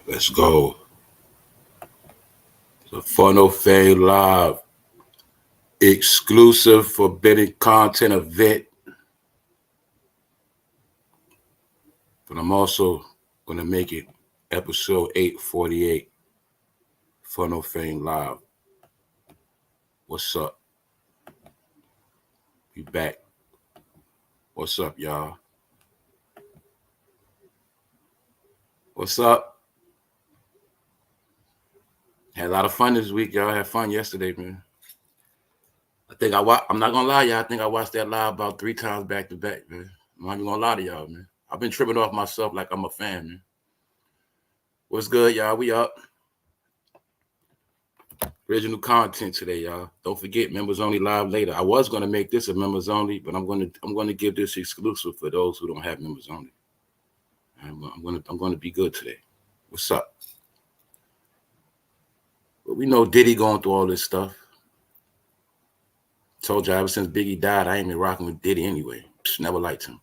Let's go. The Funnel Fade Live exclusive forbidden content event. But I'm also going to make it episode 848 Funnel Fade Live. What's up? We back. What's up, y'all? What's up? Had a lot of fun this week, y'all. Had fun yesterday, man. I'm not gonna lie, y'all. I think I watched that live about 3 times back to back, man. I'm not even gonna lie to y'all, man. I've been tripping off myself like I'm a fan, man. What's good, y'all? We up. Original content today, y'all. Don't forget, members only live later. I was gonna make this a members only, but I'm gonna give this exclusive for those who don't have members only. I'm gonna be good today. What's up? But we know Diddy going through all this stuff. Told you ever since Biggie died, I ain't been rocking with Diddy anyway. Just never liked him.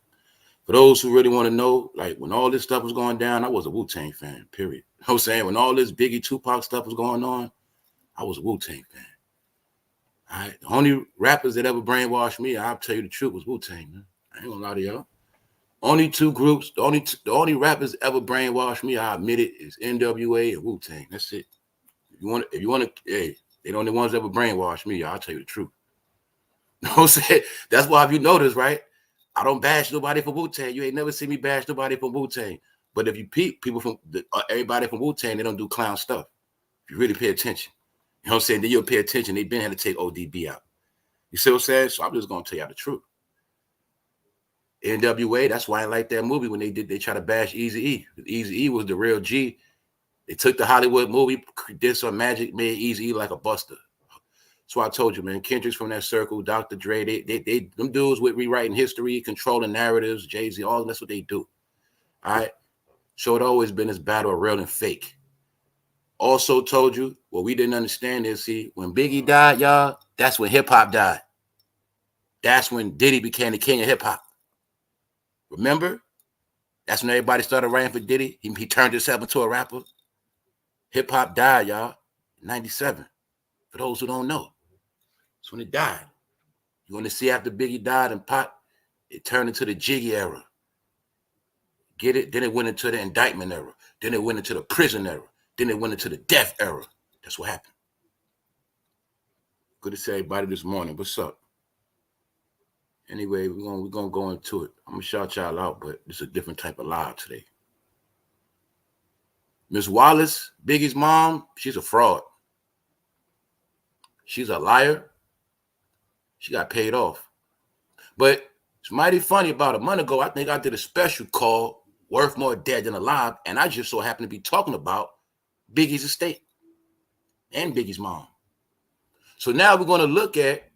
For those who really want to know, like when all this stuff was going down, I was a Wu-Tang fan, period. You know what I'm saying? When all this Biggie, Tupac stuff was going on, I was a Wu-Tang fan. All right? The only rappers that ever brainwashed me, I'll tell you the truth, was Wu-Tang, man. I ain't gonna lie to y'all. Only two groups, the only rappers ever brainwashed me, I admit it, is NWA and Wu-Tang. That's it. If you want to, hey, they're the only ones that ever brainwashed me, I'll tell you the truth. You know what I'm saying? That's why if you notice, right? I don't bash nobody for Wu-Tang. You ain't never see me bash nobody from Wu-Tang. But if you people from everybody from Wu-Tang, they don't do clown stuff. If you really pay attention. You know what I'm saying? Then you'll pay attention. They've been had to take ODB out. You see what I'm saying? So I'm just going to tell y'all the truth. NWA, that's why I like that movie when they try to bash Eazy-E. Eazy-E was the real G. They took the Hollywood movie, did some magic, made Eazy-E like a buster. That's why I told you, man. Kendrick's from that circle, Dr. Dre, they them dudes with rewriting history, controlling narratives, Jay-Z, all that's what they do. All right. So it always been this battle of real and fake. Also told you what we didn't understand is, see, when Biggie died, y'all, that's when hip-hop died. That's when Diddy became the king of hip-hop. Remember? That's when everybody started writing for Diddy. He turned himself into a rapper. Hip-hop died, y'all, in 97. For those who don't know. That's when it died. You want to see after Biggie died and Pop, it turned into the Jiggy era. Get it? Then it went into the indictment era. Then it went into the prison era. Then it went into the death era. That's what happened. Good to see everybody this morning. What's up? Anyway, we're gonna go into it. I'm gonna shout y'all out, but it's a different type of live today. Miss Wallace, Biggie's mom, she's a fraud. She's a liar. She got paid off. But it's mighty funny. About a month ago, I think I did a special called Worth More Dead Than Alive, and I just so happened to be talking about Biggie's estate and Biggie's mom. So now we're going to look at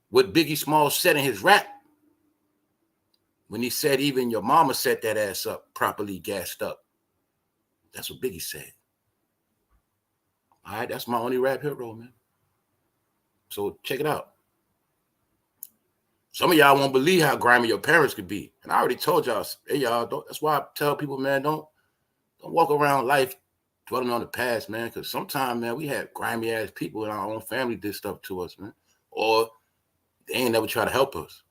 what Biggie Smalls said in his rap when he said, even your mama set that ass up, properly gassed up. That's what Biggie said. All right, that's my only rap hero, man. So check it out. Some of y'all won't believe how grimy your parents could be. And I already told y'all, hey, y'all, that's why I tell people, man, don't walk around life dwelling on the past, man, because sometimes, man, we had grimy-ass people in our own family did stuff to us, man, or they ain't never try to help us.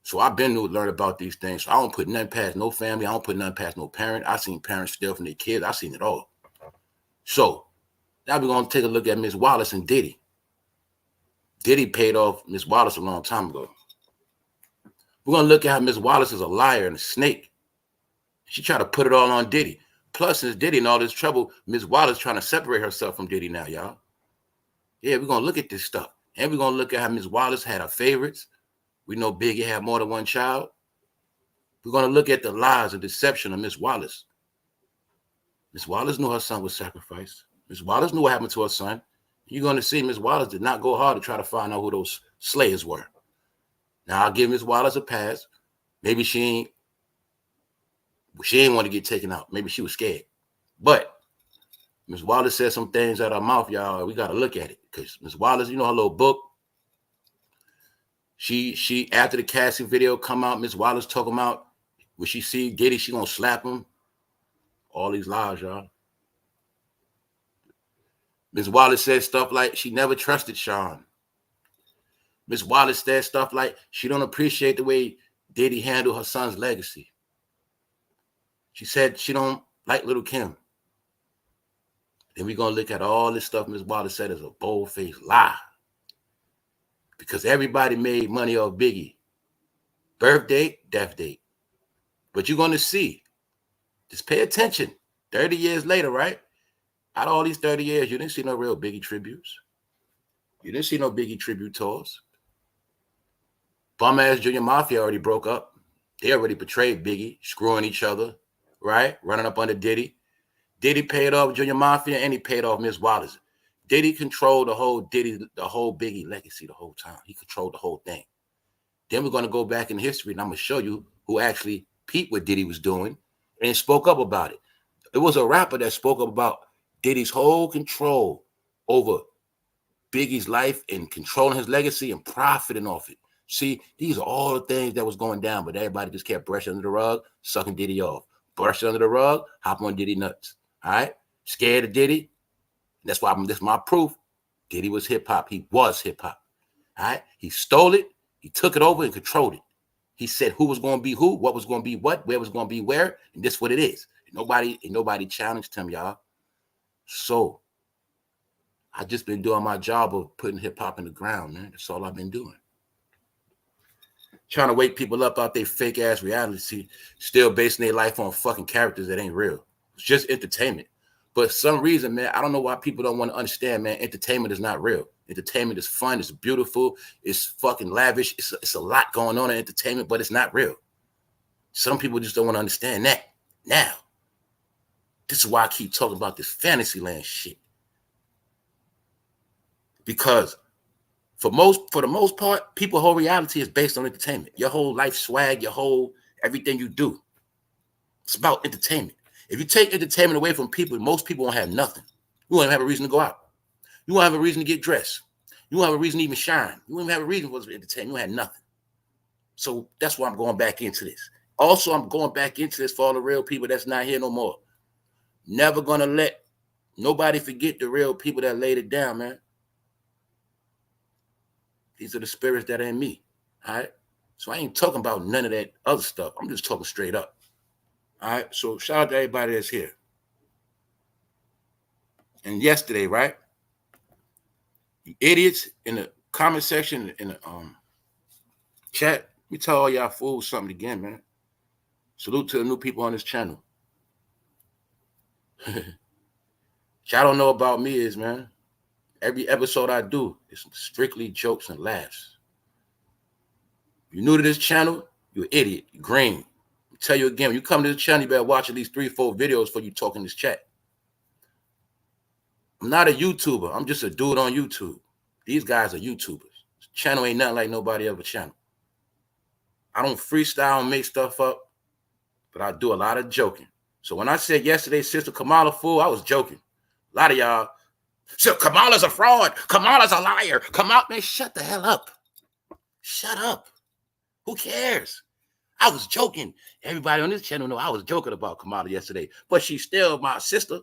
So I've been to learn about these things. So I don't put nothing past no family. I don't put nothing past no parent. I seen parents steal from their kids. I seen it all. So now we're going to take a look at Miss Wallace and Diddy. Diddy paid off Miss Wallace a long time ago. We're going to look at how Miss Wallace is a liar and a snake. She tried to put it all on Diddy. Plus, since Diddy in all this trouble, Miss Wallace trying to separate herself from Diddy now, y'all. Yeah, we're going to look at this stuff. And we're going to look at how Miss Wallace had her favorites. We know Biggie had more than one child. We're going to look at the lies and deception of Miss Wallace. Miss Wallace knew her son was sacrificed. Miss Wallace knew what happened to her son. You're going to see Miss Wallace did not go hard to try to find out who those slayers were. Now, I'll give Miss Wallace a pass. Maybe she ain't want to get taken out. Maybe she was scared. But Miss Wallace said some things out of her mouth, y'all. We got to look at it. Because Miss Wallace, you know her little book? She after the Cassie video come out, Miss Wallace talking about when she see Diddy, she going to slap him. All these lies, y'all. Miss Wallace said stuff like she never trusted Sean. Miss Wallace said stuff like she don't appreciate the way Diddy handled her son's legacy. She said she don't like Little Kim. Then we're going to look at all this stuff Miss Wallace said as a bold-faced lie. Because everybody made money off Biggie. Birth date, death date. But you're going to see. Just pay attention. 30 years later, right? Out of all these 30 years, you didn't see no real Biggie tributes. You didn't see no Biggie tribute tours. Bum-ass Junior Mafia already broke up. They already betrayed Biggie, screwing each other, right? Running up under Diddy. Diddy paid off Junior Mafia and he paid off Miss Wallace. Diddy controlled the whole Biggie legacy the whole time. He controlled the whole thing. Then we're going to go back in history and I'm going to show you who actually peeped what Diddy was doing and spoke up about it. It was a rapper that spoke up about Diddy's whole control over Biggie's life and controlling his legacy and profiting off it. See, these are all the things that was going down, but everybody just kept brushing under the rug, sucking Diddy off. Brush under the rug, hop on Diddy nuts. All right? Scared of Diddy? That's why this is my proof. Diddy was hip-hop. He was hip-hop. All right? He stole it. He took it over and controlled it. He said who was going to be who, what was going to be what, where was going to be where, and this is what it is. Nobody challenged him, y'all. So, I just been doing my job of putting hip-hop in the ground, man. That's all I've been doing. Trying to wake people up out their fake-ass reality, still basing their life on fucking characters that ain't real. It's just entertainment. But for some reason, man, I don't know why people don't want to understand, man, entertainment is not real. Entertainment is fun. It's beautiful. It's fucking lavish. It's a lot going on in entertainment, but it's not real. Some people just don't want to understand that. Now, this is why I keep talking about this fantasy land shit. Because for the most part, people's whole reality is based on entertainment. Your whole life swag, your whole everything you do. It's about entertainment. If you take entertainment away from people, most people won't have nothing. You won't have a reason to go out. You won't have a reason to get dressed. You won't have a reason to even shine. You won't have a reason for entertainment. You won't have nothing. So that's why I'm going back into this. Also, I'm going back into this for all the real people that's not here no more. Never gonna let nobody forget the real people that laid it down, man. These are the spirits that are in me. All right. So I ain't talking about none of that other stuff. I'm just talking straight up. All right. So shout out to everybody that's here. And yesterday, right? You idiots in the comment section in the chat, we tell all y'all fools something again, man. Salute to the new people on this channel. What y'all don't know about me is, man, every episode I do is strictly jokes and laughs. You're new to this channel, you're an idiot, you're green. I tell you again, when you come to this channel, you better watch at least 3-4 videos before you talk in this chat. I'm not a YouTuber. I'm just a dude on YouTube. These guys are YouTubers. This channel ain't nothing like nobody else's channel. I don't freestyle and make stuff up, but I do a lot of joking. So when I said yesterday, Sister Kamala fool, I was joking. A lot of y'all, so Kamala's a fraud. Kamala's a liar. Come out, man. Shut the hell up. Shut up. Who cares? I was joking. Everybody on this channel know I was joking about Kamala yesterday, but she's still my sister.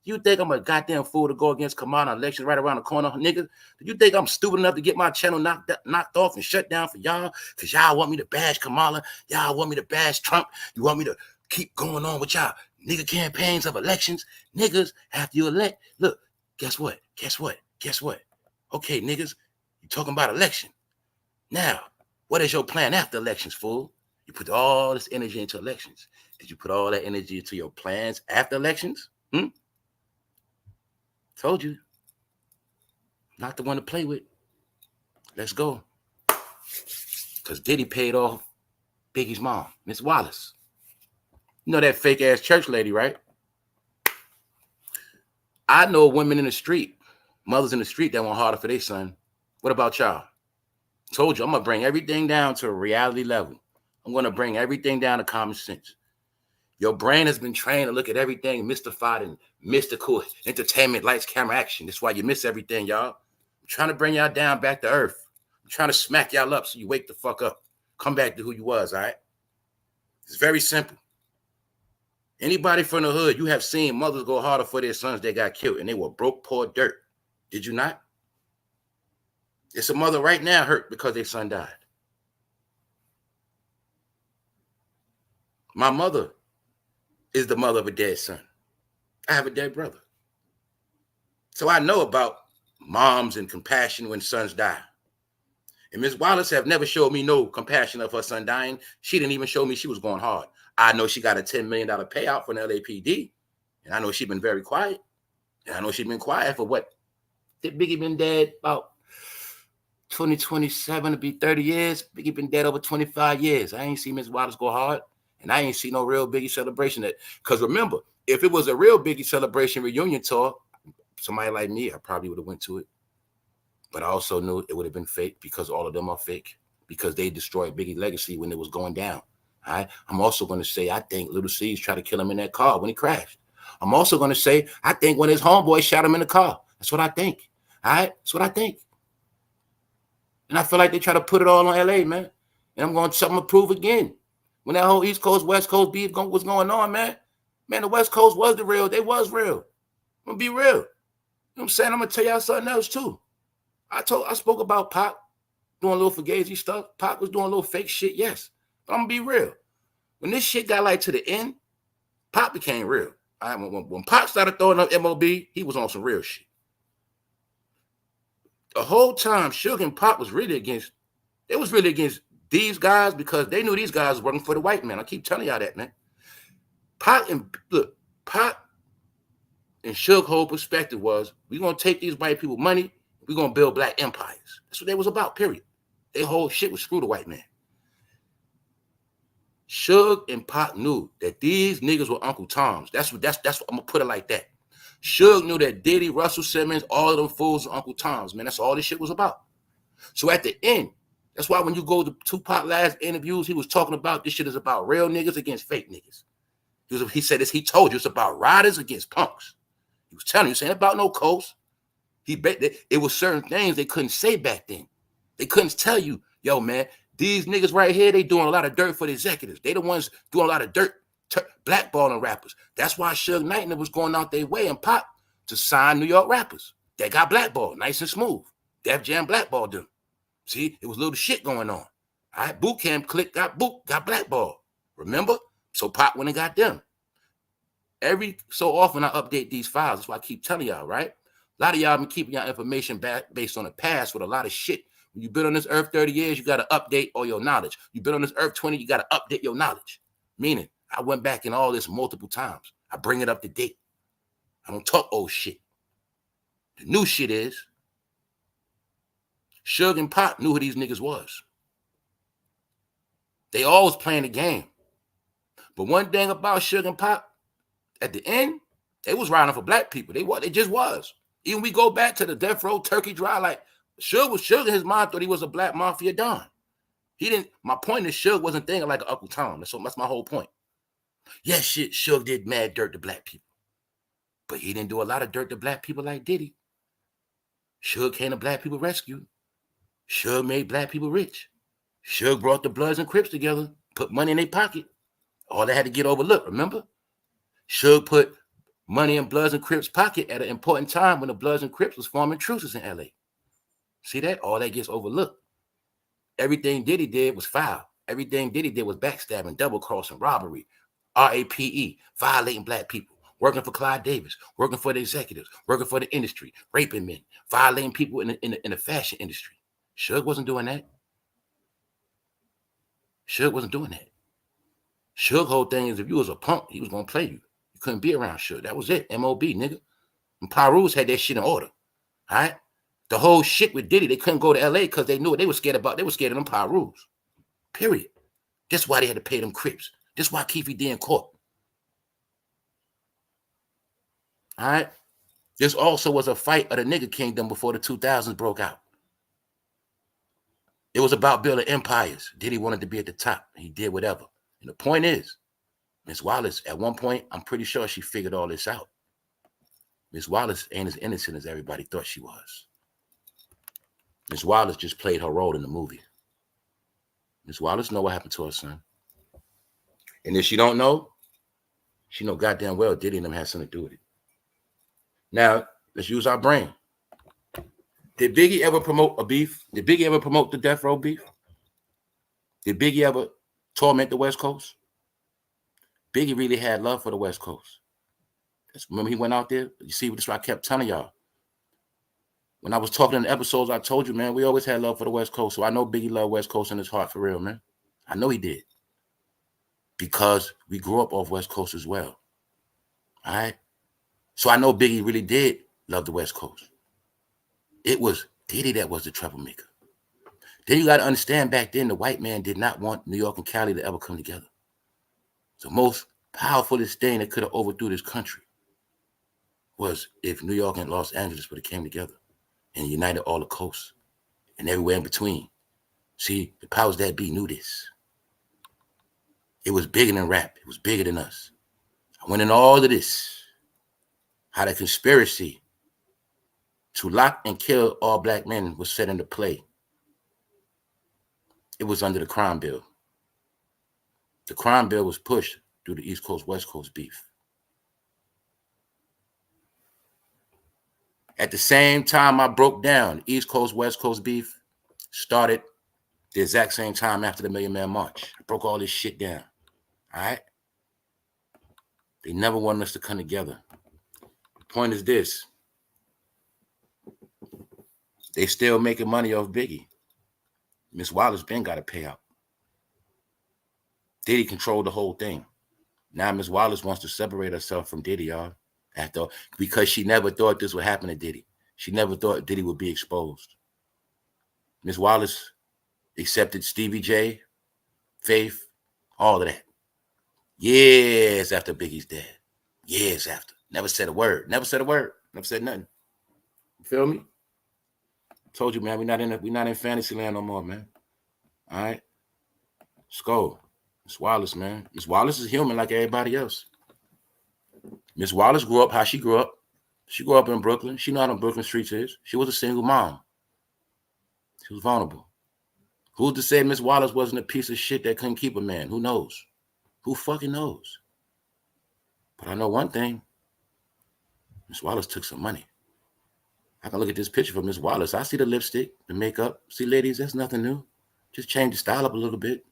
You think I'm a goddamn fool to go against Kamala election right around the corner, nigga? Do you think I'm stupid enough to get my channel knocked off and shut down for y'all? Because y'all want me to bash Kamala. Y'all want me to bash Trump. You want me to keep going on with y'all nigga campaigns of elections. Niggas, after you elect, look, guess what? Okay, niggas, you talking about election. Now, what is your plan after elections, fool? You put all this energy into elections. Did you put all that energy into your plans after elections? Told you. Not the one to play with. Let's go. Because Diddy paid off Biggie's mom, Miss Wallace. You know that fake-ass church lady, right? I know women in the street, mothers in the street that want harder for their son. What about y'all? Told you, I'm going to bring everything down to a reality level. I'm going to bring everything down to common sense. Your brain has been trained to look at everything mystified and mystical, entertainment, lights, camera, action. That's why you miss everything, y'all. I'm trying to bring y'all down back to earth. I'm trying to smack y'all up so you wake the fuck up. Come back to who you was, all right? It's very simple. Anybody from the hood, you have seen mothers go harder for their sons that got killed, and they were broke, poor dirt. Did you not? It's a mother right now hurt because their son died. My mother is the mother of a dead son. I have a dead brother. So I know about moms and compassion when sons die. And Ms. Wallace have never showed me no compassion of her son dying. She didn't even show me she was going hard. I know she got a $10 million payout from the LAPD. And I know she's been very quiet. And I know she's been quiet for what? Did Biggie been dead about 2027 to be 30 years? Biggie been dead over 25 years. I ain't seen Ms. Wallace go hard. And I ain't seen no real Biggie celebration. Because remember, if it was a real Biggie celebration reunion tour, somebody like me, I probably would have went to it. But I also knew it would have been fake because all of them are fake. Because they destroyed Biggie's legacy when it was going down. All right. I'm also going to say I think Little C's tried to kill him in that car when he crashed. I'm also going to say I think when his homeboy shot him in the car. That's what I think. All right. That's what I think. And I feel like they try to put it all on LA, man. And I'm going to prove again. When that whole East Coast, West Coast beef was going on, man, the West Coast was the real. They was real. I'm going to be real. You know what I'm saying? I'm going to tell y'all something else, too. I spoke about Pac doing a little fugazi stuff. Pac was doing a little fake shit, yes. But I'm going to be real. When this shit got like to the end, Pac became real. When Pac started throwing up MOB, he was on some real shit. The whole time, Suge and Pac was really against these guys because they knew these guys were working for the white man. I keep telling y'all that, man. Pac and Suge's whole perspective was, we're going to take these white people money, we're going to build black empires. That's what they was about, period. Their whole shit was screw the white man. Suge and Pac knew that these niggas were Uncle Toms. That's what I'm going to put it like that. Suge knew that Diddy, Russell Simmons, all of them fools were Uncle Toms, man. That's all this shit was about. So at the end, that's why when you go to Tupac last interviews, he was talking about this shit is about real niggas against fake niggas. He said this, he told you it's about riders against punks. He was telling you, saying about no coast. It was certain things they couldn't say back then. They couldn't tell you, yo, man, these niggas right here, they doing a lot of dirt for the executives. They the ones doing a lot of dirt, blackballing rappers. That's why Suge Knight was going out their way and Pop to sign New York rappers. They got blackballed, nice and smooth. Def Jam blackballed them. See, it was little shit going on. All right, Boot Camp Click got blackballed. Remember? So Pop went and got them. Every so often I update these files. That's why I keep telling y'all, right? A lot of y'all been keeping y'all information back based on the past with a lot of shit. When you've been on this earth 30 years, you got to update all your knowledge. You've been on this earth 20, you got to update your knowledge. Meaning, I went back in all this multiple times. I bring it up to date. I don't talk old shit. The new shit is, Suge and Pop knew who these niggas was. They always playing the game. But one thing about Suge and Pop, at the end, they was riding for black people. They just was. Even we go back to the Death Row Turkey Drive, like Suge in his mind thought he was a black mafia don. He didn't. My point is Suge wasn't thinking like Uncle Tom. That's my whole point. Yes, shit, Suge did mad dirt to black people. But he didn't do a lot of dirt to black people like Diddy. Suge came to black people rescue. Suge made black people rich. Suge brought the Bloods and Crips together, put money in their pocket. All they had to get overlooked, remember? Suge put money in Bloods and Crips' pocket at an important time when the Bloods and Crips was forming truces in LA. See that? All that gets overlooked. Everything Diddy did was foul. Everything Diddy did was backstabbing, double-crossing, robbery, RAPE, violating black people, working for Clyde Davis, working for the executives, working for the industry, raping men, violating people in the fashion industry. Suge wasn't doing that. Suge wasn't doing that. Suge whole thing is if you was a punk, he was going to play you. You couldn't be around Suge. That was it. MOB, nigga. And Pyru's had that shit in order. All right? The whole shit with Diddy, they couldn't go to LA because they knew what they were scared about. They were scared of them Pyru's. Period. That's why they had to pay them Crips. That's why Keefy D in court. All right? This also was a fight of the nigga kingdom before the 2000s broke out. It was about building empires. Diddy wanted to be at the top. He did whatever. And the point is, Ms. Wallace, at one point, I'm pretty sure she figured all this out. Ms. Wallace ain't as innocent as everybody thought she was. Ms. Wallace just played her role in the movie. Ms. Wallace know what happened to her son. And if she don't know, she know goddamn well Diddy and them had something to do with it. Now, let's use our brain. Did Biggie ever promote a beef? Did Biggie ever promote the death row beef? Did Biggie ever torment the West Coast? Biggie really had love for the West Coast. Remember he went out there? You see, this is what I kept telling y'all. When I was talking in the episodes, I told you, man, we always had love for the West Coast. So I know Biggie loved West Coast in his heart for real, man. I know he did. Because we grew up off West Coast as well. All right? So I know Biggie really did love the West Coast. It was Diddy that was the troublemaker. Then you got to understand, back then, the white man did not want New York and Cali to ever come together. The most powerfulest thing that could have overthrew this country was if New York and Los Angeles would have came together and united all the coasts and everywhere in between. See, the powers that be knew this. It was bigger than rap. It was bigger than us. I went into all of this. How the conspiracy to lock and kill all black men was set into play. It was under the crime bill. The crime bill was pushed through the East Coast, West Coast beef. At the same time I broke down, East Coast, West Coast beef started the exact same time after the Million Man March. I broke all this shit down. All right? They never wanted us to come together. The point is this. They still making money off Biggie. Miss Wallace Ben got to pay out. Diddy controlled the whole thing. Now Miss Wallace wants to separate herself from Diddy, y'all. Because she never thought this would happen to Diddy. She never thought Diddy would be exposed. Miss Wallace accepted Stevie J, Faith, all of that. Years after Biggie's dead. Years after. Never said a word. Never said a word. Never said nothing. You feel me? Told you, man, we're not in fantasy land no more, man. All right? Let's go. Miss Wallace, man. Miss Wallace is human like everybody else. Miss Wallace grew up how she grew up. She grew up in Brooklyn. She know how the Brooklyn streets is. She was a single mom. She was vulnerable. Who's to say Miss Wallace wasn't a piece of shit that couldn't keep a man? Who knows? Who fucking knows? But I know one thing. Miss Wallace took some money. I can look at this picture from Miss Wallace. I see the lipstick, the makeup. See, ladies, that's nothing new. Just change the style up a little bit.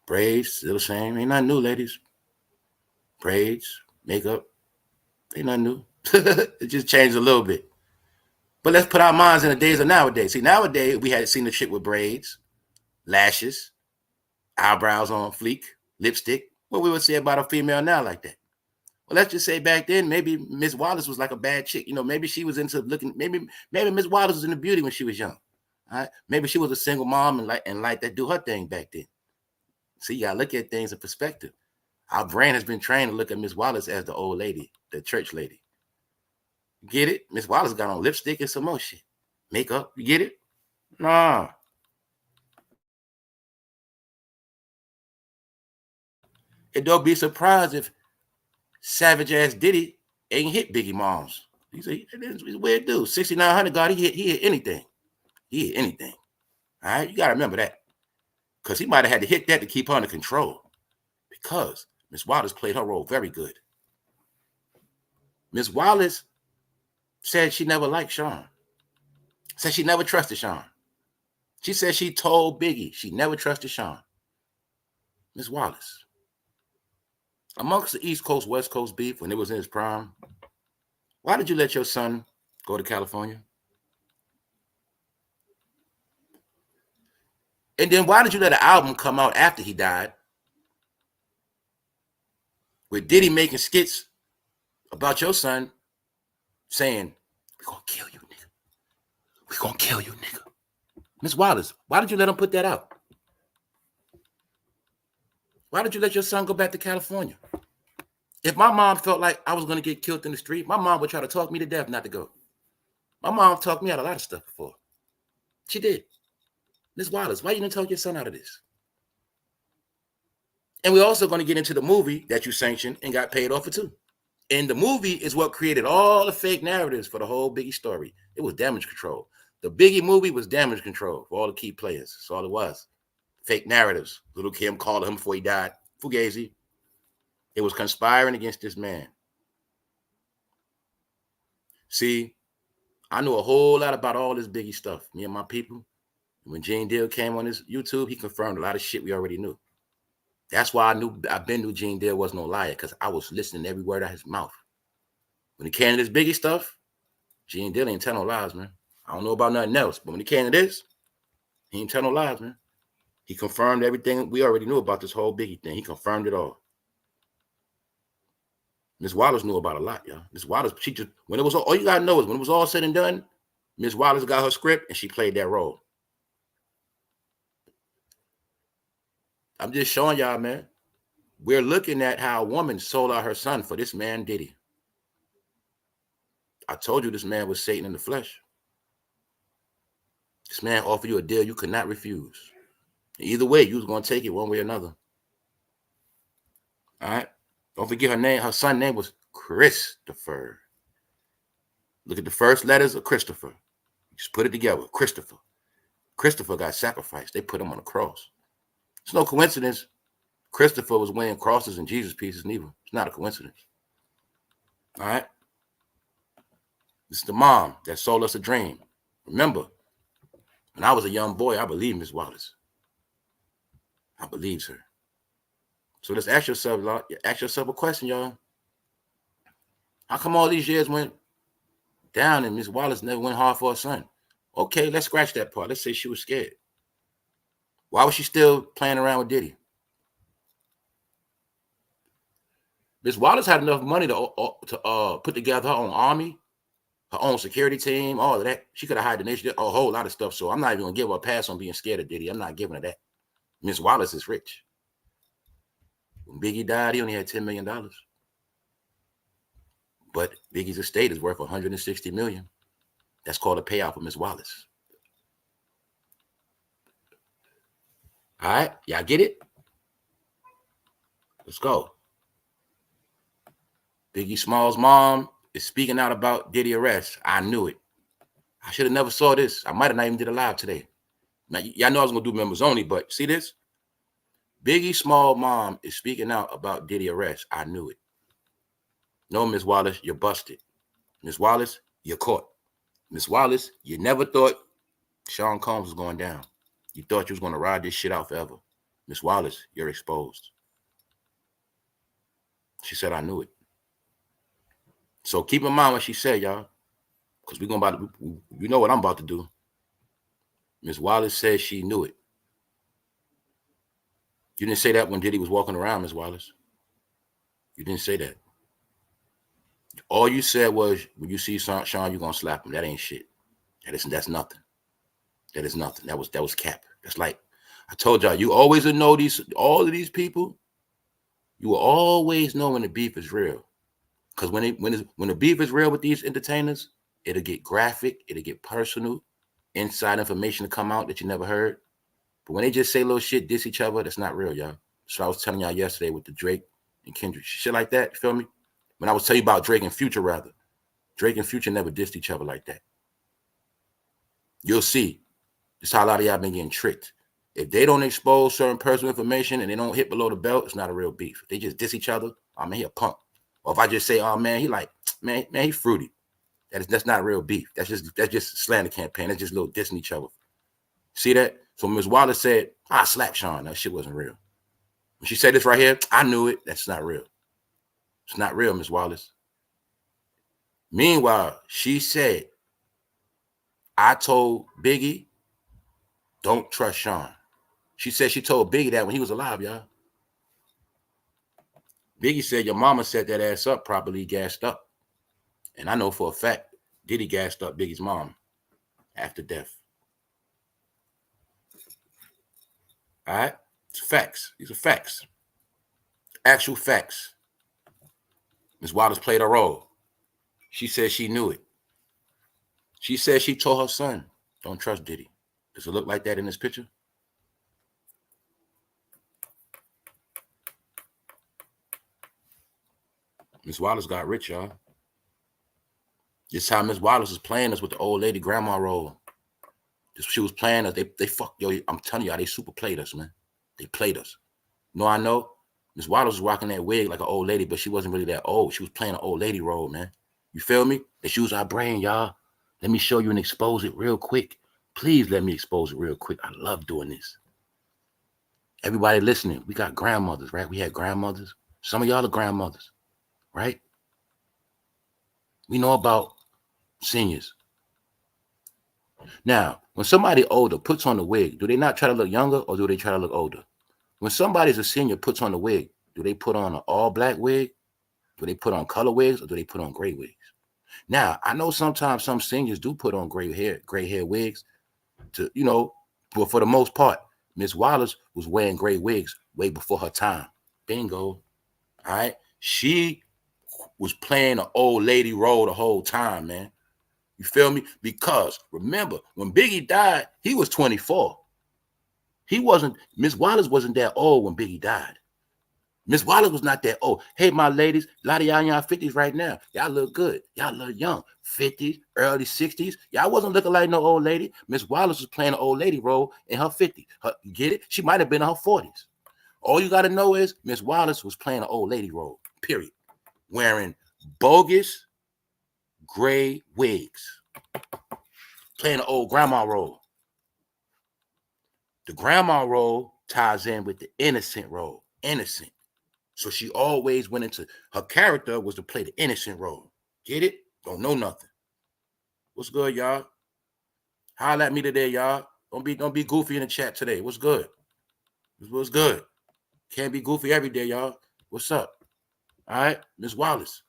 Braids, still the same. Ain't nothing new, ladies. Braids, makeup, ain't nothing new. It just changed a little bit. But let's put our minds in the days of nowadays. See, nowadays, we had seen the chick with braids, lashes, eyebrows on fleek, lipstick. What we would say about a female now like that? Well, let's just say back then, maybe Miss Wallace was like a bad chick. You know, maybe she was into looking, maybe Miss Wallace was into beauty when she was young. All right? Maybe she was a single mom and like that do her thing back then. See, you gotta look at things in perspective. Our brain has been trained to look at Miss Wallace as the old lady, the church lady. Get it? Miss Wallace got on lipstick and some more shit. Makeup, you get it? Nah. And don't be surprised if savage ass Diddy ain't hit Biggie moms. He's a weird dude. 6,900 God, he hit anything. He hit anything. All right, you gotta remember that. Because he might have had to hit that to keep her under control. Because Miss Wallace played her role very good. Miss Wallace said she never liked Sean. Said she never trusted Sean. She said she told Biggie she never trusted Sean. Miss Wallace. Amongst the East Coast, West Coast beef when it was in its prime, why did you let your son go to California? And then why did you let an album come out after he died with Diddy making skits about your son saying, we're going to kill you, nigga. We're going to kill you, nigga. Miss Wallace, why did you let him put that out? Why did you let your son go back to California? If my mom felt like I was going to get killed in the street, my mom would try to talk me to death not to go. My mom talked me out of a lot of stuff before. She did. Miss Wallace, why you didn't talk your son out of this? And we're also going to get into the movie that you sanctioned and got paid off for too. And the movie is what created all the fake narratives for the whole Biggie story. It was damage control. The Biggie movie was damage control for all the key players. That's all it was. Fake narratives. Little Kim called him before he died. Fugazi. It was conspiring against this man. See, I knew a whole lot about all this Biggie stuff, me and my people. When Gene Deal came on his YouTube, he confirmed a lot of shit we already knew. That's why I've been knew Gene Deal was no liar, because I was listening to every word out of his mouth. When it came to this Biggie stuff, Gene Deal ain't tell no lies, man. I don't know about nothing else, but when it came to this, he ain't tell no lies, man. He confirmed everything we already knew about this whole Biggie thing. He confirmed it all. Miss Wallace knew about a lot, y'all. Miss Wallace, she just, when it was all you gotta know is when it was all said and done, Miss Wallace got her script and she played that role. I'm just showing y'all, man. We're looking at how a woman sold out her son for this man, Diddy. I told you this man was Satan in the flesh. This man offered you a deal you could not refuse. Either way, you was going to take it one way or another. All right? Don't forget her name. Her son's name was Christopher. Look at the first letters of Christopher. Just put it together. Christopher. Christopher got sacrificed. They put him on a cross. It's no coincidence Christopher was wearing crosses and Jesus pieces neither. It's not a coincidence. All right? This is the mom that sold us a dream. Remember, when I was a young boy, I believed Miss Wallace. I believed her. So let's ask yourself a question, y'all. How come all these years went down and Miss Wallace never went hard for her son? Okay, let's scratch that part. Let's say she was scared. Why was she still playing around with Diddy? Miss Wallace had enough money to put together her own army, her own security team, all of that. She could have hired the nation, a whole lot of stuff. So I'm not even going to give her a pass on being scared of Diddy. I'm not giving her that. Miss Wallace is rich. When Biggie died, he only had $10 million. But Biggie's estate is worth $160 million. That's called a payout for Miss Wallace. All right, y'all get it? Let's go. Biggie Small's mom is speaking out about Diddy arrest. I knew it. I should have never saw this. I might have not even did a live today. Now, y'all know I was going to do members only, but see this? Biggie Small mom is speaking out about Diddy arrest. I knew it. No, Miss Wallace, you're busted. Miss Wallace, you're caught. Miss Wallace, you never thought Sean Combs was going down. You thought you was going to ride this shit out forever. Miss Wallace, you're exposed. She said, I knew it. So keep in mind what she said, y'all, because we're going to, you know what I'm about to do. Miss Wallace said she knew it. You didn't say that when Diddy was walking around, Miss Wallace. You didn't say that. All you said was, when you see Sean, you're going to slap him. That ain't shit. That's nothing. That is nothing. That was cap. That's like, I told y'all, you always know all of these people, you will always know when the beef is real. Because when the beef is real with these entertainers, it'll get graphic, it'll get personal, inside information to come out that you never heard. But when they just say little shit, diss each other, that's not real, y'all. So I was telling y'all yesterday with the Drake and Kendrick, shit like that, you feel me? When I was telling you about Drake and Future, rather. Drake and Future never dissed each other like that. You'll see. That's how a lot of y'all been getting tricked. If they don't expose certain personal information and they don't hit below the belt, it's not a real beef. If they just diss each other, oh man, he a punk. Or if I just say, oh man, he like, man, he fruity. That's not real beef. That's just slander campaign. That's just a little dissing each other. See that? So Ms. Wallace said, I slapped Sean. That shit wasn't real. When she said this right here, I knew it. That's not real. It's not real, Ms. Wallace. Meanwhile, she said, I told Biggie, don't trust Sean. She said she told Biggie that when he was alive, y'all. Biggie said your mama set that ass up properly, gassed up. And I know for a fact, Diddy gassed up Biggie's mom after death. All right? It's facts. These are facts. Actual facts. Ms. Wallace played a role. She said she knew it. She said she told her son, don't trust Diddy. Does it look like that in this picture? Ms. Wallace got rich, y'all. This time Ms. Wallace was playing us with the old lady grandma role. She was playing us. They fucked, yo, I'm telling y'all, they super played us, man. They played us. No, I know. Ms. Wallace was rocking that wig like an old lady, but she wasn't really that old. She was playing an old lady role, man. You feel me? They use our brain, y'all. Let me show you and expose it real quick. Please let me expose it real quick. I love doing this. Everybody listening, we got grandmothers, right? We had grandmothers. Some of y'all are grandmothers, right? We know about seniors. Now, when somebody older puts on the wig, do they not try to look younger or do they try to look older? When somebody's a senior puts on the wig, do they put on an all-black wig? Do they put on color wigs or do they put on gray wigs? Now, I know sometimes some seniors do put on gray hair wigs to, but for the most part, Miss Wallace was wearing gray wigs way before her time. Bingo. All right. She was playing an old lady role the whole time, man. You feel me? Because remember, when Biggie died, he was 24. Miss Wallace wasn't that old when Biggie died. Miss Wallace was not that old. Hey, my ladies, a lot of y'all in y'all 50s right now. Y'all look good. Y'all look young. 50s, early 60s. Y'all wasn't looking like no old lady. Miss Wallace was playing an old lady role in her 50s. You get it? She might have been in her 40s. All you got to know is Miss Wallace was playing an old lady role, period. Wearing bogus gray wigs. Playing an old grandma role. The grandma role ties in with the innocent role. Innocent. So she always went into, her character was to play the innocent role. Get it? Don't know nothing. What's good, y'all? Holla at me today, y'all. Don't be goofy in the chat today. What's good? What's good? Can't be goofy every day, y'all. What's up? All right, Miss Wallace.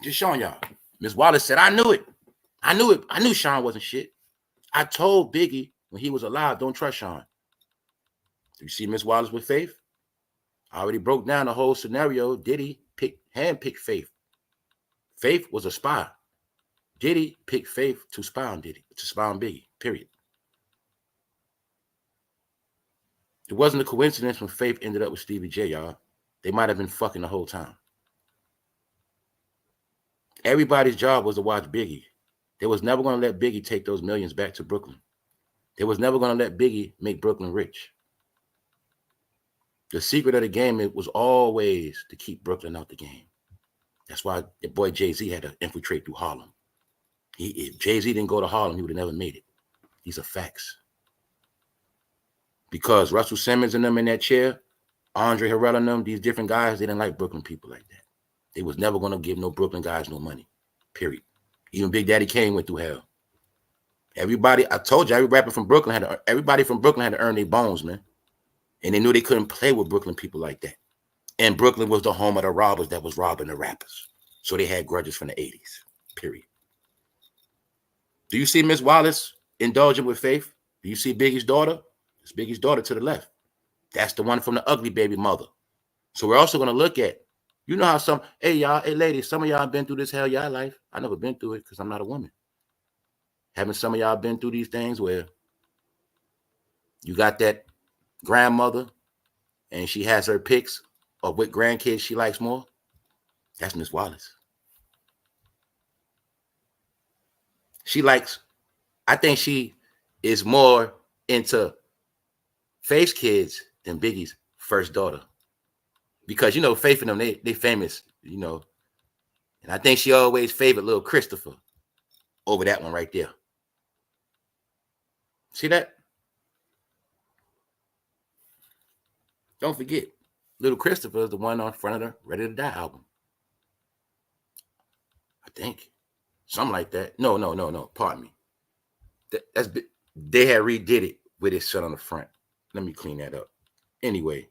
Just showing y'all. Miss Wallace said, I knew it. I knew it. I knew Sean wasn't shit. I told Biggie when he was alive, don't trust Sean. You see Miss Wallace with Faith? I already broke down the whole scenario. Diddy handpicked Faith. Faith was a spy. Diddy picked Faith to spy on Diddy, to spy on Biggie, period. It wasn't a coincidence when Faith ended up with Stevie J, y'all. They might have been fucking the whole time. Everybody's job was to watch Biggie. They was never going to let Biggie take those millions back to Brooklyn. They was never going to let Biggie make Brooklyn rich. The secret of the game, it was always to keep Brooklyn out the game. That's why the boy Jay-Z had to infiltrate through Harlem. If Jay-Z didn't go to Harlem, he would have never made it. These are facts. Because Russell Simmons and them in that chair, Andre Harrell and them, these different guys, they didn't like Brooklyn people like that. They was never going to give no Brooklyn guys no money, period. Even Big Daddy Kane went through hell. Everybody, I told you, everybody from Brooklyn had to earn their bones, man. And they knew they couldn't play with Brooklyn people like that. And Brooklyn was the home of the robbers that was robbing the rappers. So they had grudges from the 80s, period. Do you see Miss Wallace indulging with Faith? Do you see Biggie's daughter? It's Biggie's daughter to the left. That's the one from the ugly baby mother. So we're also going to look at, you know how hey ladies, some of y'all been through this hell y'all life. I never been through it because I'm not a woman. Haven't some of y'all been through these things where you got that grandmother and she has her picks of what grandkids she likes more? That's Miss Wallace. I think she is more into Faith's kids than Biggie's first daughter. Because, Faith and them, they famous, And I think she always favored little Christopher over that one right there. See that? Don't forget, little Christopher is the one on front of the Ready to Die album. I think. Something like that. No. Pardon me. They had redid it with his son on the front. Let me clean that up. Anyway.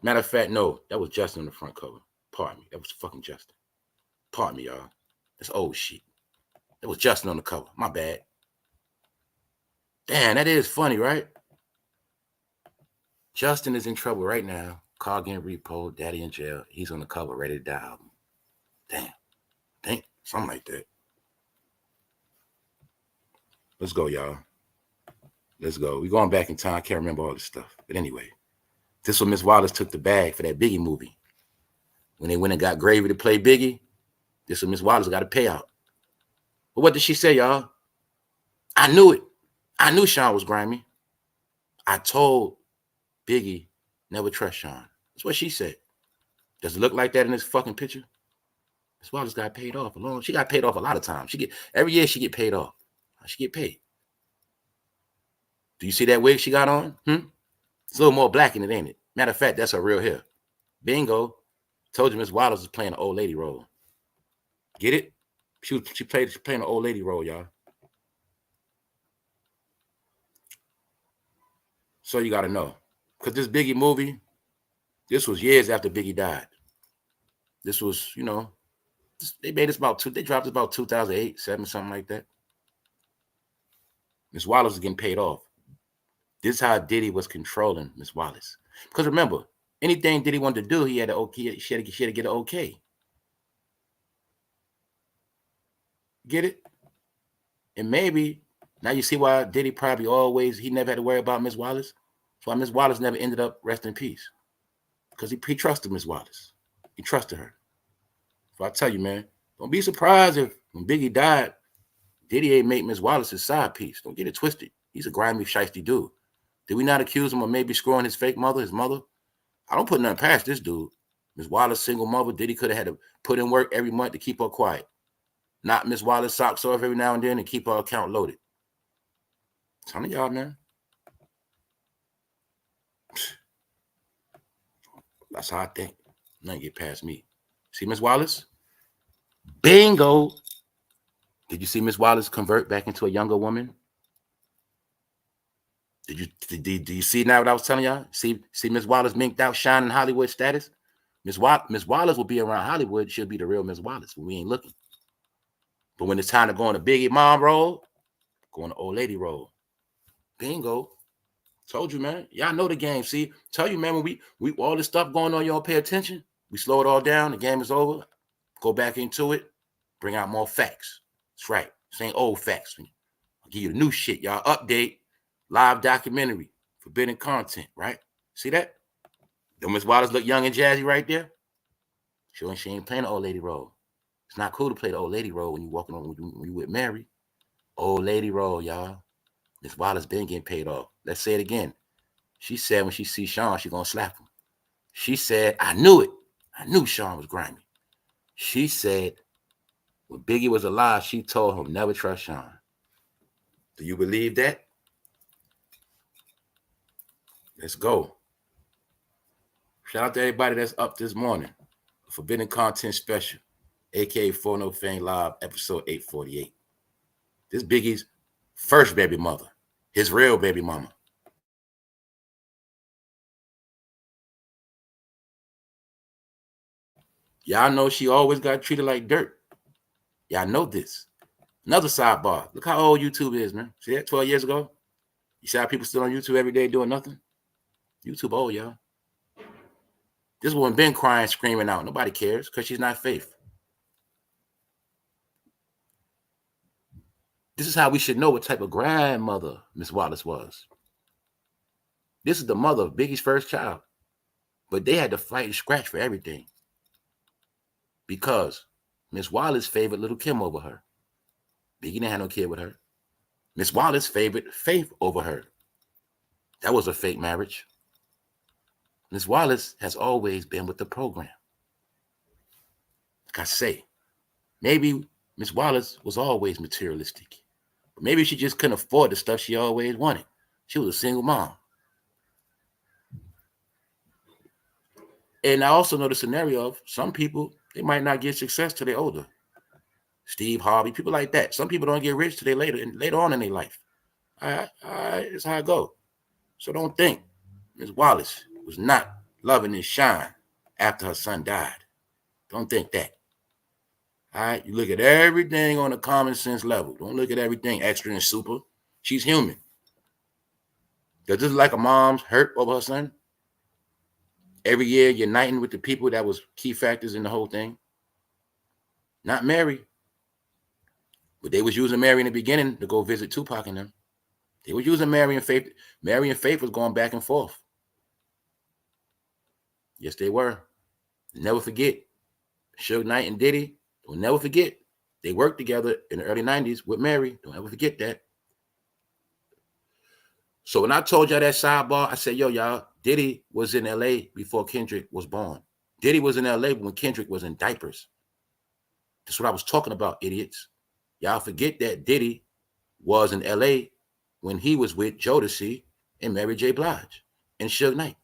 Matter of fact, no. That was Justin on the front cover. Pardon me. That was fucking Justin. Pardon me, y'all. That's old shit. That was Justin on the cover. My bad. Damn, that is funny, right? Justin is in trouble right now. Car getting repo, daddy in jail. He's on the cover, Ready to Die album. Damn. Something like that. Let's go, y'all. Let's go. We're going back in time. I can't remember all this stuff. But anyway, this when Miss Wallace took the bag for that Biggie movie. When they went and got Gravy to play Biggie, this when Miss Wallace got a payout. But what did she say, y'all? I knew it. I knew Sean was grimy. I told Biggie, never trust Sean. That's what she said. Does it look like that in this fucking picture? Miss Wallace got paid off alone. She got paid off a lot of times. Every year she get paid off. She get paid. Do you see that wig she got on? It's a little more black in it, ain't it? Matter of fact, that's her real hair. Bingo. Told you Miss Wallace was playing an old lady role. Get it? She playing an old lady role, y'all. So you got to know. Because this Biggie movie, this was years after Biggie died. This was, they made this they dropped this about 2008, 7, something like that. Miss Wallace was getting paid off. This is how Diddy was controlling Miss Wallace. Because remember, anything Diddy wanted to do, he had to okay. She had to get an okay. Get it? And maybe now you see why Diddy probably he never had to worry about Miss Wallace. That's why Miss Wallace never ended up rest in peace. Because he trusted Miss Wallace. He trusted her. So I tell you, man, don't be surprised if when Biggie died, Diddy ain't make Miss Wallace his side piece. Don't get it twisted. He's a grimy, shiesty dude. Did we not accuse him of maybe screwing his fake mother, his mother? I don't put nothing past this dude. Miss Wallace, single mother, Diddy could have had to put in work every month to keep her quiet. Not Miss Wallace socks off every now and then and keep her account loaded. Some of y'all, man. That's how I think. Nothing get past me. See Miss Wallace? Bingo. Did you see Miss Wallace convert back into a younger woman? Did you see now what I was telling y'all? See Miss Wallace minked out, shining Hollywood status? Miss Wallace will be around Hollywood. She'll be the real Miss Wallace when we ain't looking. But when it's time to go on the Biggie mom role, go on the old lady role. Bingo. Told you, man. Y'all know the game. See, tell you, man, when we all this stuff going on, you don't pay attention. We slow it all down. The game is over. Go back into it. Bring out more facts. That's right. This ain't old facts. I'll give you the new shit, y'all. Update. Live documentary. Forbidden content, right? See that? Don't Miss Wallace look young and jazzy right there? She ain't playing the old lady role. It's not cool to play the old lady role when you walking on when you with Mary. Old lady role, y'all. Miss Wallace been getting paid off. Let's say it again. She said when she sees Sean, she gonna slap him. She said, I knew it. I knew Sean was grimy. She said when Biggie was alive, she told him never trust Sean. Do you believe that? Let's go. Shout out to everybody that's up this morning. Forbidden Content Special, aka 4 No Fame Live, episode 848. This Biggie's first baby mother, his real baby mama. Y'all know she always got treated like dirt. Y'all know this. Another sidebar. Look how old YouTube is, man. See that? 12 years ago? You see how people still on YouTube every day doing nothing? YouTube old, y'all. This woman been crying, screaming out. Nobody cares because she's not Faith. This is how we should know what type of grandmother Miss Wallace was. This is the mother of Biggie's first child. But they had to fight and scratch for everything. Because Miss Wallace favored little Kim over her. Biggie didn't have no kid with her. Miss Wallace favored Faith over her. That was a fake marriage. Miss Wallace has always been with the program. Like I say, maybe Miss Wallace was always materialistic. But maybe she just couldn't afford the stuff she always wanted. She was a single mom. And I also know the scenario of some people, they might not get success till they're older. Steve Harvey, people like that. Some people don't get rich till they later on in their life. All right, that's how it go. So don't think Miss Wallace was not loving his shine after her son died. Don't think that. All right, you look at everything on a common sense level. Don't look at everything extra and super. She's human. Does this like a mom's hurt over her son? Every year uniting with the people that was key factors in the whole thing. Not Mary. But they was using Mary in the beginning to go visit Tupac and them. They were using Mary and Faith. Mary and Faith was going back and forth. Yes, they were. Never forget. Suge Knight and Diddy, don't never forget. They worked together in the early 90s with Mary. Don't ever forget that. So when I told y'all that sidebar, I said, yo, y'all, Diddy was in LA before Kendrick was born. Diddy was in LA when Kendrick was in diapers. That's what I was talking about, idiots. Y'all forget that Diddy was in L.A. when he was with Jodeci and Mary J. Blige and Suge Knight.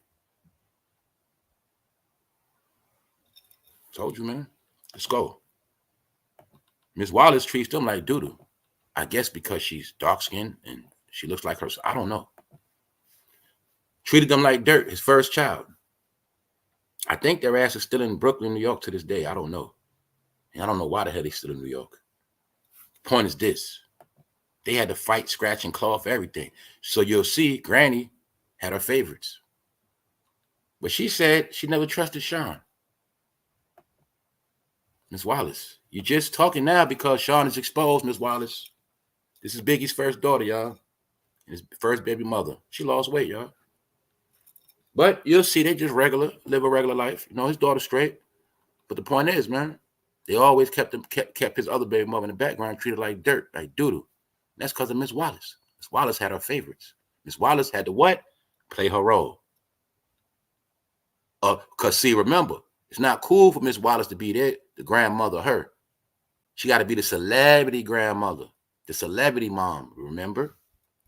Told you, man. Let's go. Miss Wallace treats them like doo-doo. I guess because she's dark-skinned and she looks like her. I don't know. Treated them like dirt, his first child. I think their ass is still in Brooklyn, New York to this day. I don't know. And I don't know why the hell they're still in New York. Point is this. They had to fight, scratch, and claw for everything. So you'll see Granny had her favorites. But she said she never trusted Sean. Miss Wallace, you're just talking now because Sean is exposed, Miss Wallace. This is Biggie's first daughter, y'all. His first baby mother. She lost weight, y'all. But you'll see they just regular, live a regular life. You know, his daughter's straight. But the point is, man, they always kept his other baby mother in the background, treated like dirt, like doo-doo. That's because of Miss Wallace. Miss Wallace had her favorites. Miss Wallace had to what? Play her role. Because, see, remember, it's not cool for Miss Wallace to be there, the grandmother, her. She got to be the celebrity grandmother, the celebrity mom, remember?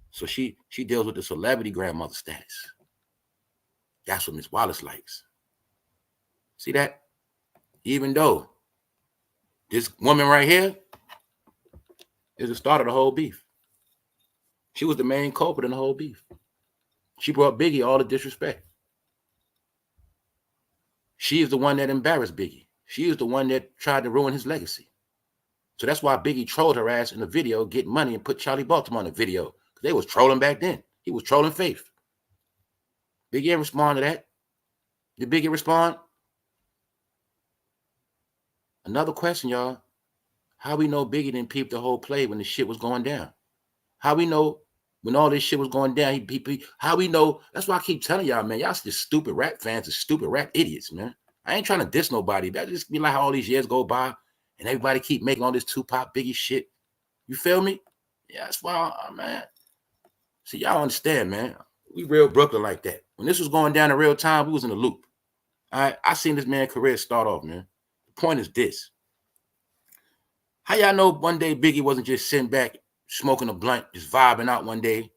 So she deals with the celebrity grandmother status. That's what Miss Wallace likes. See that? Even though this woman right here is the start of the whole beef. She was the main culprit in the whole beef. She brought Biggie all the disrespect. She is the one that embarrassed Biggie. She is the one that tried to ruin his legacy. So that's why Biggie trolled her ass in the video, get money, and put Charlie Baltimore in the video. Because they was trolling back then. He was trolling Faith. Biggie didn't respond to that. Did Biggie respond? Another question, y'all. How we know Biggie didn't peep the whole play when the shit was going down? How we know when all this shit was going down, how we know? That's why I keep telling y'all, man, y'all just stupid rap fans and stupid rap idiots, man. I ain't trying to diss nobody. That just be like how all these years go by and everybody keep making all this Tupac Biggie shit. You feel me? Yeah, that's why, man. See, y'all understand, man. We real Brooklyn like that. When this was going down in real time, we was in the loop. All right, I seen this man's career start off, man. The point is this. How y'all know one day Biggie wasn't just sitting back, smoking a blunt, just vibing out one day,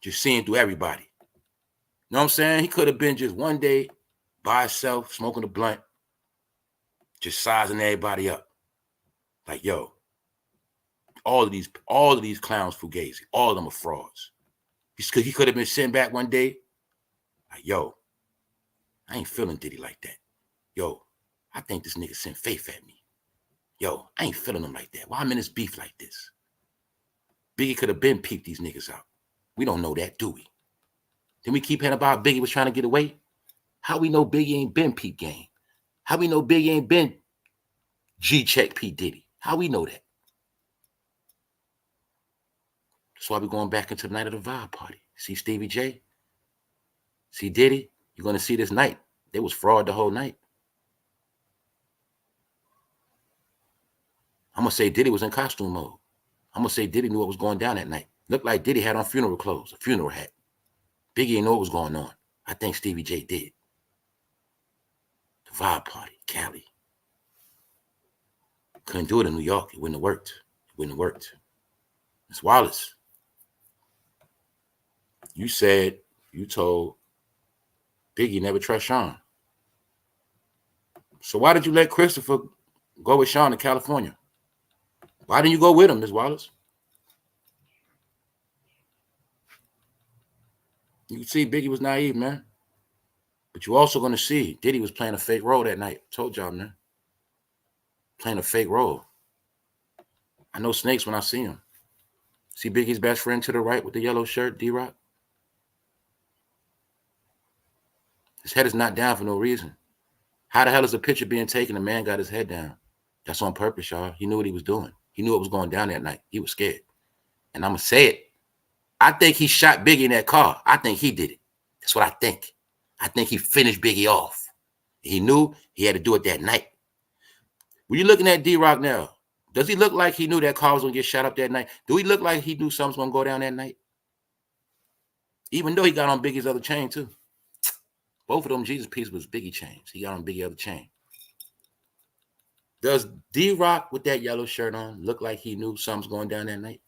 just seeing through everybody? You know what I'm saying? He could have been just one day by himself, smoking a blunt, just sizing everybody up. Like, yo, all of these clowns fugazi, all of them are frauds. He could have been sitting back one day, like, yo, I ain't feeling Diddy like that. Yo, I think this nigga sent Faith at me. Yo, I ain't feeling him like that. Why I'm in this beef like this? Biggie could have been peeped these niggas out. We don't know that, do we? Then we keep hearing about Biggie was trying to get away. How we know Biggie ain't been Pete Game? How we know Biggie ain't been G-Check P. Diddy? How we know that? That's why we're going back into the night of the vibe party. See Stevie J? See Diddy? You're going to see this night. They was fraud the whole night. I'm going to say Diddy was in costume mode. I'm going to say Diddy knew what was going down that night. Looked like Diddy had on funeral clothes, a funeral hat. Biggie didn't know what was going on. I think Stevie J did. The vibe party, Cali. Couldn't do it in New York. It wouldn't have worked. It wouldn't have worked. Miss Wallace, you told Biggie never trust Sean. So why did you let Christopher go with Sean to California? Why didn't you go with him, Miss Wallace? You can see Biggie was naive, man. But you're also going to see Diddy was playing a fake role that night. Told y'all, man. Playing a fake role. I know snakes when I see him. See Biggie's best friend to the right with the yellow shirt, D-Rock? His head is not down for no reason. How the hell is the picture being taken? The man got his head down. That's on purpose, y'all. He knew what he was doing. He knew what was going down that night. He was scared. And I'm going to say it. I think he shot Biggie in that car. I think he did it. That's what I think. I think he finished Biggie off. He knew he had to do it that night. When you're looking at D-Rock now, does he look like he knew that car was going to get shot up that night? Do he look like he knew something was going to go down that night? Even though he got on Biggie's other chain, too. Both of them Jesus pieces was Biggie chains. He got on Biggie's other chain. Does D-Rock with that yellow shirt on look like he knew something's going down that night?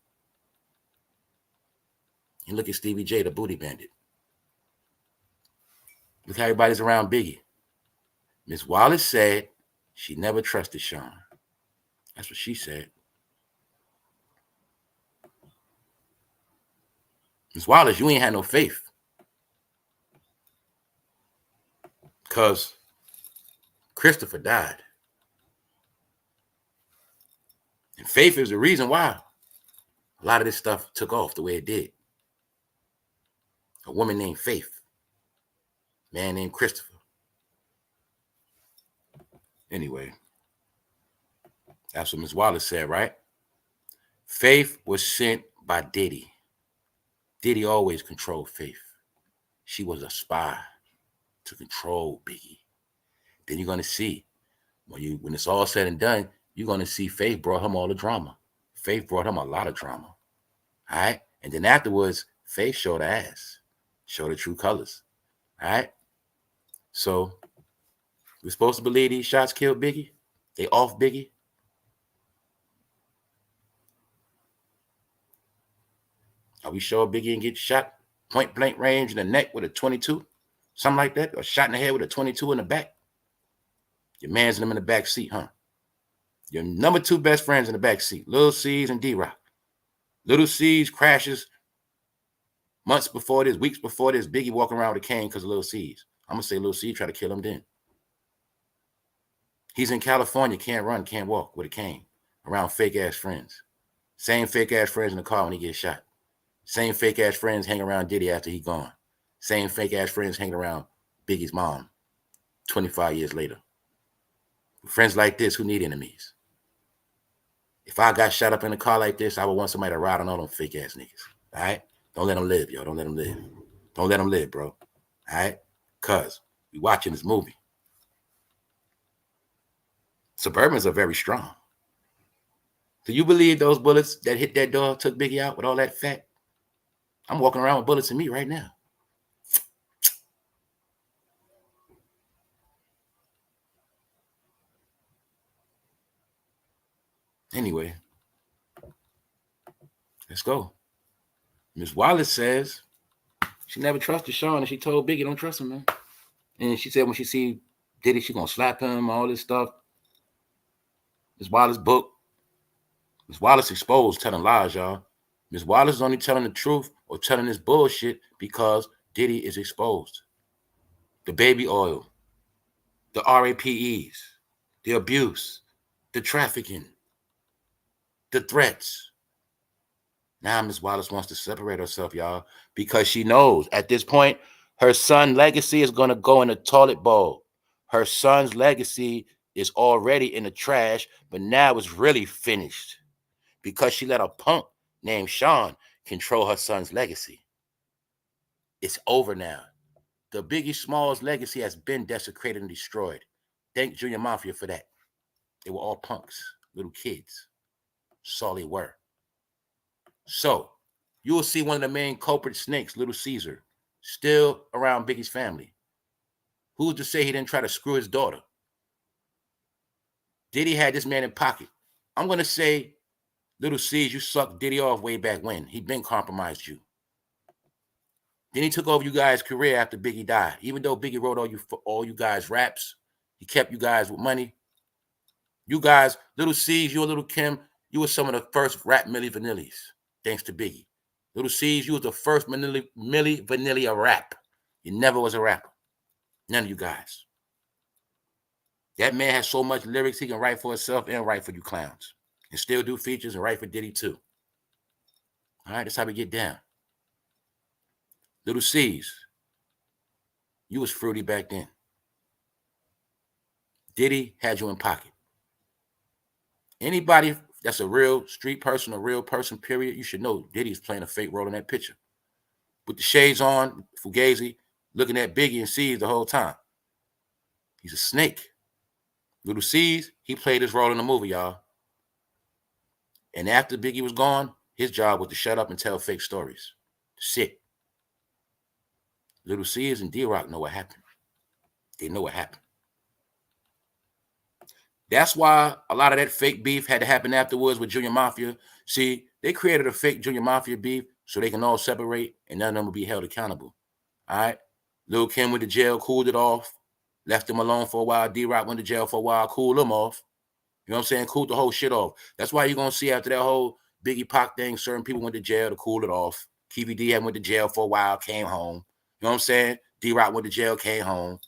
And look at Stevie J, the booty bandit. Look how everybody's around Biggie. Miss Wallace said she never trusted Sean. That's what she said. Miss Wallace, you ain't had no faith. Because Christopher died. And faith is the reason why a lot of this stuff took off the way it did. A woman named Faith. A man named Christopher. Anyway, that's what Miss Wallace said, right? Faith was sent by Diddy. Diddy always controlled Faith. She was a spy to control Biggie. Then you're gonna see when it's all said and done, you're gonna see Faith brought him all the drama. Faith brought him a lot of drama. All right, and then afterwards, Faith showed her ass, showed her true colors. All right, so we're supposed to believe these shots killed Biggie. They off Biggie. Are we sure Biggie didn't get shot point blank range in the neck with a 22? Something like that? Or shot in the head with a 22 in the back? Your man's in the back seat, huh? Your number 2 best friends in the back seat, Lil C's and D-Rock. Little C's crashes months before this, weeks before this. Biggie walking around with a cane because of Lil C's. I'm going to say Lil C tried to kill him then. He's in California, can't run, can't walk with a cane around fake-ass friends. Same fake-ass friends in the car when he gets shot. Same fake-ass friends hang around Diddy after he gone. Same fake-ass friends hanging around Biggie's mom 25 years later. Friends like this who need enemies. If I got shot up in a car like this, I would want somebody to ride on all them fake-ass niggas. All right? Don't let them live, yo. Don't let them live. Don't let them live, bro. All right? Because we watching this movie. Suburbans are very strong. Do you believe those bullets that hit that door took Biggie out with all that fat? I'm walking around with bullets in me right now. Anyway, let's go. Miss Wallace says she never trusted Sean, and she told Biggie, don't trust him, man. And she said when she see Diddy, she gonna slap him, all this stuff. Miss Wallace book. Miss Wallace exposed, telling lies, y'all. Miss Wallace is only telling the truth or telling this bullshit because Diddy is exposed. The baby oil, the RAPEs, the abuse, the trafficking, the threats. Now Miss Wallace wants to separate herself, y'all, because she knows at this point her son's legacy is going to go in a toilet bowl. Her son's legacy is already in the trash, but now it's really finished because she let a punk named Sean control her son's legacy. It's over now. The Biggie Smalls legacy has been desecrated and destroyed. Thank Junior Mafia for that. They were all punks, little kids. That's all they were. So you will see one of the main culprit snakes, Little Caesar, still around Biggie's family. Who's to say he didn't try to screw his daughter? Diddy had this man in pocket. I'm going to say, Little Caesar, you sucked Diddy off way back when. He'd been compromised you. Then he took over you guys' career after Biggie died. Even though Biggie wrote all you guys raps, he kept you guys with money. You guys, Little C's, you and Little Kim, you were some of the first rap Milli Vanillis, thanks to Biggie. Little C's, you was the first Milli Vanilli rap. You never was a rapper. None of you guys. That man has so much lyrics he can write for himself and write for you clowns. And still do features and write for Diddy too. All right, that's how we get down. Little C's, you was fruity back then. Diddy had you in pocket. Anybody that's a real street person, a real person, period, you should know Diddy's playing a fake role in that picture. With the shades on, Fugazi, looking at Biggie and C's the whole time. He's a snake. Little C's, he played his role in the movie, y'all. And after Biggie was gone, his job was to shut up and tell fake stories. Sit. Little C's and D-Rock know what happened. They know what happened. That's why a lot of that fake beef had to happen afterwards with Junior Mafia. See, they created a fake Junior Mafia beef so they can all separate and none of them will be held accountable. All right? Lil Kim went to jail, cooled it off, left him alone for a while. D-Rock went to jail for a while, cooled him off. You know what I'm saying? Cooled the whole shit off. That's why you're going to see after that whole Biggie Pac thing, certain people went to jail to cool it off. KVD had went to jail for a while, came home. You know what I'm saying? D-Rock went to jail, came home.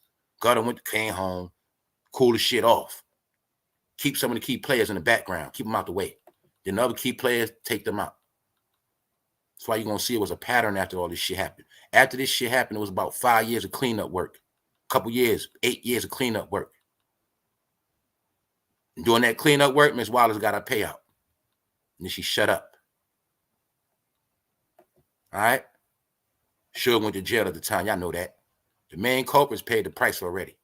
Gutter came home, cool the shit off. Keep some of the key players in the background. Keep them out the way. Then the other key players, take them out. That's why you're going to see it was a pattern after all this shit happened. After this shit happened, it was about 5 years of cleanup work. A couple years, 8 years of cleanup work. And doing that cleanup work, Miss Wallace got her payout. And then she shut up. All right? Suge went to jail at the time. Y'all know that. The main culprits paid the price already.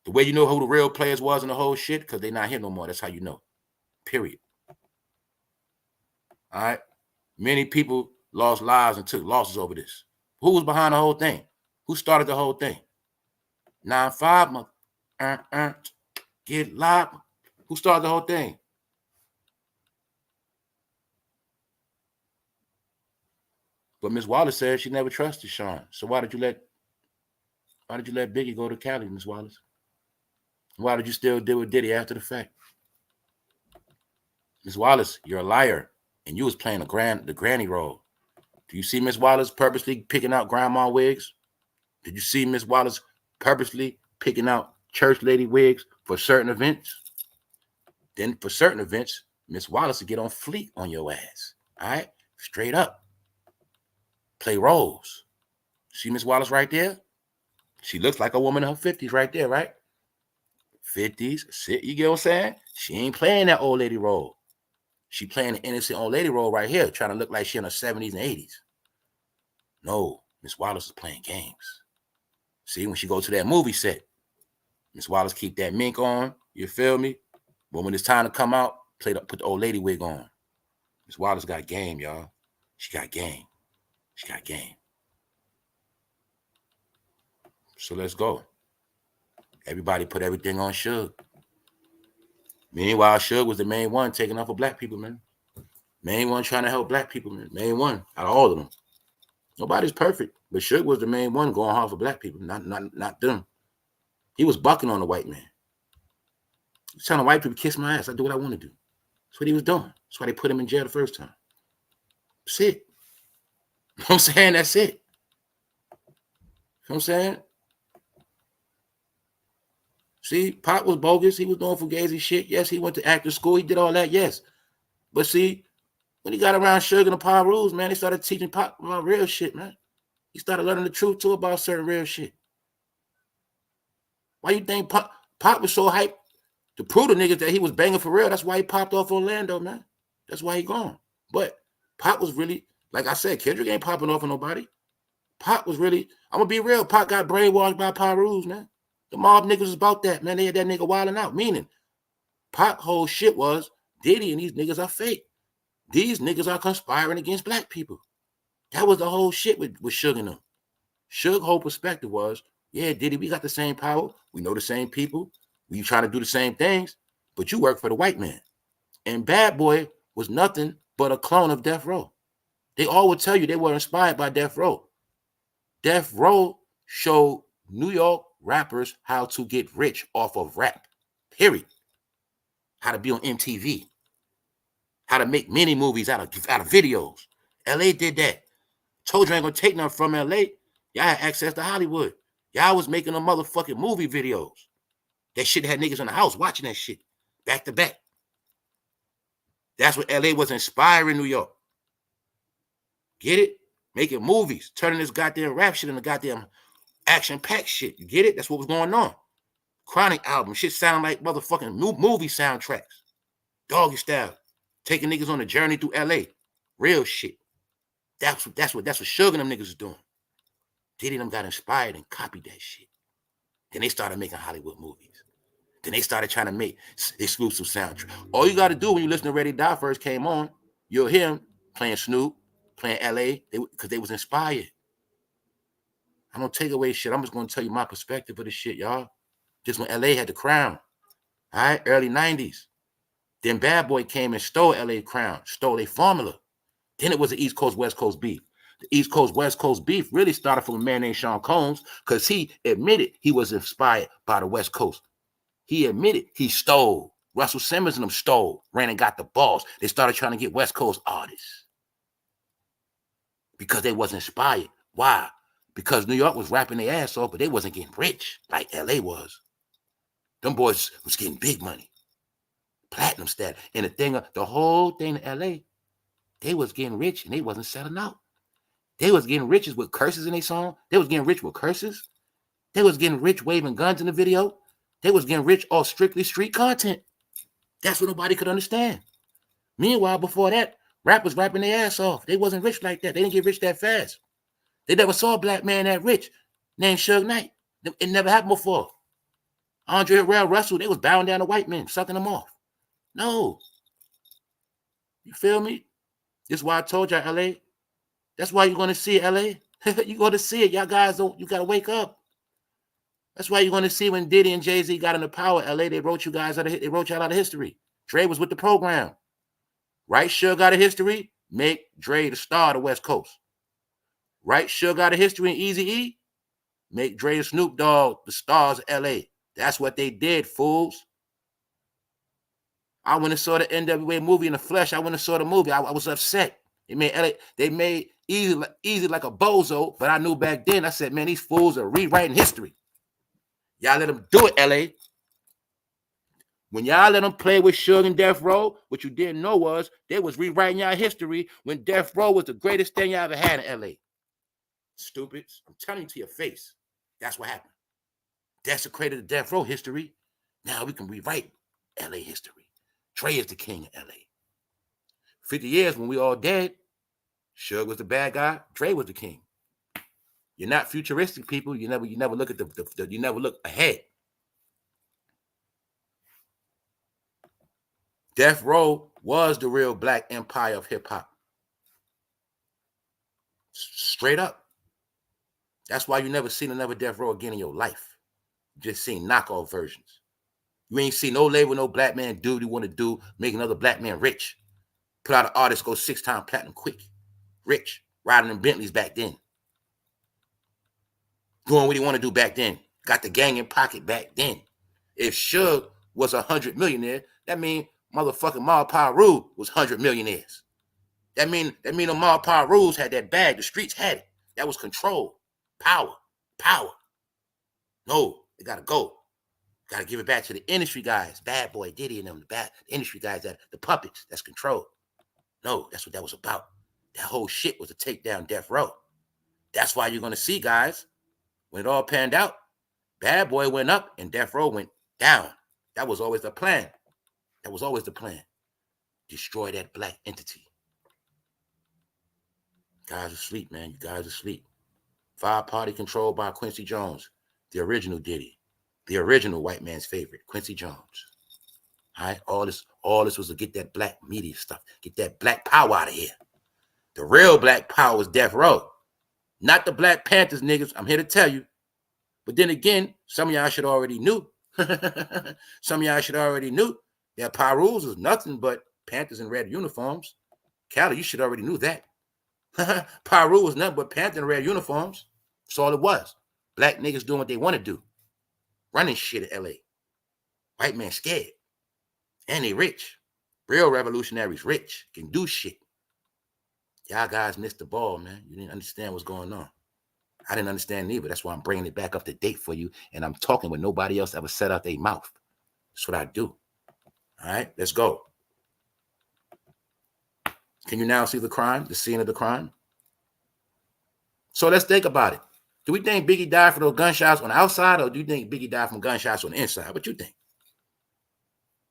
The way you know who the real players was in the whole shit, because they're not here no more. That's how you know. Period. All right? Many people lost lives and took losses over this. Who was behind the whole thing? Who started the whole thing? 9-5, get locked. Who started the whole thing? But Miss Wallace said she never trusted Sean. So why did you let Biggie go to Cali, Miss Wallace? Why did you still deal with Diddy after the fact? Miss Wallace, you're a liar. And you was playing the granny role. Do you see Miss Wallace purposely picking out grandma wigs? Did you see Miss Wallace purposely picking out church lady wigs for certain events? Then for certain events, Miss Wallace would get on fleek on your ass. All right? Straight up. Play roles. See Miss Wallace right there? She looks like a woman in her 50s right there, right? 50s. You get what I'm saying? She ain't playing that old lady role. She playing an innocent old lady role right here, trying to look like she in her 70s and 80s. No, Miss Wallace is playing games. See, when she go to that movie set, Miss Wallace keep that mink on, you feel me? But when it's time to come out, put the old lady wig on. Miss Wallace got game, y'all. She got game. She got game. So let's go. Everybody put everything on Suge. Meanwhile, Suge was the main one taking off for black people, man. Main one trying to help black people, man. Main one out of all of them. Nobody's perfect, but Suge was the main one going hard for black people, not them. He was bucking on the white man. He was telling the white people, kiss my ass. I do what I want to do. That's what he was doing. That's why they put him in jail the first time. That's it. You know what I'm saying? That's it. You know what I'm saying? See, Pop was bogus. He was doing fugazi shit. Yes, he went to acting school. He did all that, yes. But see, when he got around Suge and the Power Rules, man, they started teaching Pop about real shit, man. He started learning the truth, too, about certain real shit. Why you think Pop was so hyped to prove to niggas that he was banging for real? That's why he popped off Orlando, man. That's why he gone. But Pop was really, like I said, Kendrick ain't popping off on nobody. Pop was really, I'm going to be real, Pop got brainwashed by Power Rules, man. The mob niggas was about that, man. They had that nigga wilding out. Meaning, Pop whole shit was Diddy and these niggas are fake. These niggas are conspiring against black people. That was the whole shit with Suge and them. Suge's whole perspective was, yeah, Diddy, we got the same power. We know the same people. We trying to do the same things, but you work for the white man. And Bad Boy was nothing but a clone of Death Row. They all would tell you they were inspired by Death Row. Death Row showed New York rappers how to get rich off of rap, period. How to be on MTV. How to make mini movies out of videos. LA did that. Told you I ain't gonna take nothing from LA. Y'all had access to Hollywood. Y'all was making a motherfucking movie videos. That shit had niggas in the house watching that shit back to back. That's what LA was inspiring New York. Get it? Making movies, turning this goddamn rap shit into goddamn action-packed shit. You get it? That's what was going on. Chronic album, shit sounding like motherfucking new movie soundtracks. Doggy Style, taking niggas on a journey through LA. Real shit. That's what Suge and them niggas is doing. Diddy them got inspired and copied that shit. Then they started making Hollywood movies. Then they started trying to make exclusive soundtrack. All you got to do when you listen to Ready to Die first came on, you'll hear him playing Snoop, playing LA, because they was inspired. I don't take away shit. I'm just going to tell you my perspective of this shit, y'all. Just when LA had the crown. All right, early 90s. Then Bad Boy came and stole LA crown, stole a formula. Then it was the East Coast, West Coast beef. The East Coast, West Coast beef really started from a man named Sean Combs because he admitted he was inspired by the West Coast. He admitted he stole. Russell Simmons and them stole, ran and got the balls. They started trying to get West Coast artists because they wasn't inspired. Why? Because New York was rapping their ass off, but they wasn't getting rich like LA was. Them boys was getting big money, platinum status. And the whole thing in LA, they was getting rich and they wasn't selling out. They was getting rich with curses in their song. They was getting rich with curses. They was getting rich waving guns in the video. They was getting rich all strictly street content. That's what nobody could understand. Meanwhile, before that, rap was rapping their ass off. They wasn't rich like that. They didn't get rich that fast. They never saw a black man that rich named Suge Knight. It never happened before. Andre Harrell, Russell, they was bowing down to white men, sucking them off. No. You feel me? This is why I told y'all, LA. That's why you're going to see it, LA. You're going to see it. Y'all guys, you got to wake up. That's why you're going to see when Diddy and Jay-Z got into power, LA, they wrote y'all out of history. Dre was with the program. Right Suge out of history, make Dre the star of the West Coast. Right Suge out of history in Eazy-E, make Dre and Snoop Dogg the stars of LA. That's what they did, fools. I went and saw the NWA movie in the flesh. I went and saw the movie. I was upset. They made easy like a bozo, but I knew back then, I said, man, these fools are rewriting history. Y'all let them do it, LA. When y'all let them play with Suge and Death Row, what you didn't know was they was rewriting y'all history when Death Row was the greatest thing y'all ever had in LA. Stupids. I'm telling you to your face. That's what happened. Desecrated the Death Row history. Now we can rewrite LA history. Dre is the king of LA. 50 years when we all dead, Suge was the bad guy, Dre was the king. You're not futuristic, people. You never look at you never look ahead. Death Row was the real black empire of hip-hop. Straight up. That's why you never seen another Death Row again in your life. You just seen knockoff versions. You ain't seen no label, no black man do what he want to do, make another black man rich. Put out an artist, go 6-time platinum quick. Rich. Riding in Bentleys back then. Doing what he want to do back then. Got the gang in pocket back then. If Suge was 100 millionaire, that mean motherfucking Ma Paru was 100 millionaires. That mean the Ma Parus had that bag. The streets had it. That was control. Power. No, they gotta go. Gotta give it back to the industry guys. Bad Boy, Diddy and them. The industry guys, the puppets. That's control. No, that's what that was about. That whole shit was to take down Death Row. That's why you're gonna see, guys, when it all panned out, Bad Boy went up and Death Row went down. That was always the plan. Destroy that black entity. Guys are asleep, man. You guys are asleep. 5-party controlled by Quincy Jones, the original Diddy, the original white man's favorite, Quincy Jones. All right, all this was to get that black media stuff, get that black power out of here. The real black power is Death Row, not the Black Panthers niggas. I'm here to tell you. But then again, some of y'all should already knew. That Parus was nothing but Panthers in red uniforms. Cali, you should already knew that. Paru was nothing but Panther in red uniforms. That's all it was. Black niggas doing what they want to do. Running shit at LA. White man scared. And they rich. Real revolutionaries rich. Can do shit. Y'all guys missed the ball, man. You didn't understand what's going on. I didn't understand either. That's why I'm bringing it back up to date for you. And I'm talking what nobody else ever said out their mouth. That's what I do. All right, let's go. Can you now see the crime, the scene of the crime? So let's think about it. Do we think Biggie died from those gunshots on the outside, or do you think Biggie died from gunshots on the inside? What you think?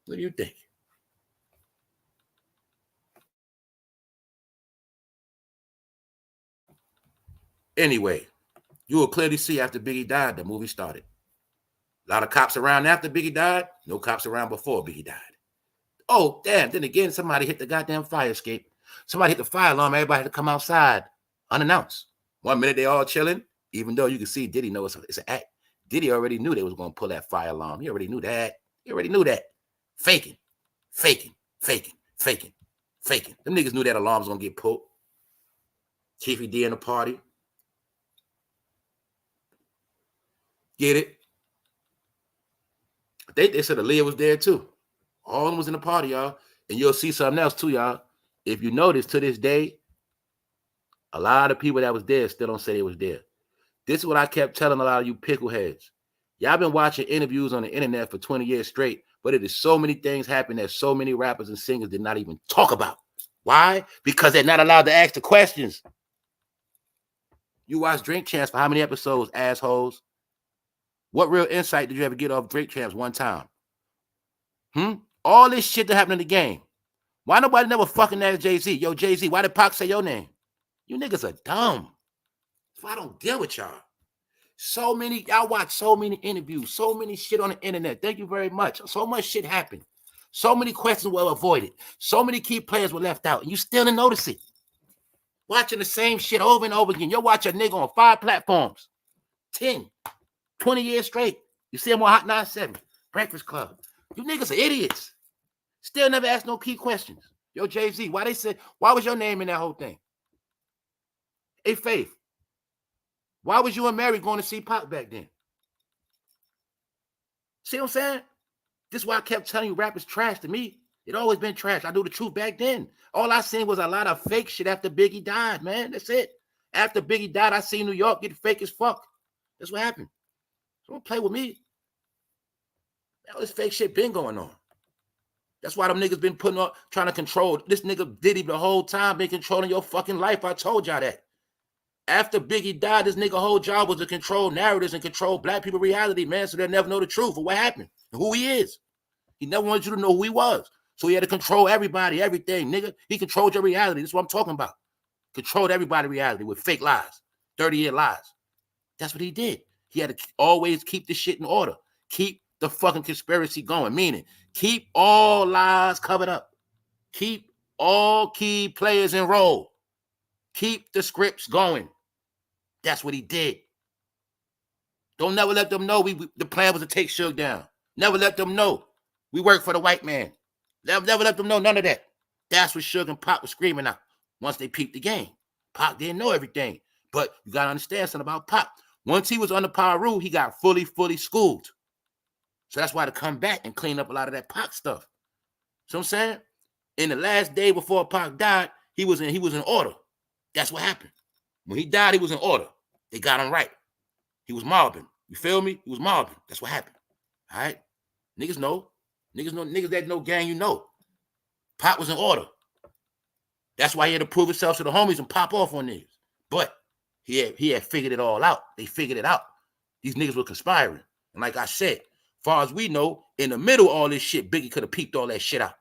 What do you think? Anyway, you will clearly see after Biggie died, the movie started. A lot of cops around after Biggie died, no cops around before Biggie died. Oh, damn. Then again, somebody hit the goddamn fire escape. Somebody hit the fire alarm. Everybody had to come outside unannounced. 1 minute they all chilling, even though you can see Diddy knows it's an act. Diddy already knew they was going to pull that fire alarm. He already knew that. Faking, faking, faking, faking, faking. Them niggas knew that alarm was gonna get pulled. Chiefy D in the party. Get it? They said Aaliyah was there too. All of them was in the party, y'all. And you'll see something else too, y'all. If you notice, to this day, a lot of people that was there still don't say they was there. This is what I kept telling a lot of you pickleheads. Y'all been watching interviews on the internet for 20 years straight, but it is so many things happen that so many rappers and singers did not even talk about. Why? Because they're not allowed to ask the questions. You watch Drink Champs for how many episodes, assholes? What real insight did you ever get off Drink Champs one time? All this shit that happened in the game. Why nobody never fucking asked Jay-Z? Yo, Jay-Z, why did Pac say your name? You niggas are dumb. That's why I don't deal with y'all. So many, y'all watch so many interviews, so many shit on the internet. Thank you very much. So much shit happened. So many questions were avoided. So many key players were left out, and you still didn't notice it. Watching the same shit over and over again. You'll watch a nigga on 5 platforms, 10, 20 years straight. You see him on Hot 97, Breakfast Club. You niggas are idiots. Still never asked no key questions. Yo, Jay-Z, why was your name in that whole thing? Hey, Faith, why was you and Mary going to see Pac back then? See what I'm saying? This is why I kept telling you rap is trash to me. It always been trash. I knew the truth back then. All I seen was a lot of fake shit after Biggie died, man. That's it. After Biggie died, I seen New York get fake as fuck. That's what happened. So don't play with me. All this fake shit been going on. That's why them niggas been putting up, trying to control. This nigga Diddy the whole time been controlling your fucking life. I told y'all that. After Biggie died, this nigga whole job was to control narratives and control black people reality, man, so they'll never know the truth of what happened and who he is. He never wanted you to know who he was. So he had to control everybody, everything, nigga. He controlled your reality. That's what I'm talking about. Controlled everybody's reality with fake lies, 30-year lies. That's what he did. He had to always keep the shit in order. Keep the fucking conspiracy going, meaning keep all lies covered up. Keep all key players enrolled. Keep the scripts going. That's what he did. Don't never let them know the plan was to take Suge down. Never let them know we work for the white man. Never let them know none of that. That's what Suge and Pac was screaming out once they peeped the game. Pac didn't know everything, but you got to understand something about Pac. Once he was under Power Rule, he got fully schooled. So that's why to come back and clean up a lot of that Pac stuff. So I'm saying, in the last day before Pac died, he was in order. That's what happened. When he died, he was in order. They got him right. He was mobbing. You feel me? He was mobbing. That's what happened. All right? Niggas know. Niggas that know gang, you know. Pac was in order. That's why he had to prove himself to the homies and pop off on niggas. But he had figured it all out. They figured it out. These niggas were conspiring. And like I said, far as we know, in the middle of all this shit, Biggie could have peeped all that shit out.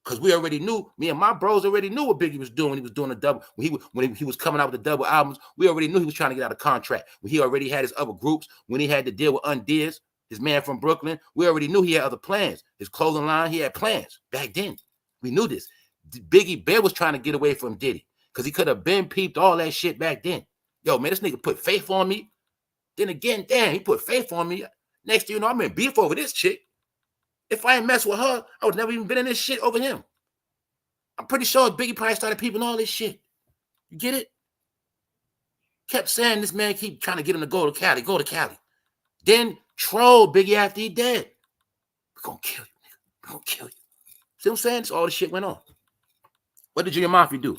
Because we already knew, me and my bros already knew what Biggie was doing. He was doing a double, when he was coming out with the double albums, we already knew he was trying to get out of contract. When he already had his other groups, when he had to deal with Undiz, his man from Brooklyn, we already knew he had other plans. His clothing line, he had plans back then. We knew this. Biggie Bear was trying to get away from Diddy because he could have been peeped all that shit back then. Yo, man, this nigga put faith on me. Then again, damn, he put faith on me. Next thing you know, I'm in beef over this chick. If I ain't mess with her, I would never even been in this shit over him. I'm pretty sure Biggie probably started peeping all this shit. You get it? Kept saying this man keep trying to get him to go to Cali, go to Cali. Then troll Biggie after he dead. We're going to kill you, nigga. We're going to kill you. See what I'm saying? So all the shit went on. What did Junior Mafia do?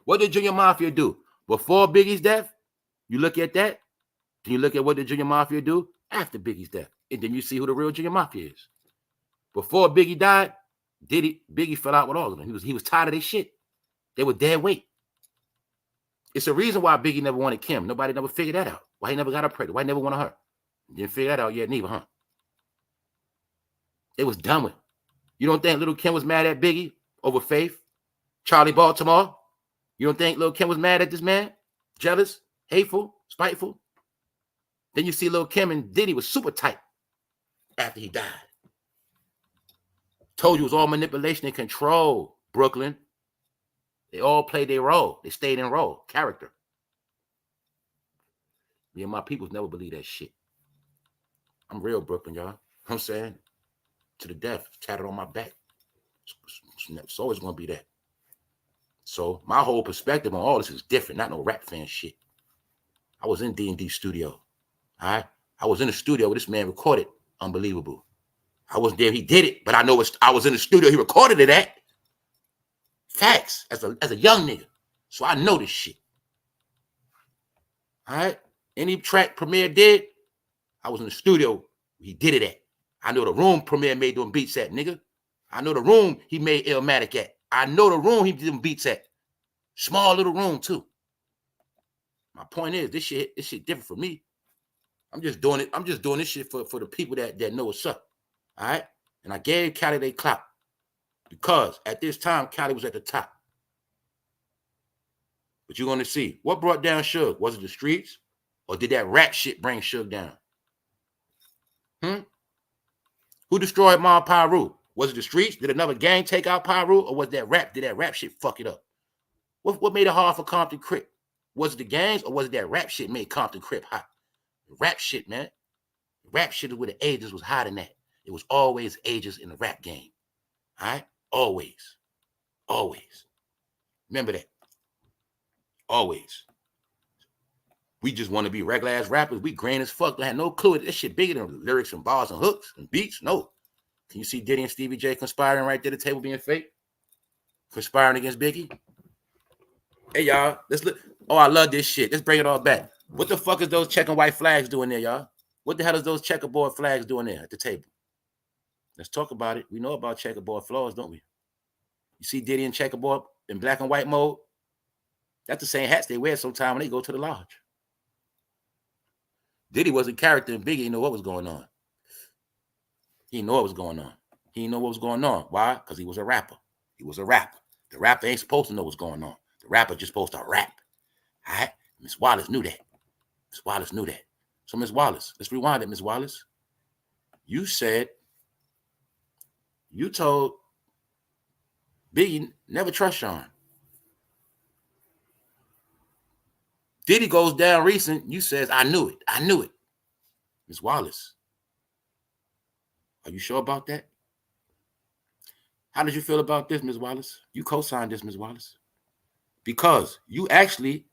What did Junior Mafia do? Before Biggie's death, you look at that. Then you look at what did Junior Mafia do after Biggie's death. And then you see who the real Junior Mafia is. Before Biggie died, Biggie fell out with all of them. He was tired of this shit. They were dead weight. It's a reason why Biggie never wanted Kim. Nobody never figured that out. Why he never got her pregnant. Why he never wanted her. Didn't figure that out yet neither, huh? It was done with. You don't think Little Kim was mad at Biggie over Faith? Charlie Baltimore? You don't think Little Kim was mad at this man? Jealous? Hateful? Spiteful? Then you see Little Kim and Diddy was super tight after he died. Told you it was all manipulation and control, Brooklyn. They all played their role. They stayed in role, character. Me and my peoples never believe that shit. I'm real, Brooklyn, y'all. I'm saying. to the death, tatted on my back. It's always going to be that. So my whole perspective on all this is different, not no rap fan shit. I was in D&D studio, all right? I was in the studio where this man recorded Unbelievable. I wasn't there, he did it, but I know I was in the studio, he recorded it at. Facts, as a young nigga. So I know this shit. All right? Any track Premier did, I was in the studio, he did it at. I know the room Premier made them beats at, nigga. I know the room he made Illmatic at. I know the room he did them beats at. Small little room, too. My point is, this shit different for me. I'm just doing it. I'm just doing this shit for the people that know what's up. All right? And I gave Cali their clout because at this time, Cali was at the top. But you're going to see, what brought down Suge? Was it the streets? Or did that rap shit bring Suge down? Who destroyed Mom Pyru? Was it the streets? Did another gang take out Pyru? Or was that rap? Did that rap shit fuck it up? What made it hard for Compton Crip? Was it the gangs or was it that rap shit made Compton Crip hot? Rap shit, man. Rap shit is where the ages was hiding at. It was always ages in the rap game. All right? Always. Always. Remember that. Always. We just want to be regular ass rappers. We green as fuck. I had no clue. This shit bigger than lyrics and bars and hooks and beats. No. Can you see Diddy and Stevie J conspiring right there at the table being fake? Conspiring against Biggie? Hey, y'all. Let's look. Oh, I love this shit. Let's bring it all back. What the fuck is those check and white flags doing there, y'all? What the hell is those checkerboard flags doing there at the table? Let's talk about it. We know about checkerboard flaws, don't we? You see Diddy in checkerboard in black and white mode? That's the same hats they wear sometime when they go to the lodge. Diddy was a character and Biggie didn't know what was going on. He didn't know what was going on. He didn't know what was going on. Why? Because he was a rapper. He was a rapper. The rapper ain't supposed to know what's going on. The rapper just supposed to rap. All right? Miss Wallace knew that. Miss Wallace knew that. So, Miss Wallace, let's rewind it, Miss Wallace. You said, you told Biggie, never trust Sean. Diddy goes down recent, you says, I knew it. I knew it. Miss Wallace, are you sure about that? How did you feel about this, Miss Wallace? You co-signed this, Miss Wallace. Because you actually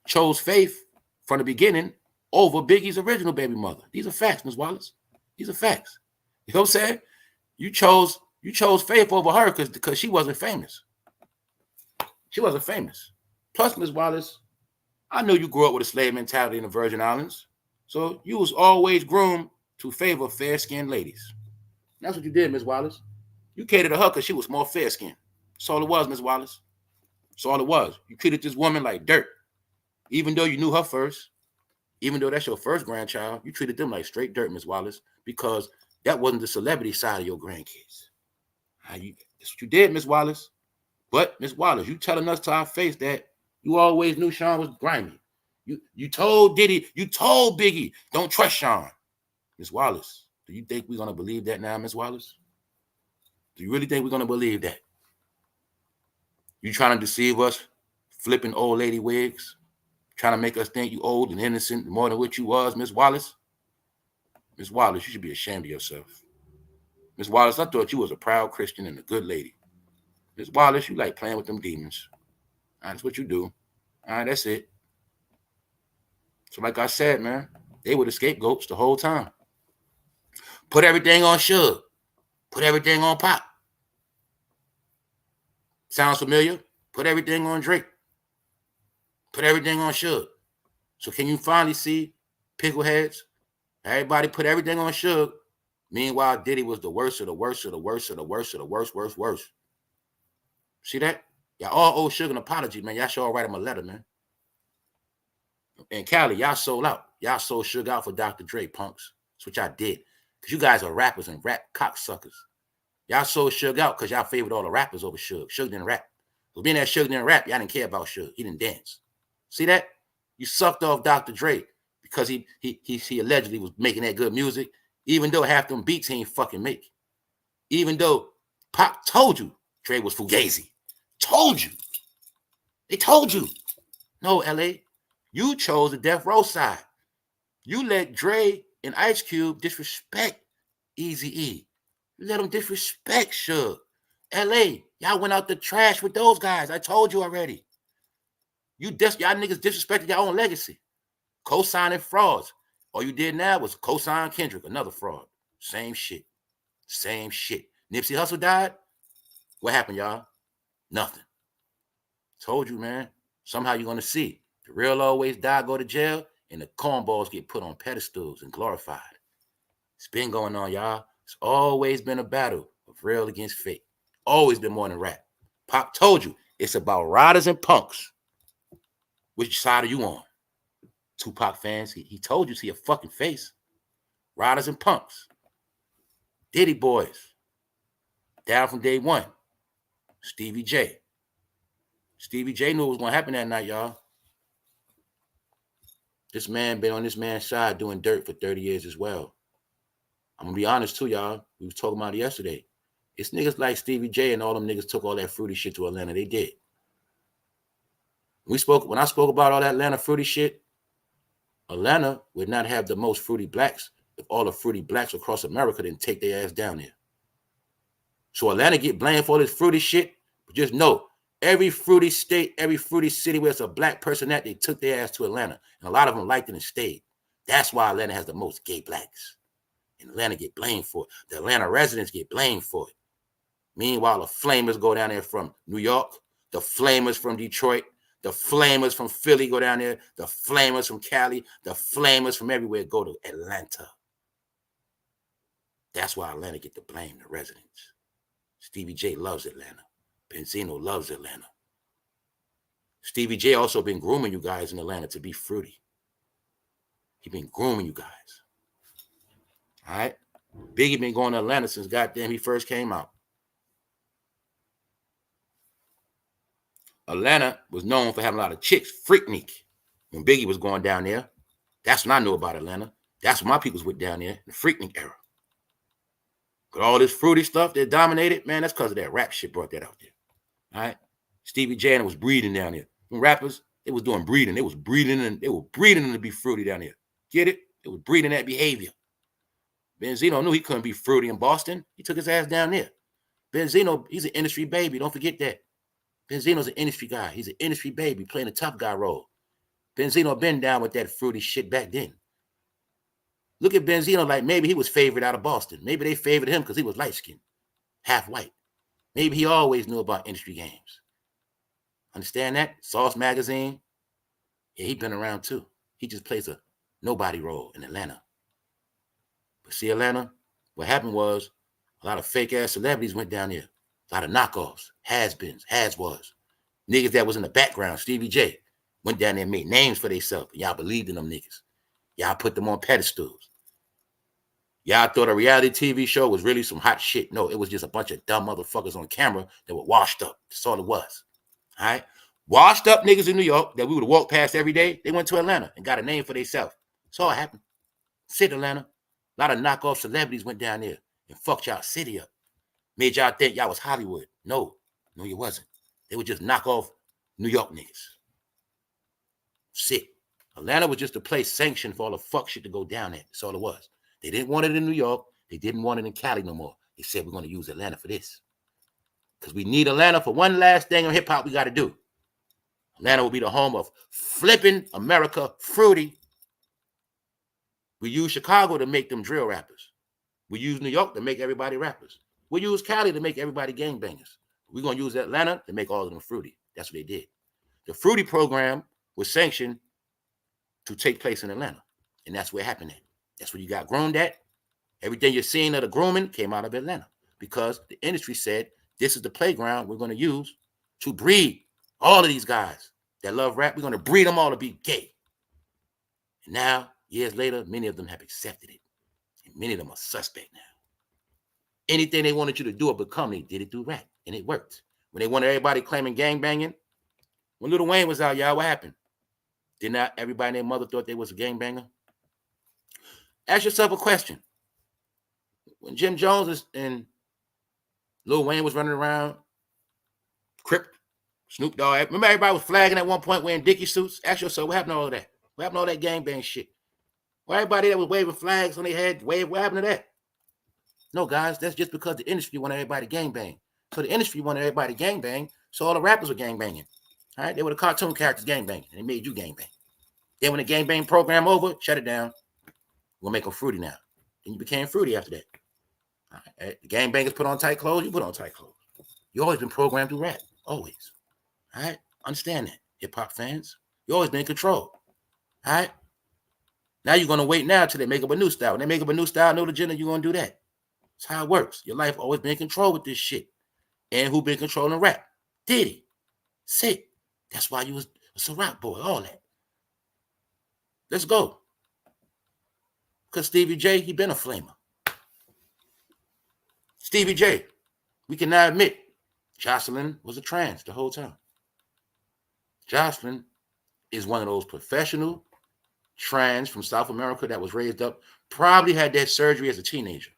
chose Faith from the beginning over Biggie's original baby mother. These are facts, Miss Wallace. These are facts. You know what I'm saying? You chose Faith over her because she wasn't famous. She wasn't famous. Plus, Miss Wallace, I know you grew up with a slave mentality in the Virgin Islands. So you was always groomed to favor fair-skinned ladies. That's what you did, Miss Wallace. You catered to her because she was more fair-skinned. That's all it was, Miss Wallace. That's all it was. You treated this woman like dirt. Even though you knew her first, even though that's your first grandchild, you treated them like straight dirt, Miss Wallace, because that wasn't the celebrity side of your grandkids. That's what you did, Miss Wallace. But, Miss Wallace, you telling us to our face that you always knew Sean was grimy. You told Diddy, you told Biggie, don't trust Sean. Miss Wallace, do you think we're going to believe that now, Miss Wallace? Do you really think we're going to believe that? You trying to deceive us, flipping old lady wigs, trying to make us think you old and innocent more than what you was, Miss Wallace? Miss Wallace, you should be ashamed of yourself. Miss Wallace, I thought you was a proud Christian and a good lady. Miss Wallace, you like playing with them demons. That's what you do. All right, that's it. So like I said, man, they were the scapegoats the whole time. Put everything on Suge. Put everything on Pop. Sounds familiar? Put everything on Drake. Put everything on Suge. So can you finally see, pickleheads? Everybody put everything on Suge. Meanwhile, Diddy was the worst of the worst of the worst of the worst of the worst. See that? Y'all all owe Suge an apology, man. Y'all should all write him a letter, man. And Cali, y'all sold out. Y'all sold Suge out for Dr. Dre, punks. That's what y'all did. Because you guys are rappers and rap cocksuckers. Y'all sold Suge out because y'all favored all the rappers over Suge. Suge didn't rap. But being that Suge didn't rap, y'all didn't care about Suge. He didn't dance. See that? You sucked off Dr. Dre because he allegedly was making that good music, even though half them beats he ain't fucking make. Even though Pop told you Dre was fugazi. Told you. They told you. No, LA. You chose the Death Row side. You let Dre and Ice Cube disrespect Eazy-E. You let them disrespect Suge. LA, y'all went out the trash with those guys. I told you already. Y'all niggas disrespected your own legacy. Co-signing frauds. All you did now was co-sign Kendrick, another fraud. Same shit. Same shit. Nipsey Hussle died. What happened, y'all? Nothing. Told you, man. Somehow you're going to see. The real always die, go to jail, and the cornballs get put on pedestals and glorified. It's been going on, y'all. It's always been a battle of real against fake. Always been more than rap. Pop told you, it's about riders and punks. Which side are you on? Tupac fans, he told you, see your fucking face. Riders and punks. Diddy boys. Down from day one. Stevie J. Stevie J knew what was going to happen that night, y'all. This man been on this man's side doing dirt for 30 years as well. I'm going to be honest too, y'all. We was talking about it yesterday. It's niggas like Stevie J and all them niggas took all that fruity shit to Atlanta. They did. When I spoke about all that Atlanta fruity shit, Atlanta would not have the most fruity blacks if all the fruity blacks across America didn't take their ass down there. So Atlanta get blamed for all this fruity shit, but just know, every fruity state, every fruity city where it's a black person at, they took their ass to Atlanta. And a lot of them liked it and stayed. That's why Atlanta has the most gay blacks. And Atlanta get blamed for it. The Atlanta residents get blamed for it. Meanwhile, the flamers go down there from New York, the flamers from Detroit, the flamers from Philly go down there, the flamers from Cali, the flamers from everywhere go to Atlanta. That's why Atlanta get the blame, the residents. Stevie J loves Atlanta. Benzino loves Atlanta. Stevie J also been grooming you guys in Atlanta to be fruity. He been grooming you guys. All right? Biggie been going to Atlanta since goddamn he first came out. Atlanta was known for having a lot of chicks, Freaknik. When Biggie was going down there, that's what I knew about Atlanta. That's what my peoples went down there in the Freaknik era. But all this fruity stuff that dominated, man, that's because of that rap shit brought that out there. All right? Stevie J was breeding down there. When rappers, they was doing breeding. They were breeding to be fruity down there. Get it? It was breeding that behavior. Benzino knew he couldn't be fruity in Boston. He took his ass down there. Benzino, he's an industry baby. Don't forget that. Benzino's an industry guy. He's an industry baby playing a tough guy role. Benzino been down with that fruity shit back then. Look at Benzino like maybe he was favored out of Boston. Maybe they favored him because he was light-skinned, half white. Maybe he always knew about industry games. Understand that? Sauce Magazine. Yeah, he been around too. He just plays a nobody role in Atlanta. But see, Atlanta, what happened was a lot of fake-ass celebrities went down there. A lot of knockoffs, has-beens, has-was. Niggas that was in the background, Stevie J, went down there and made names for themselves. Y'all believed in them niggas. Y'all put them on pedestals. Y'all thought a reality TV show was really some hot shit. No, it was just a bunch of dumb motherfuckers on camera that were washed up. That's all it was. All right? Washed up niggas in New York that we would walk past every day, they went to Atlanta and got a name for themselves. That's all it happened. Sit Atlanta. A lot of knockoff celebrities went down there and fucked y'all city up. Made y'all think y'all was Hollywood. No, you wasn't. They were just knockoff New York niggas. Sit. Atlanta was just a place sanctioned for all the fuck shit to go down there. That's all it was. They didn't want it in New York. They didn't want it in Cali no more. They said, we're going to use Atlanta for this. Because we need Atlanta for one last thing on hip-hop we got to do. Atlanta will be the home of flipping America fruity. We use Chicago to make them drill rappers. We use New York to make everybody rappers. We use Cali to make everybody gangbangers. We're going to use Atlanta to make all of them fruity. That's what they did. The fruity program was sanctioned to take place in Atlanta. And that's where it happened at. That's where you got groomed at. Everything you're seeing of the grooming came out of Atlanta because the industry said, this is the playground we're going to use to breed all of these guys that love rap. We're going to breed them all to be gay. And now, years later, many of them have accepted it. And many of them are suspect now. Anything they wanted you to do or become, they did it through rap. And it worked. When they wanted everybody claiming gangbanging, when Lil Wayne was out, y'all, what happened? Did not everybody and their mother thought they was a gangbanger? Ask yourself a question. When Jim Jones and Lil Wayne was running around, Crip, Snoop Dogg, remember everybody was flagging at one point wearing Dickie suits? Ask yourself, what happened to all of that? What happened to all that gangbang shit? Why everybody that was waving flags on their head, what happened to that? No, guys, that's just because the industry wanted everybody to gangbang. So the industry wanted everybody to gangbang, so all the rappers were gangbanging. All right, they were the cartoon characters gangbanging, and they made you gangbang. Then when the gangbang program over, shut it down. We'll make them fruity now. And you became fruity after that. All right, the gangbangers put on tight clothes, you put on tight clothes. You always been programmed through rap, always. All right, understand that, hip hop fans. You always been in control. All right. Now you're gonna wait now till they make up a new style. When they make up a new style, no agenda, you're gonna do that. That's how it works. Your life always been in control with this shit. And who been controlling rap? Diddy. Sick. That's why you was a Ciroc boy, all that. Let's go. Because Stevie J, he been a flamer. Stevie J, we can now admit, Jocelyn was a trans the whole time. Jocelyn is one of those professional trans from South America that was raised up, probably had that surgery as a teenager.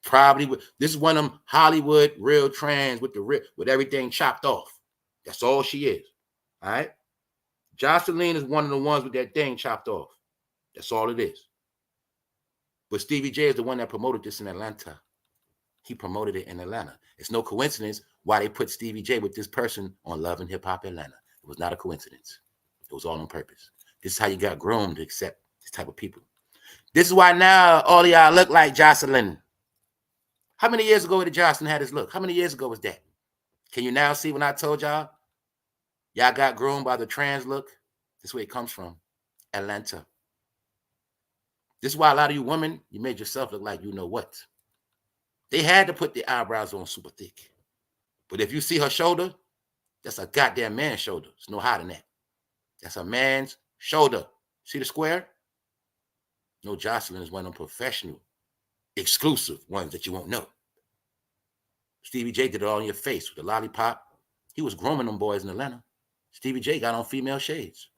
Probably, this is one of them Hollywood real trans with everything chopped off. That's all she is. All right. Jocelyn is one of the ones with that thing chopped off. That's all it is. But Stevie J is the one that promoted this in Atlanta. He promoted it in Atlanta. It's no coincidence why they put Stevie J with this person on Love and Hip Hop Atlanta. It was not a coincidence. It was all on purpose. This is how you got groomed to accept this type of people. This is why now all of y'all look like Jocelyn. How many years ago did Jocelyn have this look? How many years ago was that? Can you now see when I told y'all? Y'all got groomed by the trans look? This is where it comes from. Atlanta. This is why a lot of you women, you made yourself look like you know what. They had to put the eyebrows on super thick. But if you see her shoulder, that's a goddamn man's shoulder. There's no hiding that. That's a man's shoulder. See the square? No, Jocelyn is one of them professional, exclusive ones that you won't know. Stevie J did it all in your face with the lollipop. He was grooming them boys in Atlanta. Stevie J got on female shades.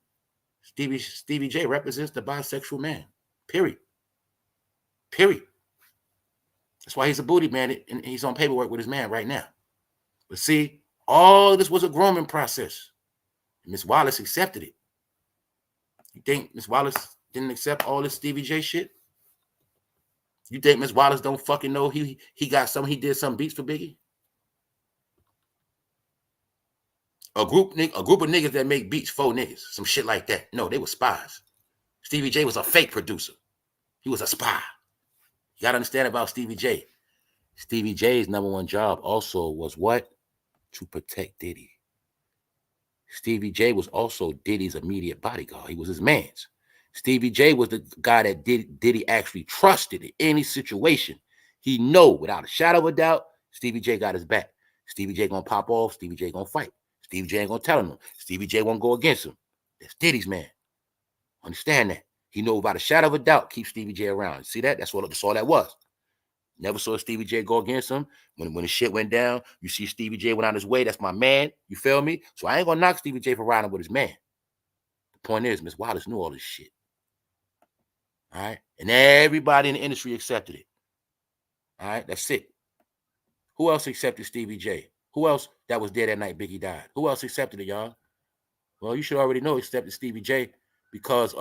Stevie J represents the bisexual man. Period. Period. That's why he's a booty man, and he's on paperwork with his man right now. But see, all of this was a grooming process. Miss Wallace accepted it. You think Miss Wallace didn't accept all this Stevie J shit? You think Miss Wallace don't fucking know he did some beats for Biggie? A group of niggas that make beats for niggas, some shit like that. No, they were spies. Stevie J was a fake producer. He was a spy. You gotta understand about Stevie J. Stevie J's number one job also was what? To protect Diddy. Stevie J was also Diddy's immediate bodyguard. He was his man's. Stevie J was the guy that Diddy actually trusted in any situation. He know without a shadow of a doubt, Stevie J got his back. Stevie J gonna pop off. Stevie J gonna fight. Stevie J ain't gonna tell him. Stevie J won't go against him. That's Diddy's man. Understand that. He know without a shadow of a doubt, keep Stevie J around. See that? That's all that was. Never saw Stevie J go against him. When the shit went down, you see Stevie J went out his way. That's my man. You feel me? So I ain't gonna knock Stevie J for riding with his man. The point is, Miss Wallace knew all this shit. All right? And everybody in the industry accepted it. All right? That's it. Who else accepted Stevie J? Who else that was there that night Biggie died? Who else accepted it, y'all? Well, you should already know accepted Stevie J because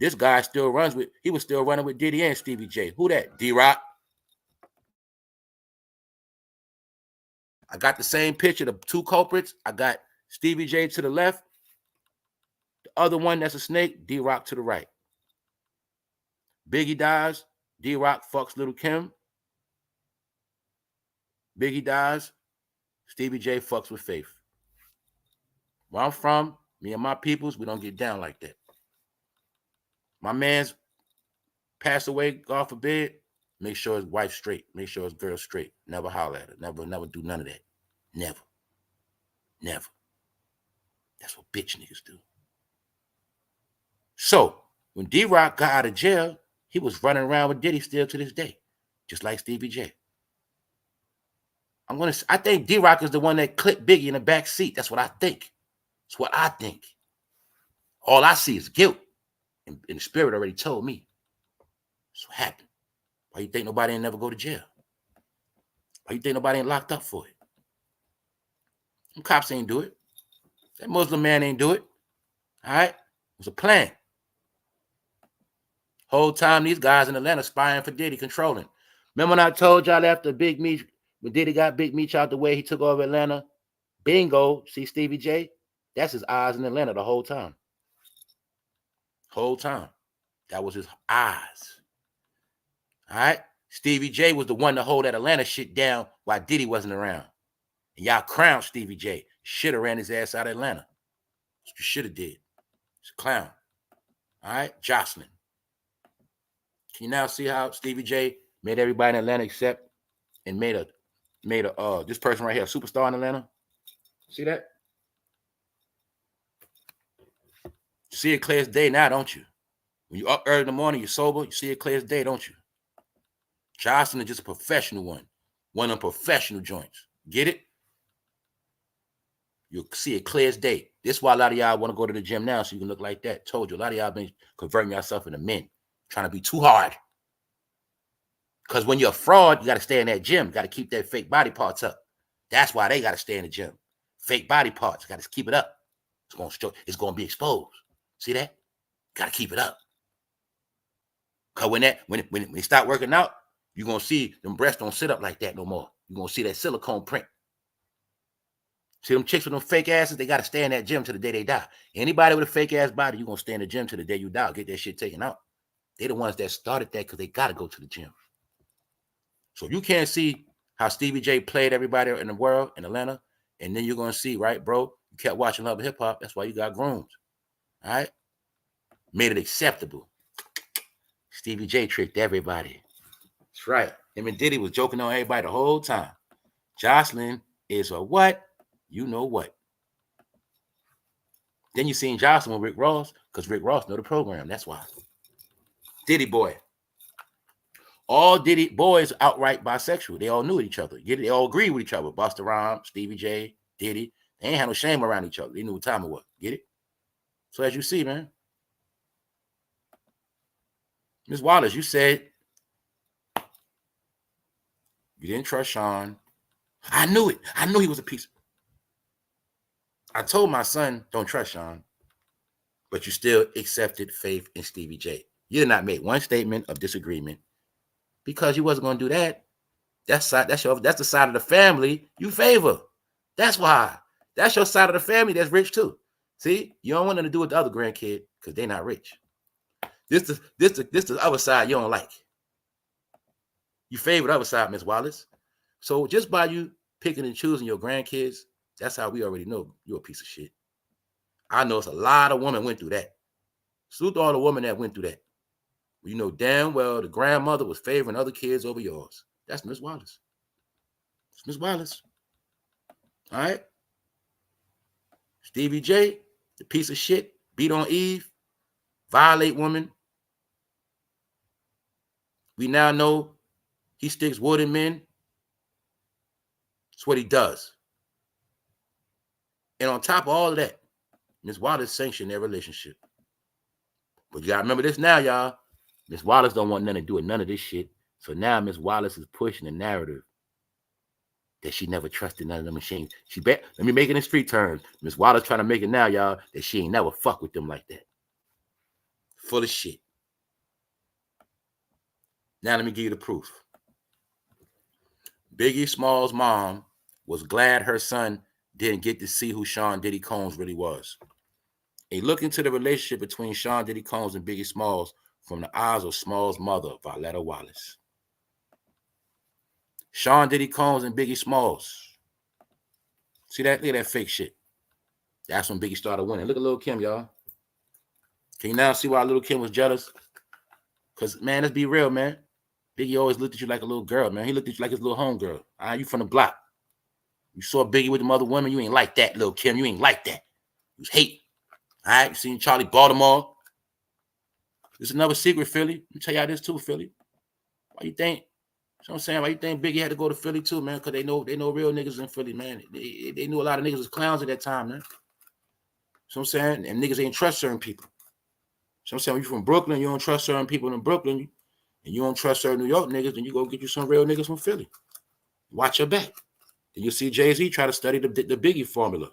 this guy he was still running with Diddy and Stevie J. Who that? D-Rock. I got the same picture, the two culprits. I got Stevie J to the left. The other one that's a snake, D-Rock to the right. Biggie dies. D-Rock fucks Little Kim. Biggie dies. Stevie J fucks with Faith. Where I'm from, me and my peoples, we don't get down like that. My man's passed away, God forbid, make sure his wife's straight. Make sure his girl's straight. Never holler at her. Never do none of that. Never. Never. That's what bitch niggas do. So, when D-Rock got out of jail, he was running around with Diddy still to this day, just like Stevie J. I think D-Rock is the one that clipped Biggie in the back seat. That's what I think. That's what I think. All I see is guilt. And the spirit already told me. That's what happened. Why you think nobody ain't never go to jail? Why you think nobody ain't locked up for it? Them cops ain't do it. That Muslim man ain't do it. All right? It was a plan. Whole time these guys in Atlanta spying for Diddy, controlling. Remember when I told y'all after Big Meech, when Diddy got Big Meech out the way, he took over Atlanta? Bingo. See Stevie J? That's his eyes in Atlanta the whole time. Whole time. That was his eyes. All right? Stevie J was the one to hold that Atlanta shit down while Diddy wasn't around. And y'all crowned Stevie J. Should have ran his ass out of Atlanta. That's what you should have did. It's a clown. All right? Jocelyn. Can you now see how Stevie J made everybody in Atlanta accept and made a this person right here a superstar in Atlanta? See that? You see it clear as day now, don't you? When you up early in the morning, you're sober, you see it clear as day, don't you? Jocelyn is just a professional one of them professional joints. Get it? You'll see it clear as day. This is why a lot of y'all want to go to the gym now so you can look like that. Told you, a lot of y'all been converting yourself into men, trying to be too hard. Because when you're a fraud, you got to stay in that gym. Got to keep that fake body parts up. That's why they got to stay in the gym. Fake body parts, got to keep it up. It's going to be exposed. See that? Got to keep it up. Because when they start working out, you're going to see them breasts don't sit up like that no more. You're going to see that silicone print. See them chicks with them fake asses, they got to stay in that gym till the day they die. Anybody with a fake ass body, you're going to stay in the gym till the day you die. Get that shit taken out. They're the ones that started that because they got to go to the gym. So you can't see how Stevie J played everybody in the world, in Atlanta, and then you're going to see, right, bro? You kept watching Love Hip Hop. That's why you got groomed. All right? Made it acceptable. Stevie J tricked everybody. That's right. Him and Diddy was joking on everybody the whole time. Jocelyn is a what? You know what. Then you seen Jocelyn with Rick Ross, because Rick Ross know the program. That's why. Diddy boy. All Diddy boys outright bisexual. They all knew each other. They all agree with each other. Busta Rhymes, Stevie J, Diddy. They ain't had no shame around each other. They knew what time it was. Get it? So as you see, man. Ms. Wallace, you said you didn't trust Sean. I knew it. I knew he was a piece. I told my son, don't trust Sean. But you still accepted faith in Stevie J. You did not make one statement of disagreement. Because you wasn't going to do that. That's the side of the family you favor. That's why. That's your side of the family that's rich too. See, you don't want them to do with the other grandkid because they're not rich. This the other side you don't like. You favor the other side, Miss Wallace. So just by you picking and choosing your grandkids, that's how we already know you're a piece of shit. I know it's a lot of women went through that. Salute to all the women that went through that. You know damn well the grandmother was favoring other kids over yours. That's Miss Wallace. It's Miss Wallace. All right? Stevie J, the piece of shit, beat on Eve, violate women. We now know he sticks wood in men. That's what he does. And on top of all of that, Miss Wallace sanctioned their relationship. But you gotta remember this now, y'all. Miss Wallace don't want nothing to do with none of this shit. So now Miss Wallace is pushing the narrative that she never trusted none of them machines. Let me make it in street terms. Miss Wallace trying to make it now, y'all, that she ain't never fuck with them like that. Full of shit. Now let me give you the proof. Biggie Small's mom was glad her son didn't get to see who Sean Diddy Combs really was. A look into the relationship between Sean Diddy Combs and Biggie Smalls from the eyes of Smalls' mother, Violetta Wallace. Sean Diddy Combs and Biggie Smalls. See that? Look at that fake shit. That's when Biggie started winning. Look at Lil' Kim, y'all. Can you now see why Lil' Kim was jealous? Because, man, let's be real, man. Biggie always looked at you like a little girl, man. He looked at you like his little homegirl. All right, you from the block. You saw Biggie with them other women. You ain't like that, Lil' Kim. You ain't like that. You was hate. All right, you seen Charlie Baltimore. There's another secret, Philly. Let me tell y'all this too, Philly. Why you think? You know what I'm saying? Why you think Biggie had to go to Philly too, man? Because they know real niggas in Philly, man. They knew a lot of niggas was clowns at that time, man. You know what I'm saying? And niggas ain't trust certain people. So I'm saying when you from Brooklyn, you don't trust certain people in Brooklyn, and you don't trust certain New York niggas, then you go get you some real niggas from Philly. Watch your back. Then you see Jay-Z try to study the Biggie formula.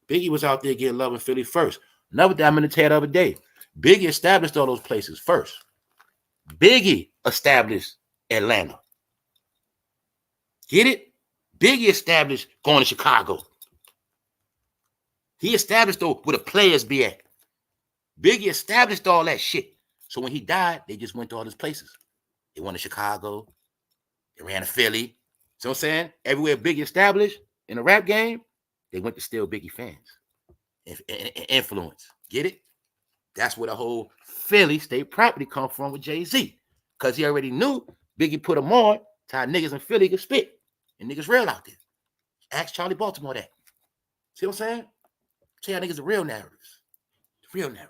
Biggie was out there getting love in Philly first. Another thing I'm going to tell you the other day. Biggie established all those places first. Biggie established Atlanta. Get it? Biggie established going to Chicago. He established though where the players be at. Biggie established all that shit. So when he died, they just went to all these places. They went to Chicago. They ran to Philly. So I'm saying everywhere Biggie established in the rap game, they went to steal Biggie fans and influence. Get it? That's where the whole Philly state property come from with Jay-Z. Because he already knew Biggie put him on to how niggas in Philly could spit. And niggas real out there. Ask Charlie Baltimore that. See what I'm saying? Tell y'all niggas the real narratives. The real narratives.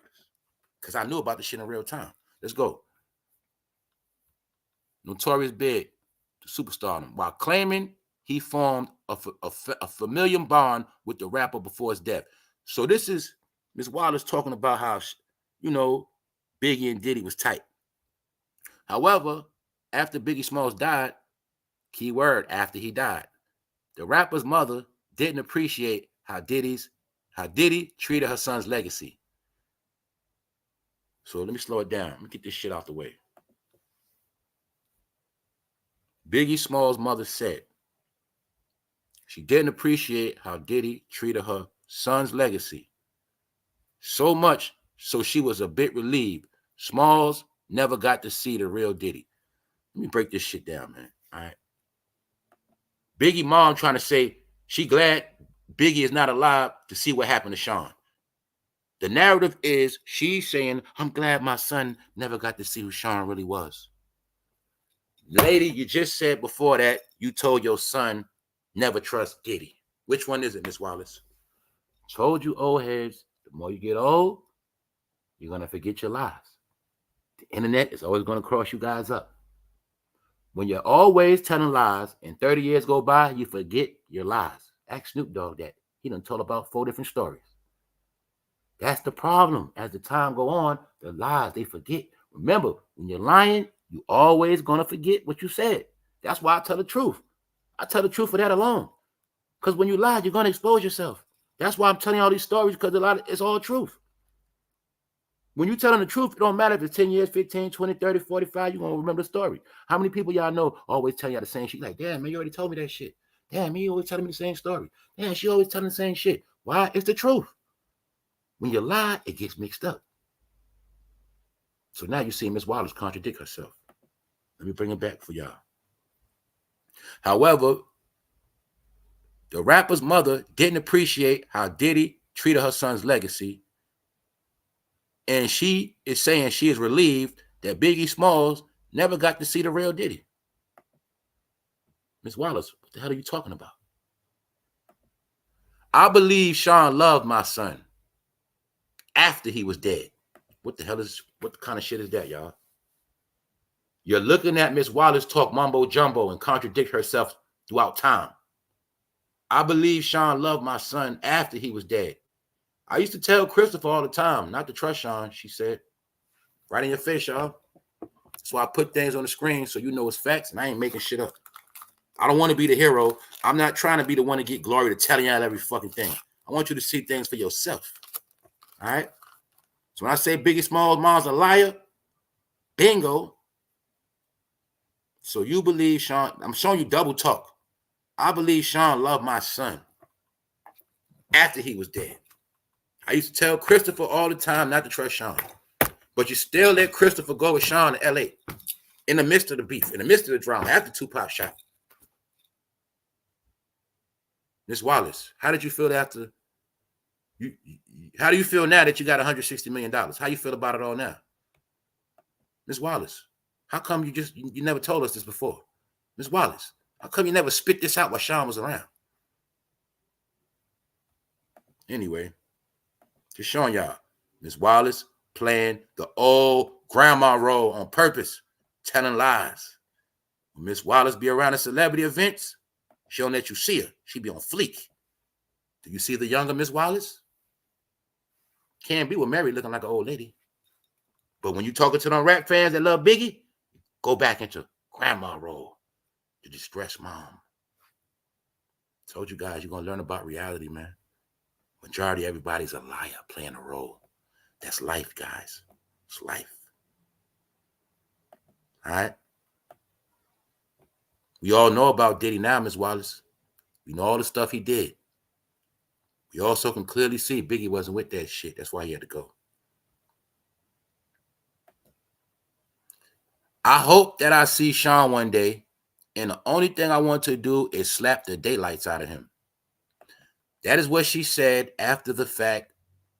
Because I knew about this shit in real time. Let's go. Notorious Big, the superstar, while claiming he formed a familiar bond with the rapper before his death. So this is Ms. Wallace talking about how, you know, Biggie and Diddy was tight. However, after Biggie Smalls died, key word, after he died, the rapper's mother didn't appreciate how Diddy treated her son's legacy. So let me slow it down. Let me get this shit out the way. Biggie Smalls' mother said she didn't appreciate how Diddy treated her son's legacy. So much so she was a bit relieved Smalls never got to see the real Diddy. Let me break this shit down, man. All right. Biggie mom trying to say she glad Biggie is not alive to see what happened to Sean. The narrative is she's saying, I'm glad my son never got to see who Sean really was. Lady, you just said before that you told your son never trust Diddy. Which one is it, Miss Wallace? Told you, old heads, the more you get old, you're going to forget your lies. The internet is always going to cross you guys up. When you're always telling lies and 30 years go by, you forget your lies. Ask Snoop Dogg that. He done told about 4 different stories. That's the problem. As the time go on, the lies, they forget. Remember, when you're lying, you always going to forget what you said. That's why I tell the truth. I tell the truth for that alone. Because when you lie, you're going to expose yourself. That's why I'm telling you all these stories, because it's all truth. When you're telling the truth, it don't matter if it's 10 years, 15, 20, 30, 45, you're going to remember the story. How many people y'all know always tell y'all the same shit? Like, damn, man, you already told me that shit. Damn, man, you always telling me the same story. Damn, she always telling the same shit. Why? It's the truth. When you lie, it gets mixed up. So now you see Ms. Wallace contradict herself. Let me bring it back for y'all. However, the rapper's mother didn't appreciate how Diddy treated her son's legacy. And she is saying she is relieved that Biggie Smalls never got to see the real Diddy. Ms. Wallace, what the hell are you talking about? I believe Sean loved my son after he was dead. What kind of shit is that, y'all? You're looking at Ms. Wallace talk mumbo jumbo and contradict herself throughout time. I believe Sean loved my son after he was dead. I used to tell Christopher all the time not to trust Sean, she said. Right in your face, y'all. So I put things on the screen so you know it's facts and I ain't making shit up. I don't want to be the hero. I'm not trying to be the one to get glory to telling y'all every fucking thing. I want you to see things for yourself. All right? So when I say Biggie Smalls' mom's a liar, bingo. So you believe Sean, I'm showing you double talk. I believe Sean loved my son after he was dead. I used to tell Christopher all the time not to trust Sean. But you still let Christopher go with Sean to LA in the midst of the beef, in the midst of the drama, after Tupac shot. Ms. Wallace, how did you feel after? How do you feel now that you got $160 million? How you feel about it all now? Ms. Wallace, how come you never told us this before? Ms. Wallace, how come you never spit this out while Sean was around? Anyway, just showing y'all, Ms. Wallace playing the old grandma role on purpose, telling lies. When Ms. Wallace be around at celebrity events, she don't let you see her. She be on fleek. Do you see the younger Ms. Wallace? Can't be with Mary looking like an old lady. But when you talking to them rap fans that love Biggie, go back into grandma role, the distressed mom. Told you guys you're going to learn about reality, man. Majority of everybody's a liar playing a role. That's life, guys. It's life. All right? We all know about Diddy now, Ms. Wallace. We know all the stuff he did. We also can clearly see Biggie wasn't with that shit. That's why he had to go. I hope that I see Sean one day, and the only thing I want to do is slap the daylights out of him. That is what she said after the fact.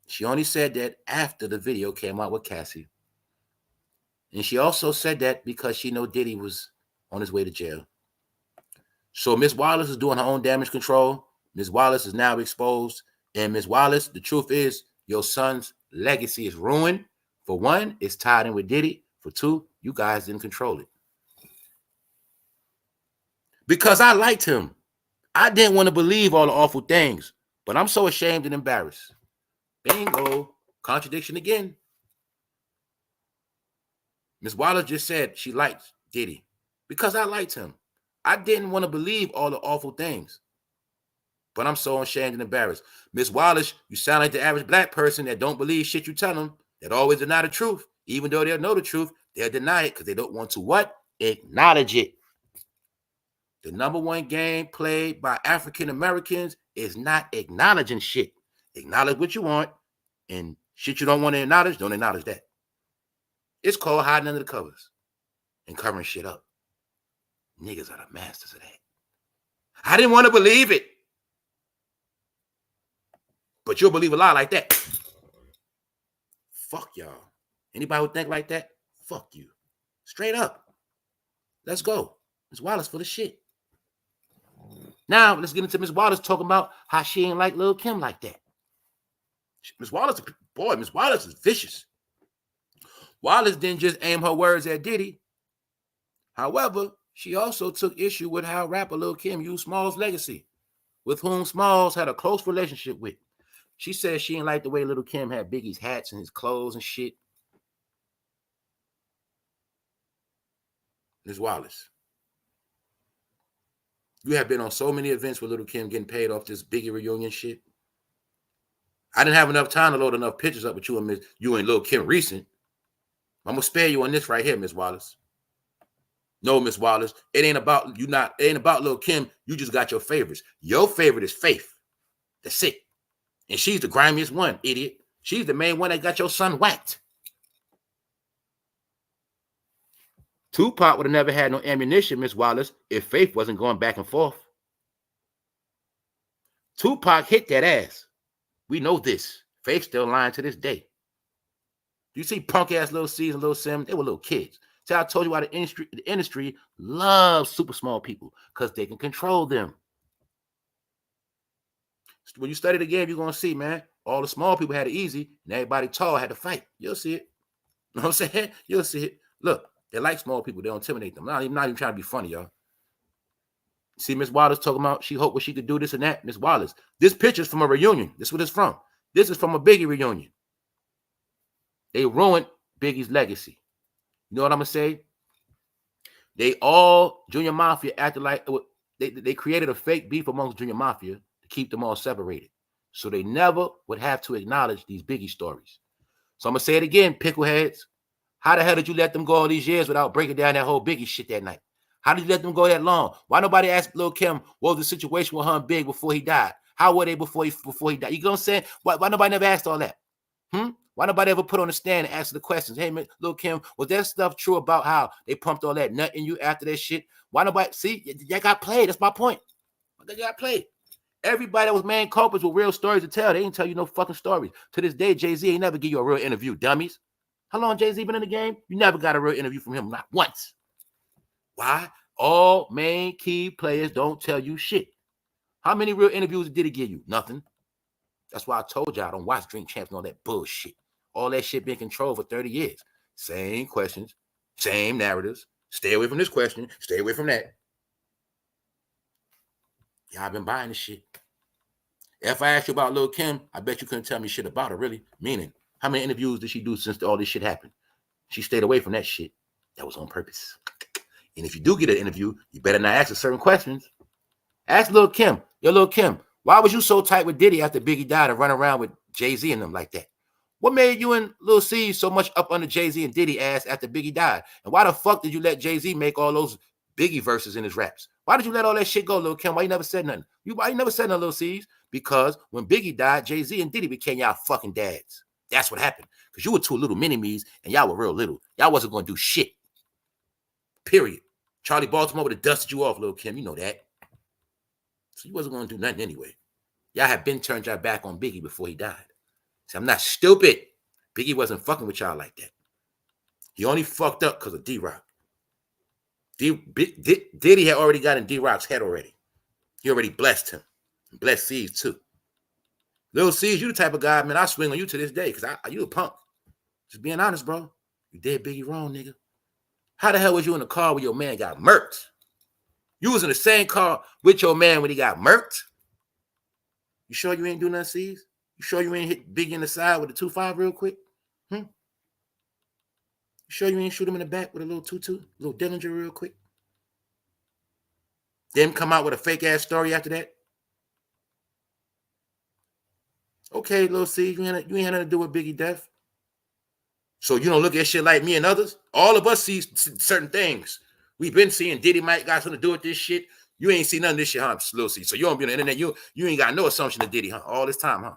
She only said that after the video came out with Cassie. And she also said that because she knew Diddy was on his way to jail. So Ms. Wallace is doing her own damage control. Ms. Wallace is now exposed. And Ms. Wallace, the truth is, your son's legacy is ruined. For one, it's tied in with Diddy. For two, you guys didn't control it. Because I liked him. I didn't want to believe all the awful things. But I'm so ashamed and embarrassed. Bingo. Contradiction again. Ms. Wallace just said she liked Diddy. Because I liked him. I didn't want to believe all the awful things. But I'm so ashamed and embarrassed. Ms. Wallace, you sound like the average black person that don't believe shit you tell them, that always deny the truth. Even though they'll know the truth, they'll deny it because they don't want to what? Acknowledge it. The number one game played by African Americans is not acknowledging shit. Acknowledge what you want, and shit you don't want to acknowledge, don't acknowledge that. It's called hiding under the covers and covering shit up. Niggas are the masters of that. I didn't want to believe it. But you'll believe a lie like that. Fuck y'all. Anybody who think like that, fuck you. Straight up. Let's go. Ms. Wallace for the shit. Now, let's get into Ms. Wallace talking about how she ain't like Lil' Kim like that. Ms. Wallace, boy, Ms. Wallace is vicious. Wallace didn't just aim her words at Diddy. However, she also took issue with how rapper Lil' Kim used Small's legacy, with whom Smalls had a close relationship with. She said she didn't like the way Lil' Kim had Biggie's hats and his clothes and shit. Ms. Wallace, you have been on so many events with Lil' Kim getting paid off this Biggie reunion shit. I didn't have enough time to load enough pictures up with you and Lil' Kim recent. I'm gonna spare you on this right here, Ms. Wallace. No, Ms. Wallace, it ain't about you not. It ain't about Lil' Kim. You just got your favorites. Your favorite is Faith. That's it. And she's the grimiest one, idiot. She's the main one that got your son whacked. Tupac would have never had no ammunition, Ms. Wallace, if Faith wasn't going back and forth. Tupac hit that ass. We know this. Faith still lying to this day. You see punk-ass Lil C's and Lil Sim, they were little kids. See, I told you why the industry loves super small people, because they can control them. When you study the game, you're going to see, man, all the small people had it easy, and everybody tall had to fight. You'll see it. You know what I'm saying? You'll see it. Look, they like small people. They don't intimidate them. Not even trying to be funny, y'all. See Ms. Wallace talking about she hoped she could do this and that. Ms. Wallace, this picture's from a reunion. This is what it's from. This is from a Biggie reunion. They ruined Biggie's legacy. You know what I'm going to say? They all, Junior Mafia, acted like they created a fake beef amongst Junior Mafia to keep them all separated. So they never would have to acknowledge these Biggie stories. So I'm going to say it again, pickleheads. How the hell did you let them go all these years without breaking down that whole Biggie shit that night? How did you let them go that long? Why nobody asked Lil' Kim what was the situation with her and Big before he died? How were they before he died? You know what I'm saying? Why nobody never asked all that? Why nobody ever put on the stand and ask the questions? Hey, Lil' Kim, was that stuff true about how they pumped all that nut in you after that shit? Why nobody? See, y'all got played. That's my point. They got played. Everybody that was main culprits with real stories to tell. They ain't tell you no fucking stories. To this day, Jay-Z ain't never give you a real interview, dummies. How long Jay-Z been in the game? You never got a real interview from him, not once. Why? All main key players don't tell you shit. How many real interviews did he give you? Nothing. That's why I told y'all I don't watch Drink Champs and all that bullshit. All that shit been controlled for 30 years. Same questions, same narratives. Stay away from this question. Stay away from that. Y'all been buying this shit. If I asked you about Lil' Kim, I bet you couldn't tell me shit about her, really. Meaning, how many interviews did she do since all this shit happened? She stayed away from that shit. That was on purpose. And if you do get an interview, you better not ask her certain questions. Ask Lil' Kim. Yo, Lil' Kim, why was you so tight with Diddy after Biggie died and run around with Jay-Z and them like that? What made you and Lil C so much up under Jay-Z and Diddy ass after Biggie died? And why the fuck did you let Jay-Z make all those Biggie verses in his raps. Why did you let all that shit go, Lil Kim? Why you never said nothing? Why you never said nothing, Lil C's? Because when Biggie died, Jay-Z and Diddy became y'all fucking dads. That's what happened. Because you were two little mini-me's and y'all were real little. Y'all wasn't going to do shit. Period. Charlie Baltimore would have dusted you off, Lil Kim. You know that. So you wasn't going to do nothing anyway. Y'all had been turned y'all back on Biggie before he died. See, I'm not stupid. Biggie wasn't fucking with y'all like that. He only fucked up because of D-Rock. Diddy had already got in D-Rock's head already. He already blessed him. Blessed C's too. Lil C's, you the type of guy, man, I swing on you to this day because you a punk. Just being honest, bro. You did Biggie wrong, nigga. How the hell was you in the car when your man got murked? You was in the same car with your man when he got murked? You sure you ain't do nothing, C's? You sure you ain't hit Biggie in the side with a 2.5 real quick? You sure you ain't shoot him in the back with a little 2.2, a little Dillinger real quick? Then come out with a fake ass story after that? Okay, Lil C, you ain't had nothing to do with Biggie death. So you don't look at shit like me and others? All of us see certain things. We've been seeing Diddy might got something to do with this shit. You ain't seen none of this shit, huh, Lil C? So you don't be on the internet. You ain't got no assumption of Diddy, huh? All this time, huh?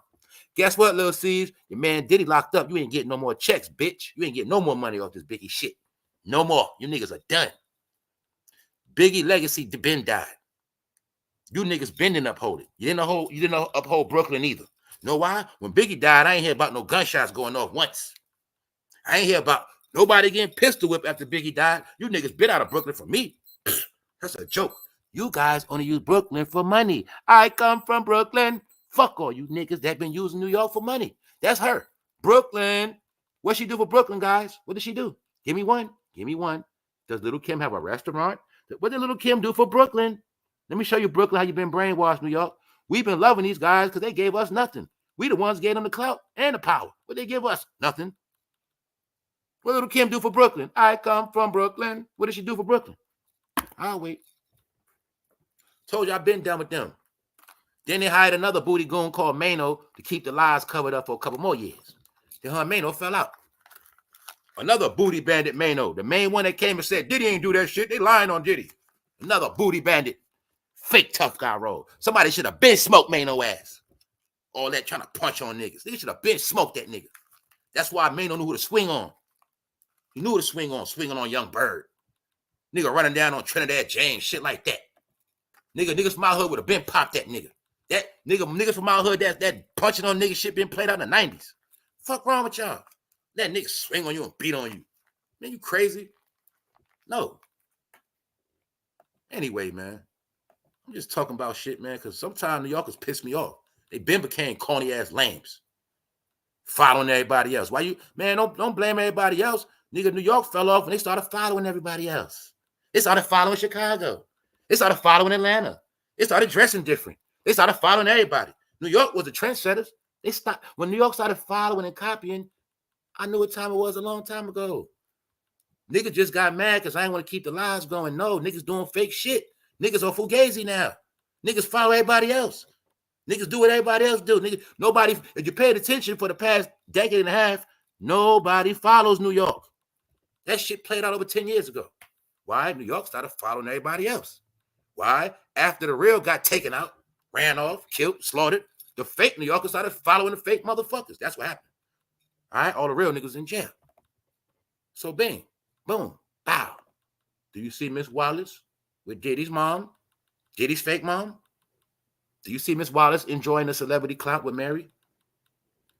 Guess what, Lil C's? Your man Diddy locked up. You ain't getting no more checks, bitch. You ain't getting no more money off this Biggie shit. No more. You niggas are done. Biggie legacy been died. You niggas been in uphold it. You didn't uphold Brooklyn either. Know why? When Biggie died, I ain't hear about no gunshots going off once. I ain't hear about nobody getting pistol whipped after Biggie died. You niggas been out of Brooklyn for me. That's a joke. You guys only use Brooklyn for money. I come from Brooklyn. Fuck all you niggas that been using New York for money. That's her. Brooklyn. What she do for Brooklyn, guys? What did she do? Give me one. Give me one. Does Little Kim have a restaurant? What did Little Kim do for Brooklyn? Let me show you Brooklyn, how you been brainwashed, New York. We've been loving these guys because they gave us nothing. We the ones gave them the clout and the power. What they give us? Nothing. What did Little Kim do for Brooklyn? I come from Brooklyn. What did she do for Brooklyn? I'll wait. Told you I've been done with them. Then they hired another booty goon called Mano to keep the lies covered up for a couple more years. Then her and Mano fell out. Another booty bandit, Mano. The main one that came and said, Diddy ain't do that shit. They lying on Diddy. Another booty bandit. Fake tough guy role. Somebody should have been smoked Mano ass. All that trying to punch on niggas. They should have been smoked that nigga. That's why Mano knew who to swing on. He knew who to swing on, swinging on Young Bird. Nigga running down on Trinidad James, shit like that. Niggas from my hood would have been popped that nigga. That niggas from my hood that punching on nigga shit been played out in the 90s. Fuck wrong with y'all? That nigga swing on you and beat on you. Man, you crazy? No. Anyway, man. I'm just talking about shit, man, because sometimes New Yorkers piss me off. They been became corny ass lames. Following everybody else. Why you, man, don't blame everybody else. Nigga, New York fell off when they started following everybody else. They started following Chicago. They started following Atlanta. They started dressing different. They started following everybody. New York was the trendsetters. When New York started following and copying, I knew what time it was a long time ago. Niggas just got mad because I ain't want to keep the lies going. No, niggas doing fake shit. Niggas are fugazi now. Niggas follow everybody else. Niggas do what everybody else do. Niggas, nobody, if you paid attention for the past decade and a half, nobody follows New York. That shit played out over 10 years ago. Why? New York started following everybody else. Why? After the real got taken out, ran off, killed, slaughtered, the fake New Yorkers started following the fake motherfuckers. That's what happened. All right? All the real niggas in jail. So bing, boom, bow. Do you see Miss Wallace with Diddy's mom? Diddy's fake mom? Do you see Miss Wallace enjoying the celebrity clout with Mary?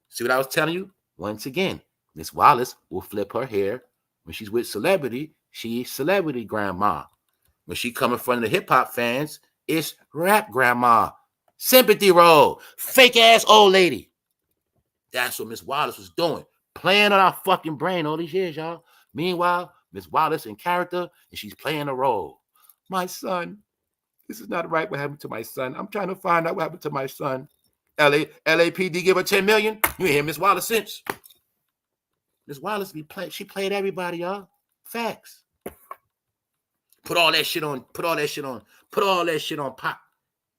See what I was telling you? Once again, Miss Wallace will flip her hair. When she's with celebrity, she's celebrity grandma. When she come in front of the hip-hop fans, it's rap grandma. Sympathy role. Fake ass old lady. That's what Miss Wallace was doing. Playing on our fucking brain all these years, y'all. Meanwhile, Miss Wallace in character, and she's playing a role. My son. This is not right what happened to my son. I'm trying to find out what happened to my son. LAPD give her 10 million. You ain't hear Miss Wallace since. Miss Wallace she played everybody, y'all. Facts. Put all that shit on Pop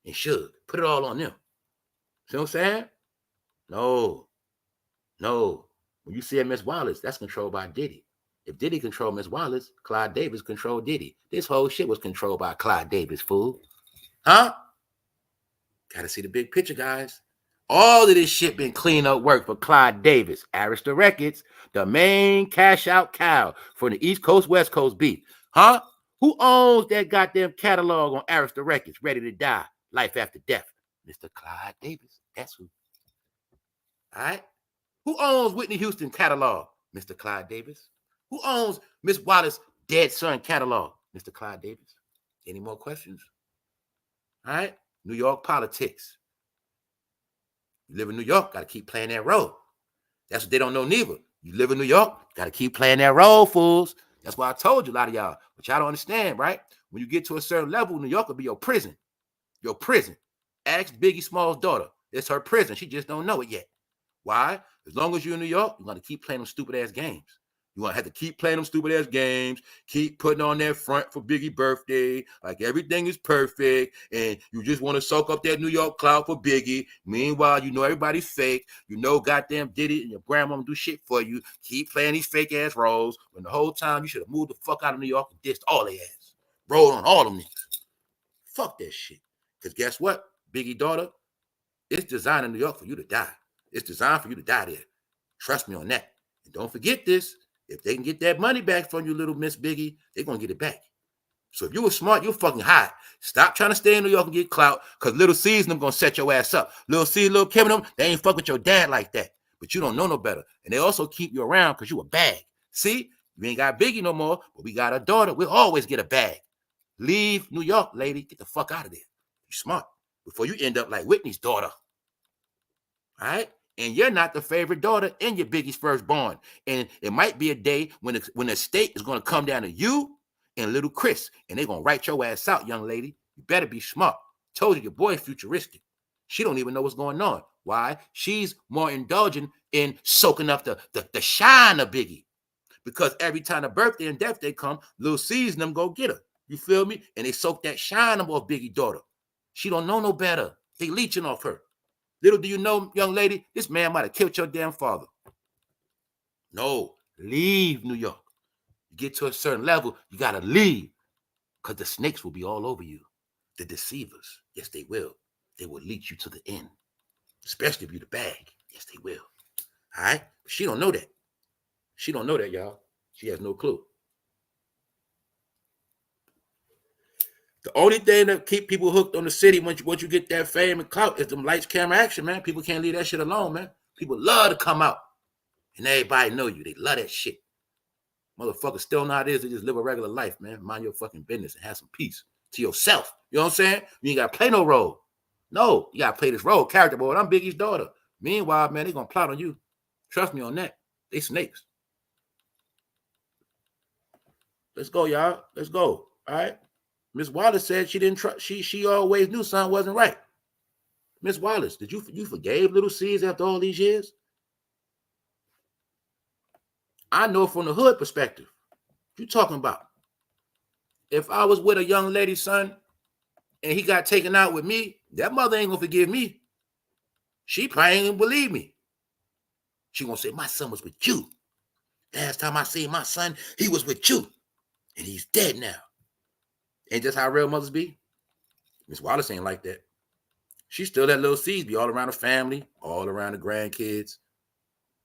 and Suge. Put it all on them. See what I'm saying? No. When you see Miss Wallace, that's controlled by Diddy. If Diddy controlled Miss Wallace, Clyde Davis controlled Diddy. This whole shit was controlled by Clyde Davis, fool. Huh? Gotta see the big picture, guys. All of this shit been clean up work for Clyde Davis, Arista Records, the main cash out cow for the East Coast, West Coast beat. Huh? Who owns that goddamn catalog on Arista Records, Ready to Die, Life After Death? Mr. Clyde Davis. That's who. All right? Who owns Whitney Houston catalog? Mr. Clyde Davis. Who owns Miss Wallace Dead Son catalog? Mr. Clyde Davis. Any more questions? All right? New York politics. You live in New York, got to keep playing that role. That's what they don't know neither. You live in New York, got to keep playing that role, fools. That's why I told you, a lot of y'all. But y'all don't understand, right? When you get to a certain level, New York will be your prison. Your prison. Ask Biggie Small's daughter. It's her prison. She just don't know it yet. Why? As long as you're in New York, you're going to keep playing them stupid-ass games. You're going to have to keep playing them stupid-ass games, keep putting on that front for Biggie's birthday, like everything is perfect, and you just want to soak up that New York cloud for Biggie. Meanwhile, you know everybody's fake. You know goddamn Diddy and your grandma do shit for you. Keep playing these fake-ass roles when the whole time you should have moved the fuck out of New York and dissed all their ass. Rolled on all them niggas. Fuck that shit. Because guess what? Biggie daughter, it's designed in New York for you to die. It's designed for you to die there. Trust me on that. And don't forget this. If they can get that money back from you, little Miss Biggie, they're going to get it back. So if you were smart, you're fucking high. Stop trying to stay in New York and get clout, because Little C's and them going to set your ass up. Little C, Little Kim and them, they ain't fuck with your dad like that. But you don't know no better. And they also keep you around because you a bag. See? You ain't got Biggie no more, but we got a daughter. We'll always get a bag. Leave New York, lady. Get the fuck out of there. You smart. Before you end up like Whitney's daughter. All right? And you're not the favorite daughter in your Biggie's firstborn. And it might be a day when the state is going to come down to you and little Chris, and they're going to write your ass out, young lady. You better be smart. Told you your boy's futuristic. She don't even know what's going on. Why? She's more indulgent in soaking up the shine of Biggie. Because every time the birthday and death day come, little C's and them go get her. You feel me? And they soak that shine of Biggie's daughter. She don't know no better. They leeching off her. Little do you know, young lady, this man might have killed your damn father. No, leave New York. You get to a certain level, you got to leave, because the snakes will be all over you. The deceivers, yes, they will. They will lead you to the end, especially if you're the bag. Yes, they will. All right? But she don't know that. She don't know that, y'all. She has no clue. The only thing that keep people hooked on the city once you get that fame and clout is them lights, camera, action, man. People can't leave that shit alone, man. People love to come out and everybody know you. They love that shit. Motherfuckers still know how it is to just live a regular life, man. Mind your fucking business and have some peace to yourself. You know what I'm saying? You ain't got to play no role. No, you got to play this role, character, boy. I'm Biggie's daughter. Meanwhile, man, they going to plot on you. Trust me on that. They snakes. Let's go, y'all. Let's go. All right? Miss Wallace said she didn't trust. She always knew something wasn't right. Miss Wallace, did you forgave Little C's after all these years? I know from the hood perspective. What you talking about? If I was with a young lady's son and he got taken out with me, that mother ain't gonna forgive me. She probably ain't gonna believe me. She gonna say, my son was with you. Last time I seen my son, he was with you. And he's dead now. Ain't just how real mothers be? Miss Wallace ain't like that. She still that Little C's be all around the family, all around the grandkids.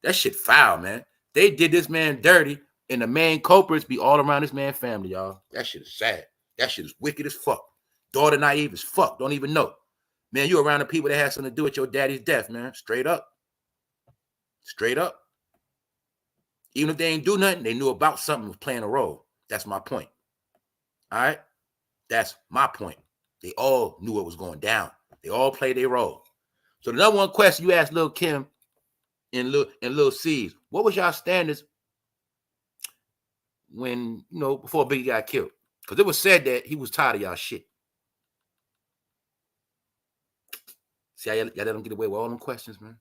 That shit foul, man. They did this man dirty, and the main culprits be all around this man's family, y'all. That shit is sad. That shit is wicked as fuck. Daughter naive as fuck. Don't even know. Man, you around the people that had something to do with your daddy's death, man. Straight up. Straight up. Even if they ain't do nothing, they knew about something was playing a role. That's my point. All right? That's my point. They all knew what was going down. They all played their role. So the number one question you asked Lil Kim and Lil C's, what was y'all standards when, before Biggie got killed? Because it was said that he was tired of y'all shit. See how y'all let them get away with all them questions, man?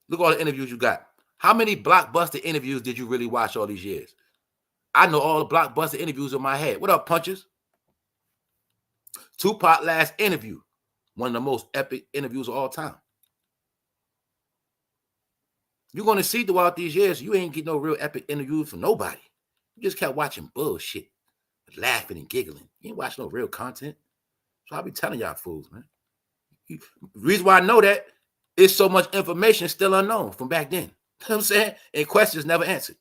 Look at all the interviews you got. How many blockbuster interviews did you really watch all these years? I know all the blockbuster interviews in my head. What up, punches? Tupac last interview. One of the most epic interviews of all time. You're going to see throughout these years, you ain't get no real epic interviews from nobody. You just kept watching bullshit, laughing and giggling. You ain't watching no real content. So I'll be telling y'all fools, man. The reason why I know that is so much information still unknown from back then. You know what I'm saying? And questions never answered.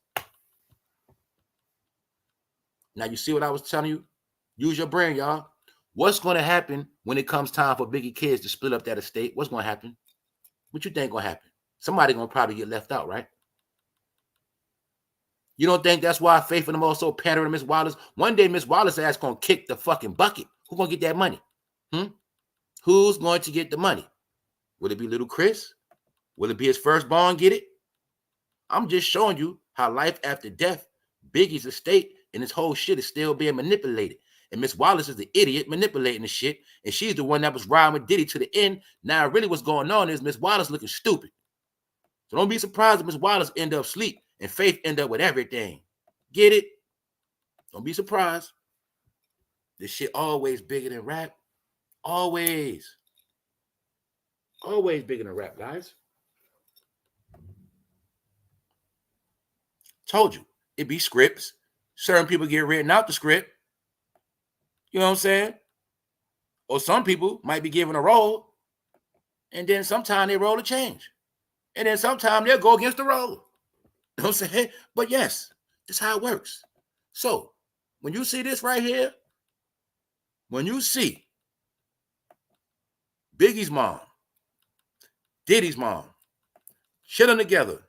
Now you see what I was telling you? Use your brain, y'all. What's going to happen when it comes time for Biggie kids to split up that estate? What's going to happen? What you think going to happen? Somebody going to probably get left out, right? You don't think that's why Faith and them also pandering to Miss Wallace? One day Miss Wallace ass going to kick the fucking bucket. Who's going to get that money? Who's going to get the money? Will it be little Chris? Will it be his firstborn get it? I'm just showing you how life after death, Biggie's estate and his whole shit is still being manipulated. And Miss Wallace is the idiot manipulating the shit. And she's the one that was riding with Diddy to the end. Now, really what's going on is Miss Wallace looking stupid. So don't be surprised if Miss Wallace end up asleep and Faith end up with everything. Get it? Don't be surprised. This shit always bigger than rap. Always. Always bigger than rap, guys. Told you. It be scripts. Certain people get written out the script. You know what I'm saying? Or some people might be given a role, and then sometimes they roll a change. And then sometimes they'll go against the role. You know what I'm saying? But yes, that's how it works. So, when you see this right here, when you see Biggie's mom, Diddy's mom, chilling together,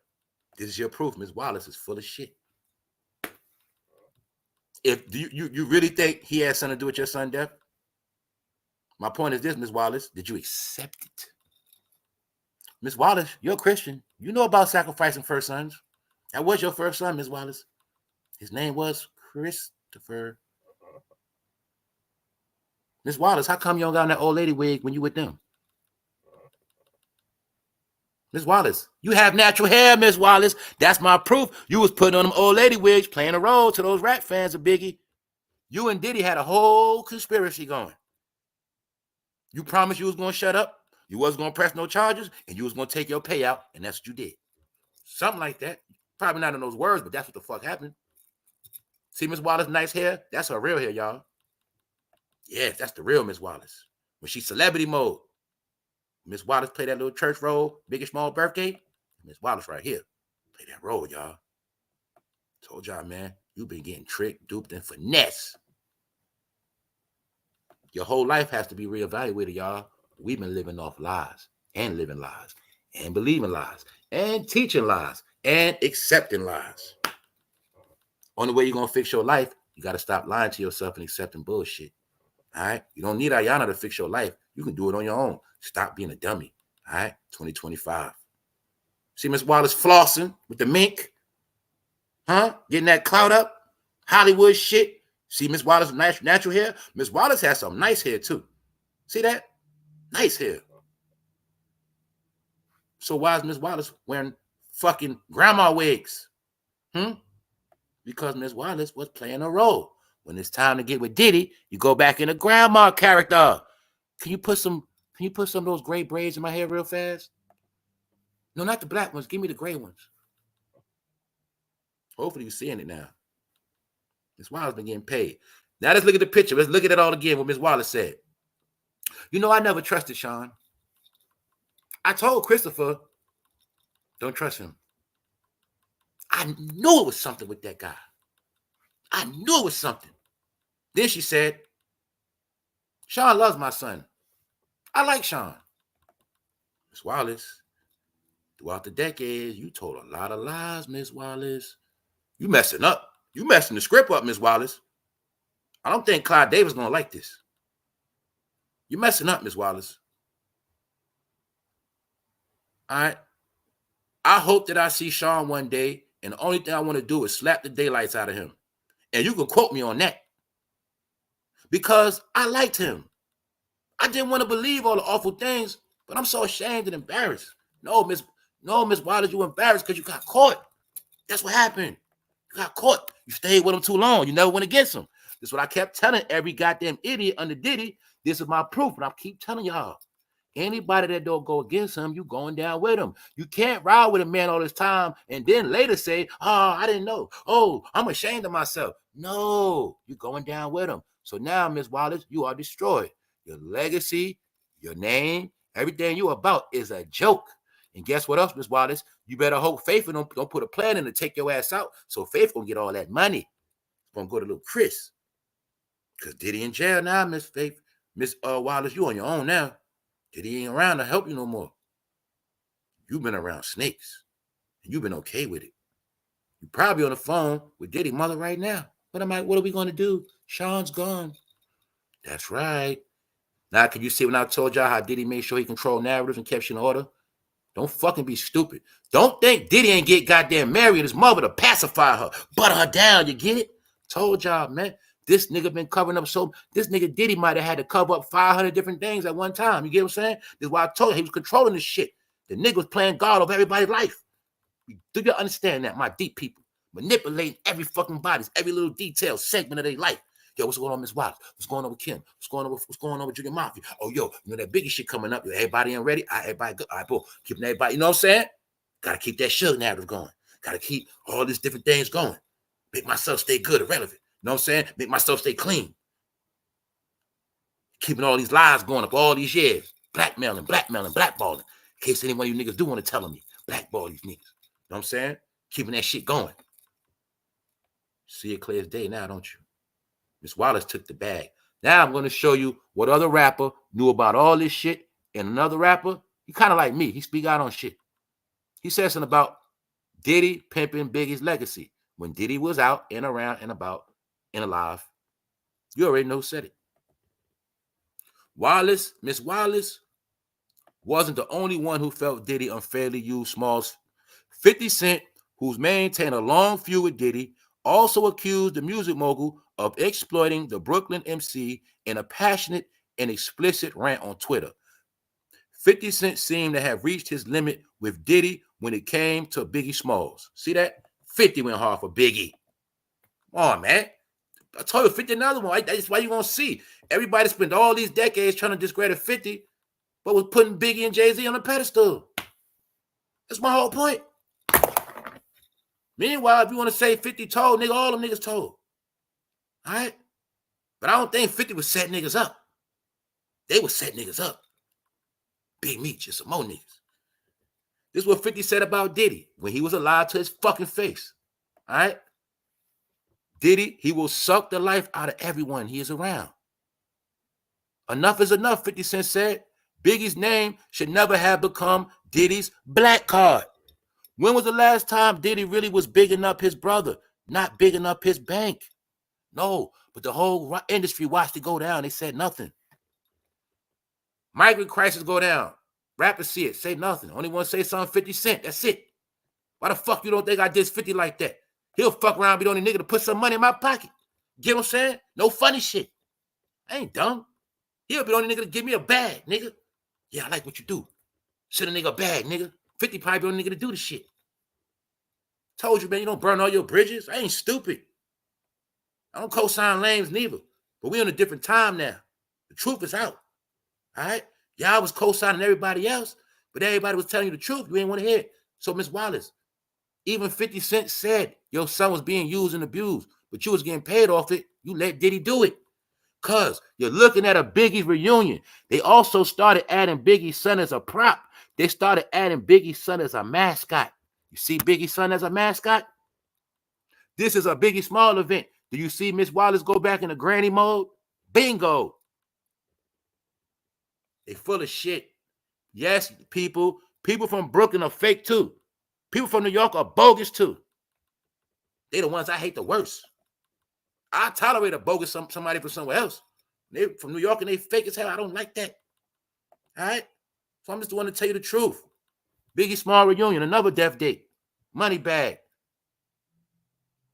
this is your proof Miss Wallace is full of shit. If you really think he has something to do with your son's death? My point is this, Miss Wallace, did you accept it? Miss Wallace, you're a Christian. You know about sacrificing first sons. That was your first son, Miss Wallace. His name was Christopher. Miss Wallace, how come you don't got on that old lady wig when you with them? Miss Wallace, you have natural hair, Miss Wallace. That's my proof. You was putting on them old lady wigs, playing a role to those rap fans of Biggie. You and Diddy had a whole conspiracy going. You promised you was going to shut up. You wasn't going to press no charges, and you was going to take your payout, and that's what you did. Something like that. Probably not in those words, but that's what the fuck happened. See Miss Wallace's nice hair? That's her real hair, y'all. Yes, that's the real Miss Wallace. When she's celebrity mode. Miss Wallace play that little church role, Biggie Small Birthday. Miss Wallace right here. Play that role, y'all. Told y'all, man, you've been getting tricked, duped, and finesse. Your whole life has to be reevaluated, y'all. We've been living off lies and living lies and believing lies and teaching lies and accepting lies. Only way you're going to fix your life, you got to stop lying to yourself and accepting bullshit. All right? You don't need Ayana to fix your life. You can do it on your own. Stop being a dummy. All right? 2025. See Miss Wallace flossing with the mink? Huh? Getting that clout up? Hollywood shit? See Miss Wallace natural hair? Miss Wallace has some nice hair too. See that? Nice hair. So why is Miss Wallace wearing fucking grandma wigs? Because Miss Wallace was playing a role. When it's time to get with Diddy, you go back in a grandma character. Can you put some of those gray braids in my hair real fast? No, not the black ones. Give me the gray ones. Hopefully you're seeing it now. Miss Wallace been getting paid. Now let's look at the picture. Let's look at it all again, what Miss Wallace said. You know, I never trusted Sean. I told Christopher, don't trust him. I knew it was something with that guy. I knew it was something. Then she said, Sean loves my son. I like Sean. Miss Wallace, throughout the decades, you told a lot of lies, Miss Wallace. You messing up. You messing the script up, Miss Wallace. I don't think Clyde Davis gonna like this. You're messing up, Miss Wallace. All right. I hope that I see Sean one day, and the only thing I want to do is slap the daylights out of him. And you can quote me on that. Because I liked him. I didn't want to believe all the awful things, but I'm so ashamed and embarrassed. No, Miss Wallace, you embarrassed because you got caught. That's what happened. You got caught. You stayed with him too long. You never went against him. This is what I kept telling every goddamn idiot under Diddy. This is my proof, and I keep telling y'all. Anybody that don't go against him, you going down with him. You can't ride with a man all this time and then later say, oh, I didn't know. Oh, I'm ashamed of myself. No, you're going down with him. So now, Miss Wallace, you are destroyed. Your legacy, your name, everything you about is a joke. And guess what else, Miss Wallace? You better hope Faith don't put a plan in to take your ass out. So Faith gonna get all that money. It's gonna go to little Chris. Because Diddy in jail now, Miss Faith. Miss Wallace, you on your own now. Diddy ain't around to help you no more. You've been around snakes. And you've been okay with it. You're probably on the phone with Diddy mother right now. What are we gonna do? Sean's gone. That's right. Now, can you see when I told y'all how Diddy made sure he controlled narratives and kept shit in order? Don't fucking be stupid. Don't think Diddy ain't get goddamn married his mother to pacify her, butter her down, you get it? Told y'all, man. This nigga been covering up this nigga Diddy might have had to cover up 500 different things at one time. You get what I'm saying? This is why I told you he was controlling this shit. The nigga was playing God over everybody's life. Do you understand that, my deep people? Manipulating every fucking body's, every little detail, segment of their life. Yo, what's going on, Miss Wallace? What's going on with Kim? What's going on with Junior Mafia? Oh, yo, you know that Biggie shit coming up. Yo, everybody ain't ready? All right, everybody good. All right, bro. Keeping everybody, you know what I'm saying? Gotta keep that sugar narrative going. Gotta keep all these different things going. Make myself stay good and relevant. You know what I'm saying? Make myself stay clean. Keeping all these lies going up all these years. Blackmailing, blackballing. In case any one of you niggas do want to tell on me. Blackball these niggas. You know what I'm saying? Keeping that shit going. See it clear as day now, don't you? Miss Wallace took the bag. Now I'm going to show you what other rapper knew about all this shit. And another rapper, he kind of like me. He speak out on shit. He said something about Diddy pimping Biggie's legacy when Diddy was out and around and about and alive. You already know who said it. Wallace, Miss Wallace, wasn't the only one who felt Diddy unfairly used Smalls. 50 Cent, who's maintained a long feud with Diddy, also accused the music mogul of exploiting the Brooklyn MC in a passionate and explicit rant on Twitter. 50 Cent seemed to have reached his limit with Diddy when it came to Biggie Smalls. See that? 50 went hard for Biggie. Come on, man. I told you 50 another one. That's why you're going to see. Everybody spent all these decades trying to discredit 50, but was putting Biggie and Jay-Z on a pedestal. That's my whole point. Meanwhile, if you want to say 50 told, nigga, all them niggas told. All right? But I don't think 50 would set niggas up. They would set niggas up. Big Meech and some more niggas. This is what 50 said about Diddy when he was alive to his fucking face. All right? Diddy, he will suck the life out of everyone he is around. Enough is enough, 50 Cent said. Biggie's name should never have become Diddy's black card. When was the last time Diddy really was bigging up his brother, not bigging up his bank? No, but the whole industry watched it go down. They said nothing. Migrant crisis go down. Rappers see it, say nothing. Only one say something, 50 Cent. That's it. Why the fuck you don't think I did 50 like that? He'll fuck around, be the only nigga to put some money in my pocket. Get what I'm saying? No funny shit. I ain't dumb. He'll be the only nigga to give me a bag, nigga. Yeah, I like what you do. Send a nigga a bag, nigga. 50 probably be the only nigga to do the shit. Told you, man, you don't burn all your bridges. I ain't stupid. I don't co-sign lames neither. But we on a different time now. The truth is out. All right? Y'all was co-signing everybody else, but everybody was telling you the truth. You ain't want to hear it. So, Miss Wallace, even 50 Cent said your son was being used and abused, but you was getting paid off it. You let Diddy do it. Because you're looking at a Biggie's reunion. They also started adding Biggie's son as a prop. They started adding Biggie's son as a mascot. You see Biggie's son as a mascot? This is a Biggie Small event. Do you see Miss Wallace go back into granny mode? Bingo. They full of shit. Yes, people from Brooklyn are fake too. People from New York are bogus too. They the ones I hate the worst. I tolerate a bogus somebody from somewhere else. They from New York and they fake as hell. I don't like that. All right? So I'm just the one to tell you the truth. Biggie Small reunion, another death date. Money bag.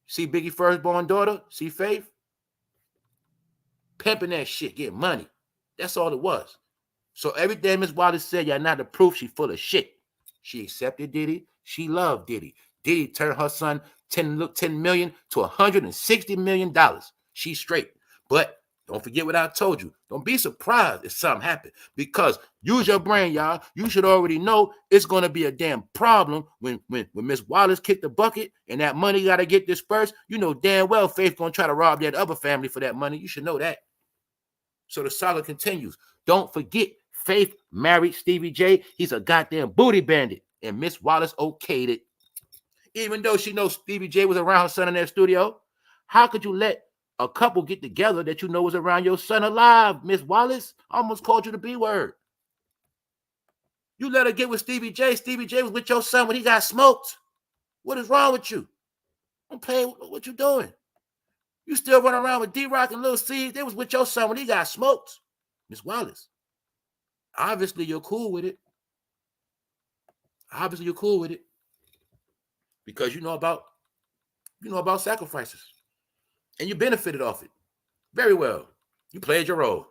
See Biggie firstborn daughter? See Faith? Pimping that shit, getting money. That's all it was. So everything Miss Wallace said, y'all not the proof she full of shit. She accepted Diddy. She loved Diddy. Diddy turned her son $10 million to $160 million. She's straight. But Don't forget what I told you. Don't be surprised if something happens, because use your brain, y'all. You should already know it's going to be a damn problem when Miss Wallace kicked the bucket and that money got to get dispersed. You know damn well Faith going to try to rob that other family for that money. You should know that. So the saga continues. Don't forget, Faith married Stevie J. He's a goddamn booty bandit. And Miss Wallace okayed it. Even though she knows Stevie J was around her son in their studio, how could you let a couple get together that you know was around your son alive, Miss Wallace? I almost called you the B word. You let her get with Stevie J. Stevie J was with your son when he got smoked. What is wrong with you? Don't play what you doing. You still run around with D-Rock and Lil C. They was with your son when he got smoked. Miss Wallace. Obviously, you're cool with it. Obviously, you're cool with it. Because you know about sacrifices. And you benefited off it. Very well. You played your role.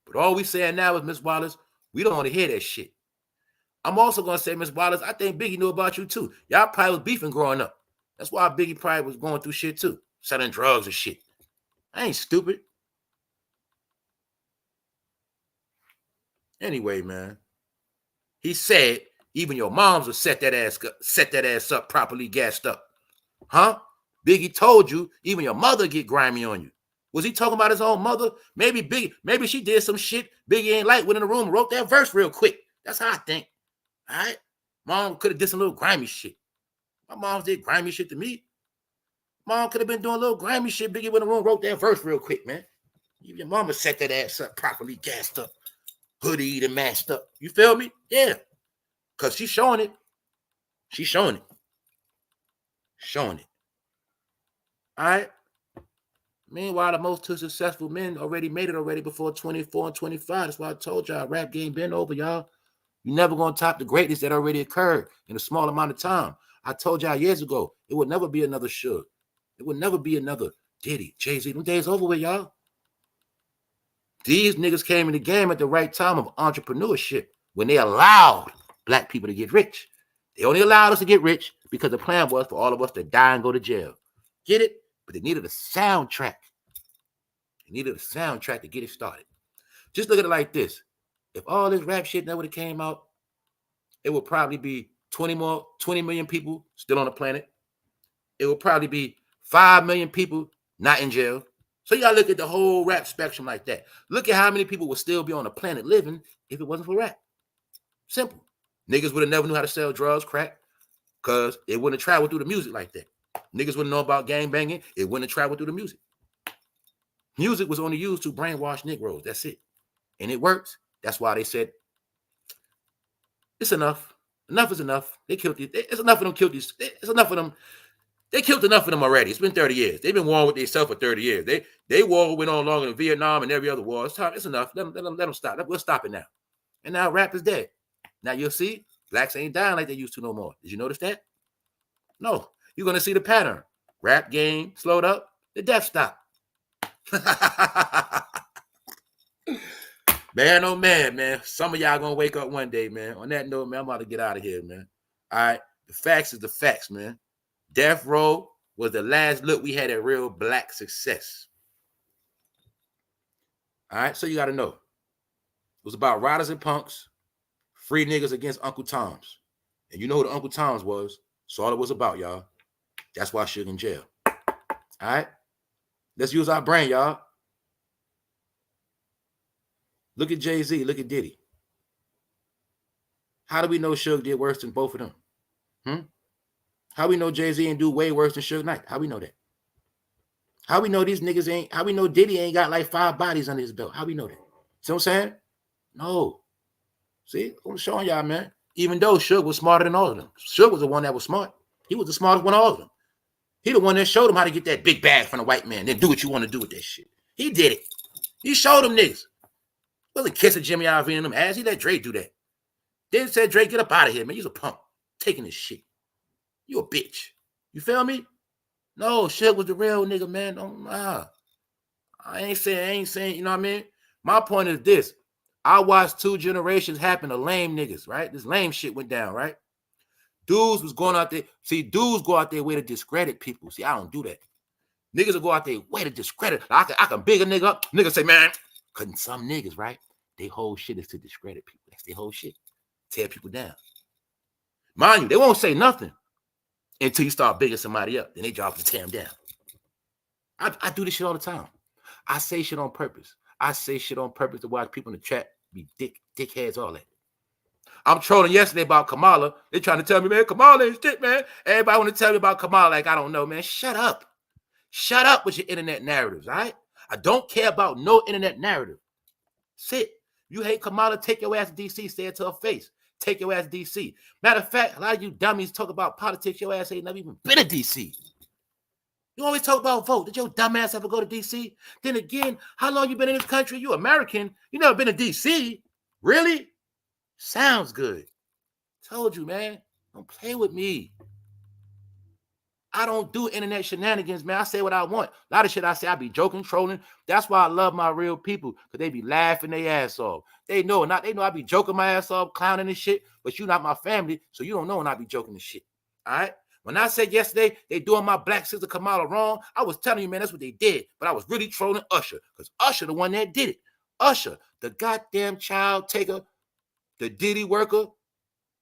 But all we saying now is, Miss Wallace, we don't want to hear that shit. I'm also going to say, Miss Wallace, I think Biggie knew about you too. Y'all probably was beefing growing up. That's why Biggie probably was going through shit too. Selling drugs and shit. I ain't stupid. Anyway, man. He said even your moms will set that ass up properly gassed up. Huh? Biggie told you even your mother get grimy on you. Was he talking about his own mother? Maybe she did some shit Biggie ain't like, went in the room and wrote that verse real quick. That's how I think. All right? Mom could have did some little grimy shit. My mom did grimy shit to me. Mom could have been doing a little grimy shit. Biggie went in the room, wrote that verse real quick, man. Your mama set that ass up properly gassed up, hoodied and masked up. You feel me? Yeah. Because she's showing it. She's showing it. Showing it. All right? Meanwhile, the most two successful men already made it already before 24 and 25. That's why I told y'all, rap game been over, y'all. You're never going to top the greatness that already occurred in a small amount of time. I told y'all years ago, it would never be another Suge. It would never be another Diddy, Jay-Z. Them days over with, y'all. These niggas came in the game at the right time of entrepreneurship when they allowed black people to get rich. They only allowed us to get rich because the plan was for all of us to die and go to jail. Get it? But they needed a soundtrack. They needed a soundtrack to get it started. Just look at it like this. If all this rap shit never would have came out, it would probably be 20 million people still on the planet. It would probably be 5 million people not in jail. So you gotta look at the whole rap spectrum like that. Look at how many people would still be on the planet living if it wasn't for rap. Simple. Niggas would have never knew how to sell drugs, crack, because it wouldn't have traveled through the music like that. Niggas wouldn't know about gang banging. It wouldn't have traveled through the music. Music was only used to brainwash Negroes. That's it. And it works. That's why they said, it's enough. Enough is enough. They killed these. It's enough of them killed these. It's enough of them. They killed enough of them already. It's been 30 years. They've been warring with themselves for 30 years. They war went on longer than Vietnam and every other war. It's time. It's enough. Let them stop. We'll stop it now. And now rap is dead. Now you'll see blacks ain't dying like they used to no more. Did you notice that? No. You're going to see the pattern. Rap game slowed up. The death stopped. Man, oh man. Some of y'all going to wake up one day, man. On that note, man, I'm about to get out of here, man. All right. The facts is the facts, man. Death Row was the last look we had at real black success. All right. So you got to know. It was about riders and punks, free niggas against Uncle Tom's. And you know who the Uncle Tom's was. That's all it was about, y'all. That's why Suge in jail. All right? Let's use our brain, y'all. Look at Jay-Z. Look at Diddy. How do we know Suge did worse than both of them? How we know Jay-Z ain't do way worse than Suge Knight? How we know that? How we know these niggas ain't, how we know Diddy ain't got like 5 bodies under his belt? How we know that? See what I'm saying? No. See? I'm showing y'all, man. Even though Suge was smarter than all of them. Suge was the one that was smart. He was the smartest one of all of them. He the one that showed them how to get that big bag from the white man, then do what you want to do with that shit. He did it. He showed them niggas. Wasn't kissing Jimmy Iovine and them ass. He let Drake do that. Then said, Drake, get up out of here, man. You's a punk. Taking this shit. You a bitch. You feel me? No, Suge was the real nigga, man. I ain't saying, you know what I mean? My point is this. I watched 2 generations happen of lame niggas, right? This lame shit went down, right? Dudes was going out there. See, dudes go out their way to discredit people. See, I don't do that. Niggas will go out there way to discredit. I can big a nigga up. Niggas say, man, cause some niggas, right? They whole shit is to discredit people. That's their whole shit. Tear people down. Mind you, they won't say nothing until you start bigging somebody up. Then they drop to tear them down. I do this shit all the time. I say shit on purpose. I say shit on purpose to watch people in the chat be dickheads, all that. I'm trolling yesterday about Kamala. They trying to tell me, man, Kamala ain't shit, man. Everybody want to tell me about Kamala like I don't know, man. Shut up. Shut up with your internet narratives, all right? I don't care about no internet narrative. Sit. You hate Kamala, take your ass to D.C., say it to her face. Take your ass to D.C. Matter of fact, a lot of you dummies talk about politics, your ass ain't never even been to D.C. You always talk about vote. Did your dumb ass ever go to D.C.? Then again, how long you been in this country? You American. You never been to D.C.? Really? Sounds good. Told you, man. Don't play with me. I don't do internet shenanigans, man. I say what I want. A lot of shit I say, I be joking, trolling. That's why I love my real people, because they be laughing their ass off. They know I be joking my ass off, clowning and shit, but you not my family, so you don't know when I be joking and shit. All right? When I said yesterday they doing my black sister Kamala wrong, I was telling you, man, that's what they did. But I was really trolling Usher, because Usher the one that did it. Usher, the goddamn child taker, the Diddy worker,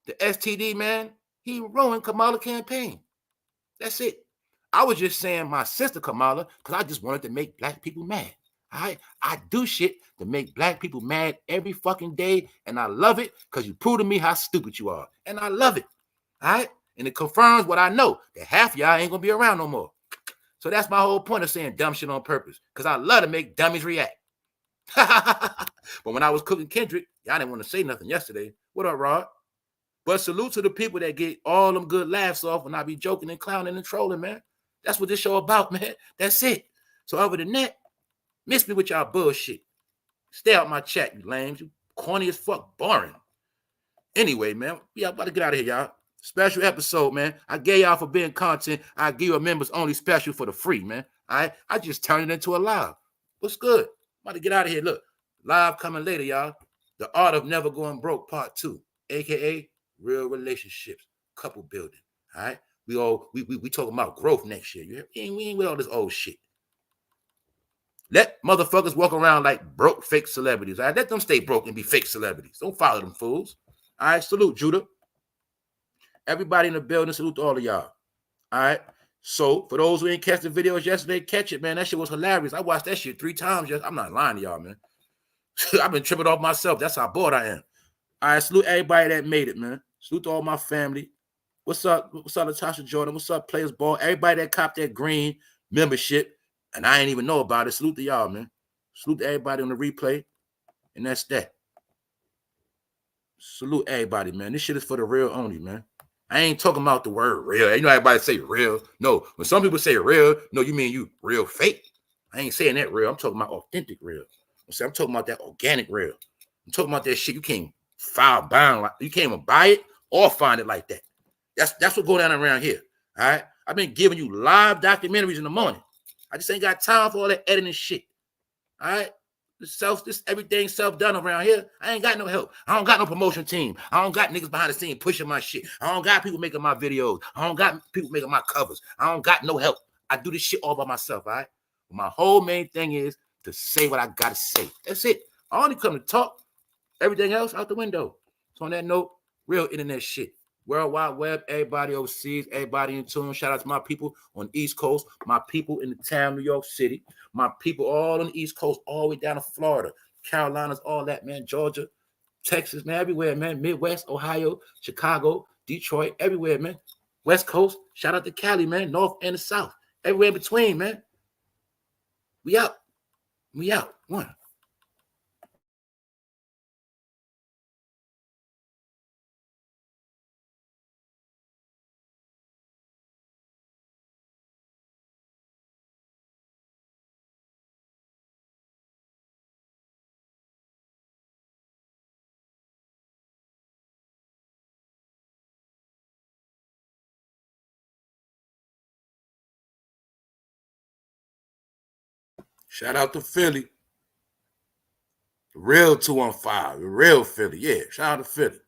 the STD man, he ruined Kamala's campaign. That's it. I was just saying my sister Kamala because I just wanted to make black people mad. All right? I do shit to make black people mad every fucking day, and I love it because you prove to me how stupid you are. And I love it. All right? And it confirms what I know, that half y'all ain't going to be around no more. So that's my whole point of saying dumb shit on purpose, because I love to make dummies react. But when I was cooking Kendrick, y'all didn't want to say nothing yesterday. What up, Rod? But salute to the people that get all them good laughs off when I be joking and clowning and trolling, man. That's what this show about, man. That's it. So other than that, miss me with y'all bullshit. Stay out my chat, you lames. You corny as fuck, boring. Anyway, man, we about to get out of here, y'all. Special episode, man. I gave y'all for being content. I give you a members only special for the free, man. All right? I just turned it into a live. What's good? I'm about to get out of here. Look, live coming later, y'all. The Art of Never Going Broke, Part 2, a.k.a. Real relationships, couple building. All right, we talking about growth next year. We ain't with all this old shit. Let motherfuckers walk around like broke fake celebrities. All right, let them stay broke and be fake celebrities. Don't follow them fools. All right, salute Judah. Everybody in the building, salute to all of y'all. All right. So for those who didn't catch the videos yesterday, catch it, man. That shit was hilarious. I watched that shit 3 times. I'm not lying to y'all, man. I've been tripping off myself. That's how bored I am. All right, salute everybody that made it, man. Salute to all my family. What's up? What's up, Natasha Jordan? What's up, Players Ball? Everybody that copped that green membership, and I ain't even know about it. Salute to y'all, man. Salute to everybody on the replay, and that's that. Salute everybody, man. This shit is for the real only, man. I ain't talking about the word real. You know everybody say real. No, when some people say real, no, you mean you real fake. I ain't saying that real. I'm talking about authentic real. I'm talking about that organic real. I'm talking about that shit you can't file bound. You can't even buy it or find it like that. That's what go down around here. All right. I've been giving you live documentaries in the morning. I just ain't got time for all that editing shit. All right. This everything self-done around here. I ain't got no help. I don't got no promotion team. I don't got niggas behind the scene pushing my shit. I don't got people making my videos. I don't got people making my covers. I don't got no help. I do this shit all by myself, all right? My whole main thing is to say what I gotta say. That's it. I only come to talk. Everything else out the window. So on that note, real internet shit. World Wide Web, everybody overseas, everybody in tune. Shout out to my people on the East Coast, my people in the town, New York City, my people all on the East Coast, all the way down to Florida, Carolinas, all that, man, Georgia, Texas, man, everywhere, man, Midwest, Ohio, Chicago, Detroit, everywhere, man. West Coast, shout out to Cali, man, North and the South, everywhere in between, man. We out. We out. One. Shout out to Philly. The real 215. The real Philly. Yeah, shout out to Philly.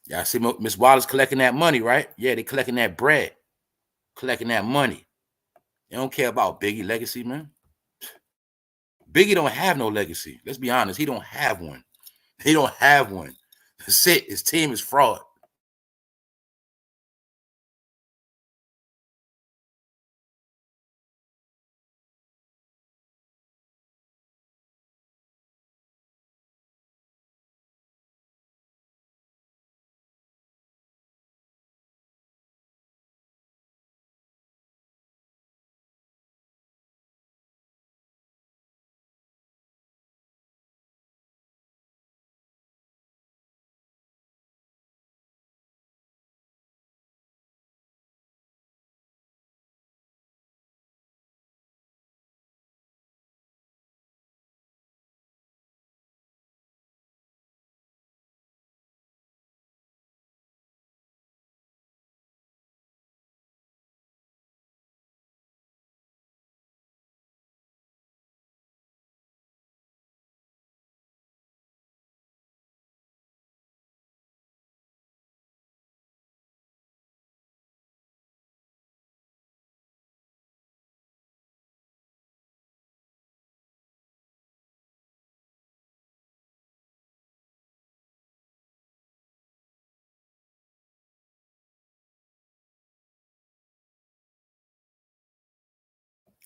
Y'all see Miss Wallace collecting that money, right? Yeah, they collecting that bread, collecting that money. They don't care about Biggie legacy, man. Biggie don't have no legacy. Let's be honest. He don't have one. He don't have one. That's it. His team is fraud.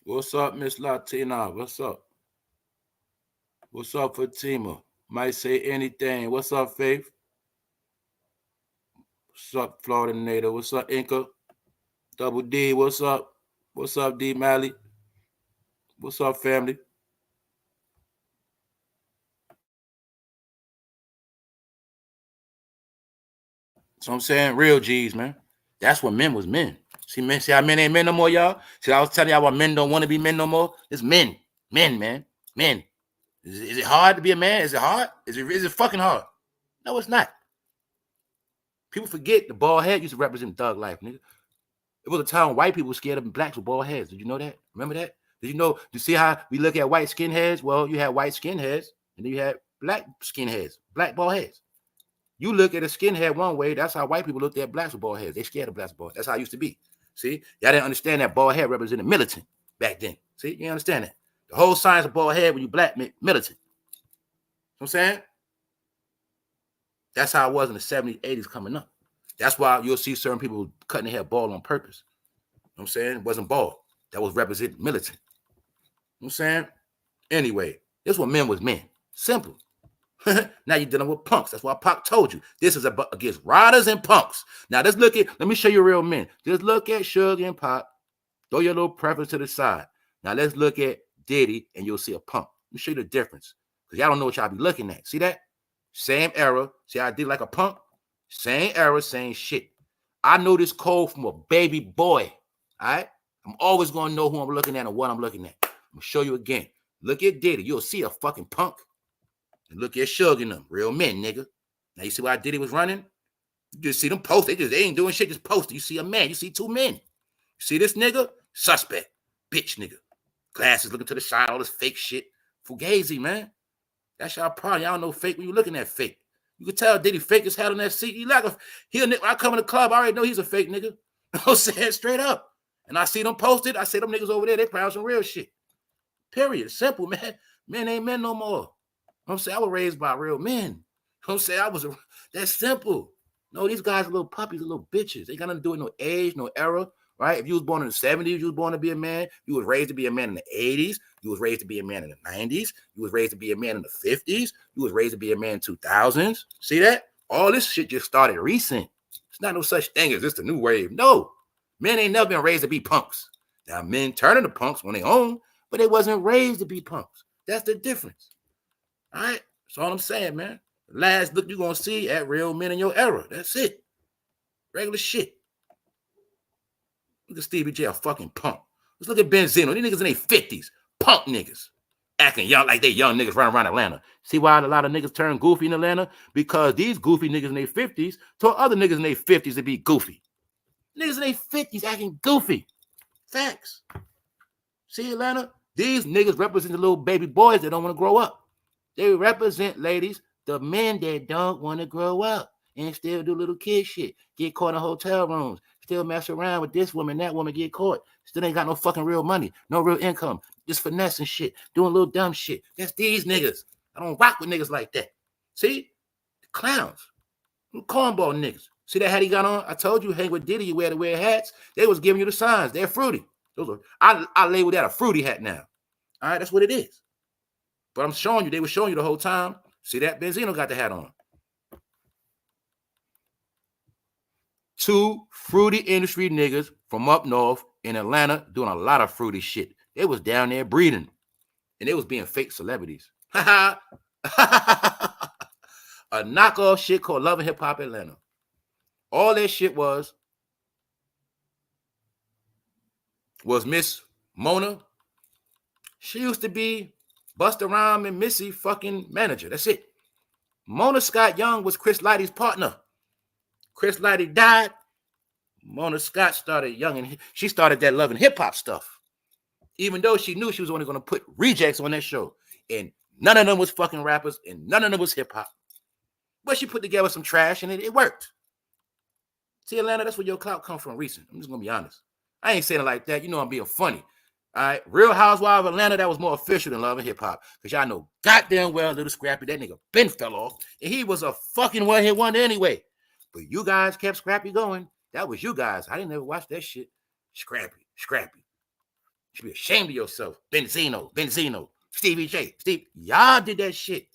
What's up, Miss Latina? What's up? What's up, Fatima? Might say anything. What's up, Faith? What's up, Florida native? What's up, Inca? Double D, what's up? What's up, D Malley? What's up, family? So I'm saying real G's, man. That's what men was men. See how men ain't men no more, y'all? See, I was telling y'all why men don't want to be men no more. It's men. Men, man. Men. Is it hard to be a man? Is it hard? Is it fucking hard? No, it's not. People forget the bald head used to represent thug life, nigga. It was a time when white people were scared of blacks with bald heads. Did you know that? Remember that? Did you know? You see how we look at white skinheads? Well, you had white skinheads, and then you had black skinheads, black bald heads. You look at a skinhead one way, that's how white people looked at blacks with bald heads. They scared of blacks with bald heads. That's how it used to be. See? Y'all didn't understand that bald head represented militant back then. See? You understand that? The whole science of bald head when you black meant militant. You know what I'm saying? That's how it was in the 70s, 80s coming up. That's why you'll see certain people cutting their hair bald on purpose. You know what I'm saying? It wasn't bald. That was representing militant. You know what I'm saying? Anyway, this what men was men. Simple. Now you're dealing with punks. That's why Pac told you. This is against riders and punks. Now let's look at, let me show you real men. Just look at Suge and Pac. Throw your little preference to the side. Now let's look at Diddy and you'll see a punk. Let me show you the difference. Because y'all don't know what y'all be looking at. See that? Same era. See how I did like a punk? Same era, same shit. I know this code from a baby boy. All right? I'm always going to know who I'm looking at and what I'm looking at. I'm going to show you again. Look at Diddy. You'll see a fucking punk. And look at Suge and them. Real men, nigga. Now you see why Diddy was running? You just see them post. They ain't doing shit, just posting. You see a man. You see two men. You see this nigga? Suspect. Bitch nigga. Glasses looking to the side. All this fake shit. Fugazi, man. That's y'all problem. Y'all know fake when you looking at fake. You can tell Diddy fake his head on that seat. He like when I come in the club, I already know he's a fake nigga. I'm saying straight up. And I see them posted. I say them niggas over there, they probably some real shit. Period. Simple, man. Men ain't men no more. I'm saying I was raised by real men. I'm saying that's simple. No, these guys are little puppies, are little bitches. They got nothing to do with no age, no era, right? If you was born in the 70s, you was born to be a man. You was raised to be a man in the 80s. You was raised to be a man in the 90s. You was raised to be a man in the 50s. You was raised to be a man in 2000s. See that? All this shit just started recent. It's not no such thing as this the new wave. No. Men ain't never been raised to be punks. Now, men turn into punks when they own, but they wasn't raised to be punks. That's the difference. All right? That's all I'm saying, man. The last look you're going to see at real men in your era. That's it. Regular shit. Look at Stevie J, a fucking punk. Let's look at Benzino. These niggas in their 50s. Punk niggas. Acting young like they young niggas running around Atlanta. See why a lot of niggas turn goofy in Atlanta? Because these goofy niggas in their 50s told other niggas in their 50s to be goofy. Niggas in their 50s acting goofy. Facts. See, Atlanta? These niggas represent the little baby boys that don't want to grow up. They represent, ladies, the men that don't want to grow up. and still do little kid shit. Get caught in hotel rooms. Still mess around with this woman, that woman, get caught. Still ain't got no fucking real money, no real income. Just finessing shit, doing little dumb shit. That's these niggas. I don't rock with niggas like that. See? Clowns. Cornball niggas. See that hat he got on? I told you, hang with Diddy, you wear to wear hats. They was giving you the signs. They're fruity. Those are, I label that a fruity hat now. All right, that's what it is. But I'm showing you, they were showing you the whole time. See that? Benzino got the hat on. Two fruity industry niggas from up north in Atlanta doing a lot of fruity shit. They was down there breeding. And they was being fake celebrities. A knockoff shit called Love and Hip Hop Atlanta. All that shit was Miss Mona. She used to be Busta Rhymes and Missy fucking manager. That's it. Mona Scott Young was Chris Lighty's partner. Chris Lighty died. Mona Scott started Young, and she started that Love and Hip Hop stuff. Even though she knew she was only going to put rejects on that show. And none of them was fucking rappers, and none of them was hip hop. But she put together some trash, and it worked. See, Atlanta, that's where your clout come from recent. I'm just going to be honest. I ain't saying it like that. You know I'm being funny. All right? Real Housewives of Atlanta, that was more official than Love and Hip Hop. Because y'all know goddamn well Little Scrappy, that nigga Ben fell off. And he was a fucking one-hit wonder anyway. But you guys kept Scrappy going. That was you guys. I didn't ever watch that shit. Scrappy. You should be ashamed of yourself. Benzino, Stevie J, y'all did that shit.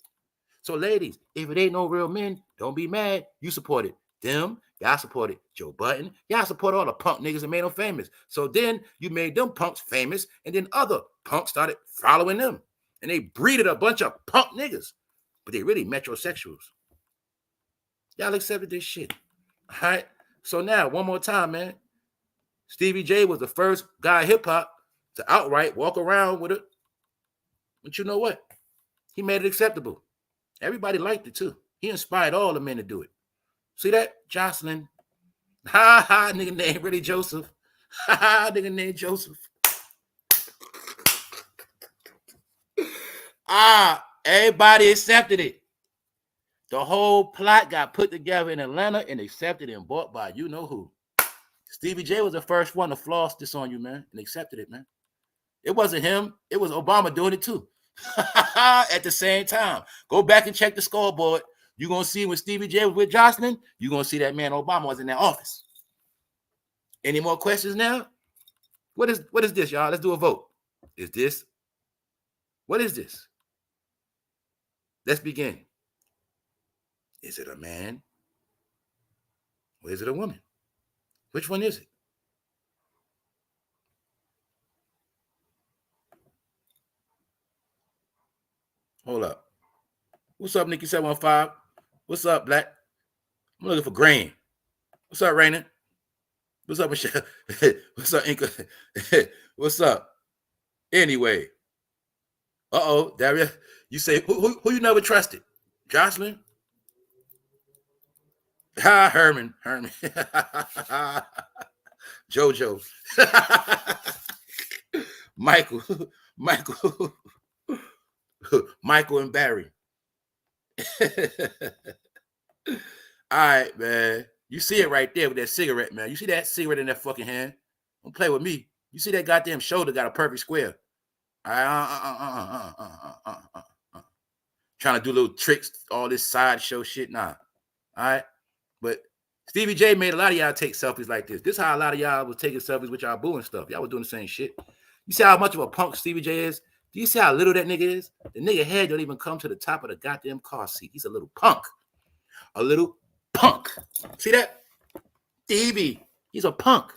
So ladies, if it ain't no real men, don't be mad. You supported them. Y'all supported Joe Budden. Y'all supported all the punk niggas that made them famous. So then you made them punks famous, and then other punks started following them. And they breeded a bunch of punk niggas. But they really metrosexuals. Y'all accepted this shit. All right? So now, one more time, man. Stevie J was the first guy in hip-hop to outright walk around with it. But you know what? He made it acceptable. Everybody liked it, too. He inspired all the men to do it. See that? Jocelyn. Ha ha, nigga named really Joseph. Ha ha, nigga named Joseph. Everybody accepted it. The whole plot got put together in Atlanta and accepted and bought by you know who. Stevie J was the first one to floss this on you, man, and accepted it, man. It wasn't him. It was Obama doing it, too. At the same time. Go back and check the scoreboard. You're going to see when Stevie J was with Jocelyn, you're going to see that man Obama was in that office. Any more questions now? What is this, y'all? Let's do a vote. What is this? Let's begin. Is it a man? Or is it a woman? Which one is it? Hold up. What's up, Nikki 715? What's up, Black? I'm looking for Green. What's up, Raina? What's up, Michelle? What's up, Inca? What's up? Anyway. Uh-oh, Daria. You say, who you never trusted? Jocelyn? Ha, Herman. Jojo. Michael and Barry. All right, man. You see it right there with that cigarette, man. You see that cigarette in that fucking hand? Don't play with me. You see that goddamn shoulder got a perfect square. Trying to do little tricks, all this sideshow shit. Nah. All right. But Stevie J made a lot of y'all take selfies like this. This is how a lot of y'all was taking selfies with y'all boo and stuff. Y'all was doing the same shit. You see how much of a punk Stevie J is? Do you see how little that nigga is? The nigga head don't even come to the top of the goddamn car seat. He's a little punk. A little punk. See that? Stevie, he's a punk.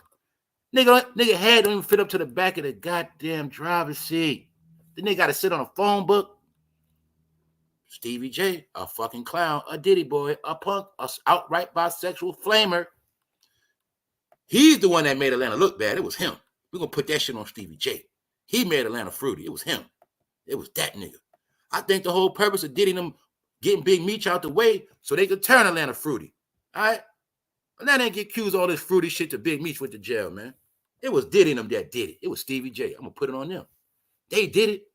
Nigga head don't even fit up to the back of the goddamn driver's seat. The nigga got to sit on a phone book. Stevie J, a fucking clown, a Diddy boy, a punk, a outright bisexual flamer. He's the one that made Atlanta look bad. It was him. We're going to put that shit on Stevie J. He made Atlanta fruity. It was him. It was that nigga. I think the whole purpose of Diddy them getting Big Meech out the way so they could turn Atlanta fruity. All right? Atlanta ain't get accused of all this fruity shit to Big Meech with the jail, man. It was Diddy and them that did it. It was Stevie J. I'm going to put it on them. They did it.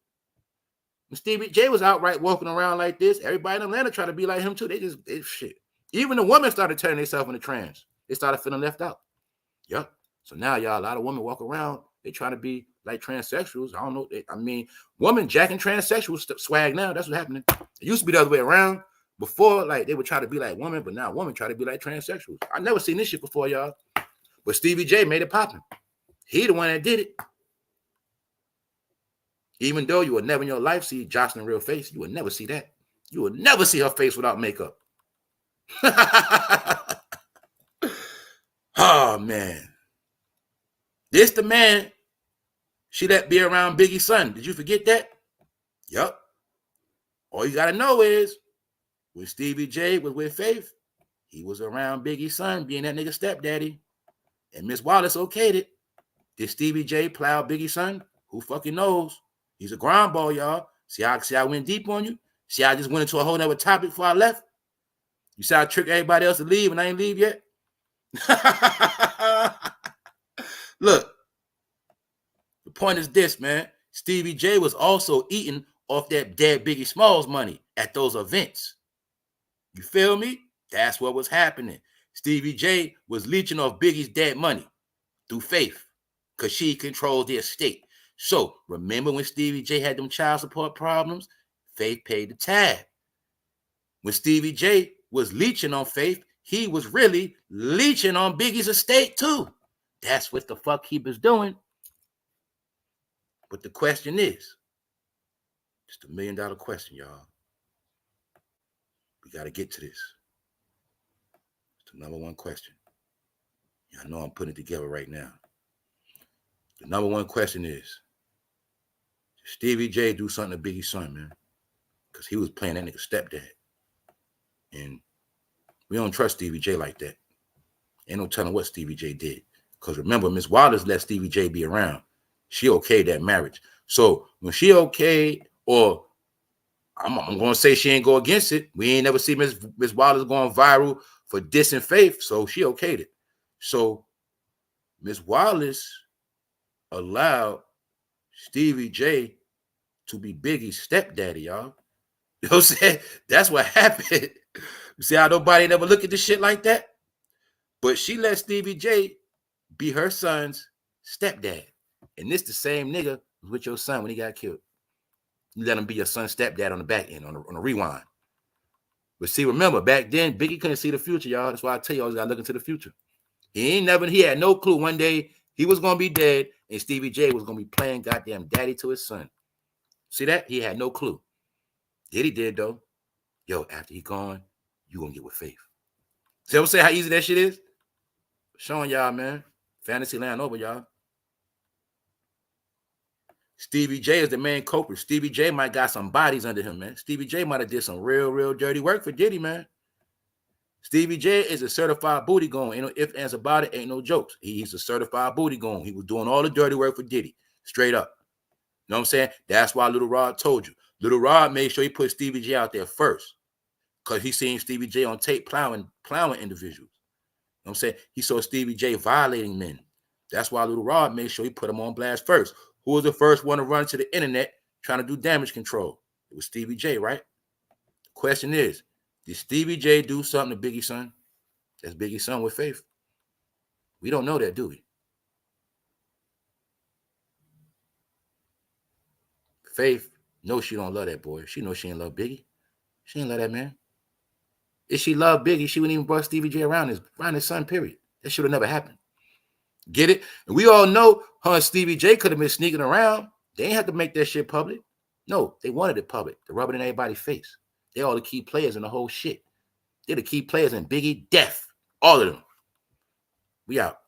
When Stevie J was outright walking around like this, everybody in Atlanta tried to be like him too. They shit. Even the women started turning themselves into trans. They started feeling left out. Yep. So now, y'all, a lot of women walk around. They trying to be like transsexuals. I don't know. I mean, women jacking transsexuals swag now. That's what's happening. It used to be the other way around. Before, like, they would try to be like women, but now women try to be like transsexuals. I never seen this shit before, y'all. But Stevie J made it popping. He the one that did it. Even though you would never in your life see Jocelyn real face, you would never see that. You would never see her face without makeup. Oh, man. This the man she let be around Biggie's son. Did you forget that? Yup. All you got to know is when Stevie J was with Faith, he was around Biggie's son being that nigga stepdaddy. And Miss Wallace okayed it. Did Stevie J plow Biggie's son? Who fucking knows? He's a ground ball, y'all. See how I went deep on you? See how I just went into a whole nother topic before I left? You see how I tricked everybody else to leave and I ain't leave yet? Look, the point is this, man. Stevie J was also eating off that dead Biggie Smalls money at those events. You feel me? That's what was happening. Stevie J was leeching off Biggie's dead money through Faith because she controlled the estate. So remember when Stevie J had them child support problems? Faith paid the tab. When Stevie J was leeching on Faith, he was really leeching on Biggie's estate too. That's what the fuck he was doing. But the question is, just $1 million question, y'all. We got to get to this. It's the number one question. Y'all know I'm putting it together right now. The number one question is, did Stevie J do something to Biggie's son, man? Because he was playing that nigga stepdad. And we don't trust Stevie J like that. Ain't no telling what Stevie J did. Because remember, Miss Wallace let Stevie J be around. She okayed that marriage. So when she okayed, or I'm going to say she ain't go against it. We ain't never see Miss Wallace going viral for dissing Faith. So she okayed it. So Miss Wallace allowed Stevie J to be Biggie's stepdaddy, y'all. You know what I'm saying? That's what happened. You see how nobody never look at this shit like that? But she let Stevie J be her son's stepdad. And this the same nigga was with your son when he got killed. You let him be your son's stepdad on the back end, on a rewind. But see, remember, back then, Biggie couldn't see the future, y'all. That's why I tell you, I got to look into the future. He had no clue one day he was going to be dead and Stevie J was going to be playing goddamn daddy to his son. See that? He had no clue. Diddy did, though. Yo, after he gone, you going to get with Faith. See what I'm saying? How easy that shit is? Showing y'all, man. Fantasy land over, y'all. Stevie J is the main culprit. Stevie J might got some bodies under him, man. Stevie J might have did some real dirty work for Diddy, man. Stevie J is a certified booty gone. Ain't no ifs, ands about it. Ain't no jokes. He's a certified booty gone. He was doing all the dirty work for Diddy. Straight up. You know what I'm saying? That's why Little Rod told you. Little Rod made sure he put Stevie J out there first. Because he seen Stevie J on tape plowing individuals. You know what I'm saying? He saw Stevie J violating men. That's why Little Rod made sure he put him on blast first. Who was the first one to run to the internet trying to do damage control? It was Stevie J, right? The question is, did Stevie J do something to Biggie's son? That's Biggie's son with Faith. We don't know that, do we? Faith knows she don't love that boy. She knows she ain't love Biggie. She ain't love that man. If she loved Biggie, she wouldn't even brought Stevie J around his son, period. That should have never happened. Get it? And we all know her and Stevie J could have been sneaking around. They ain't have to make that shit public. No, they wanted it public. To rub it in everybody's face. They're all the key players in the whole shit. They're the key players in Biggie death. All of them. We out.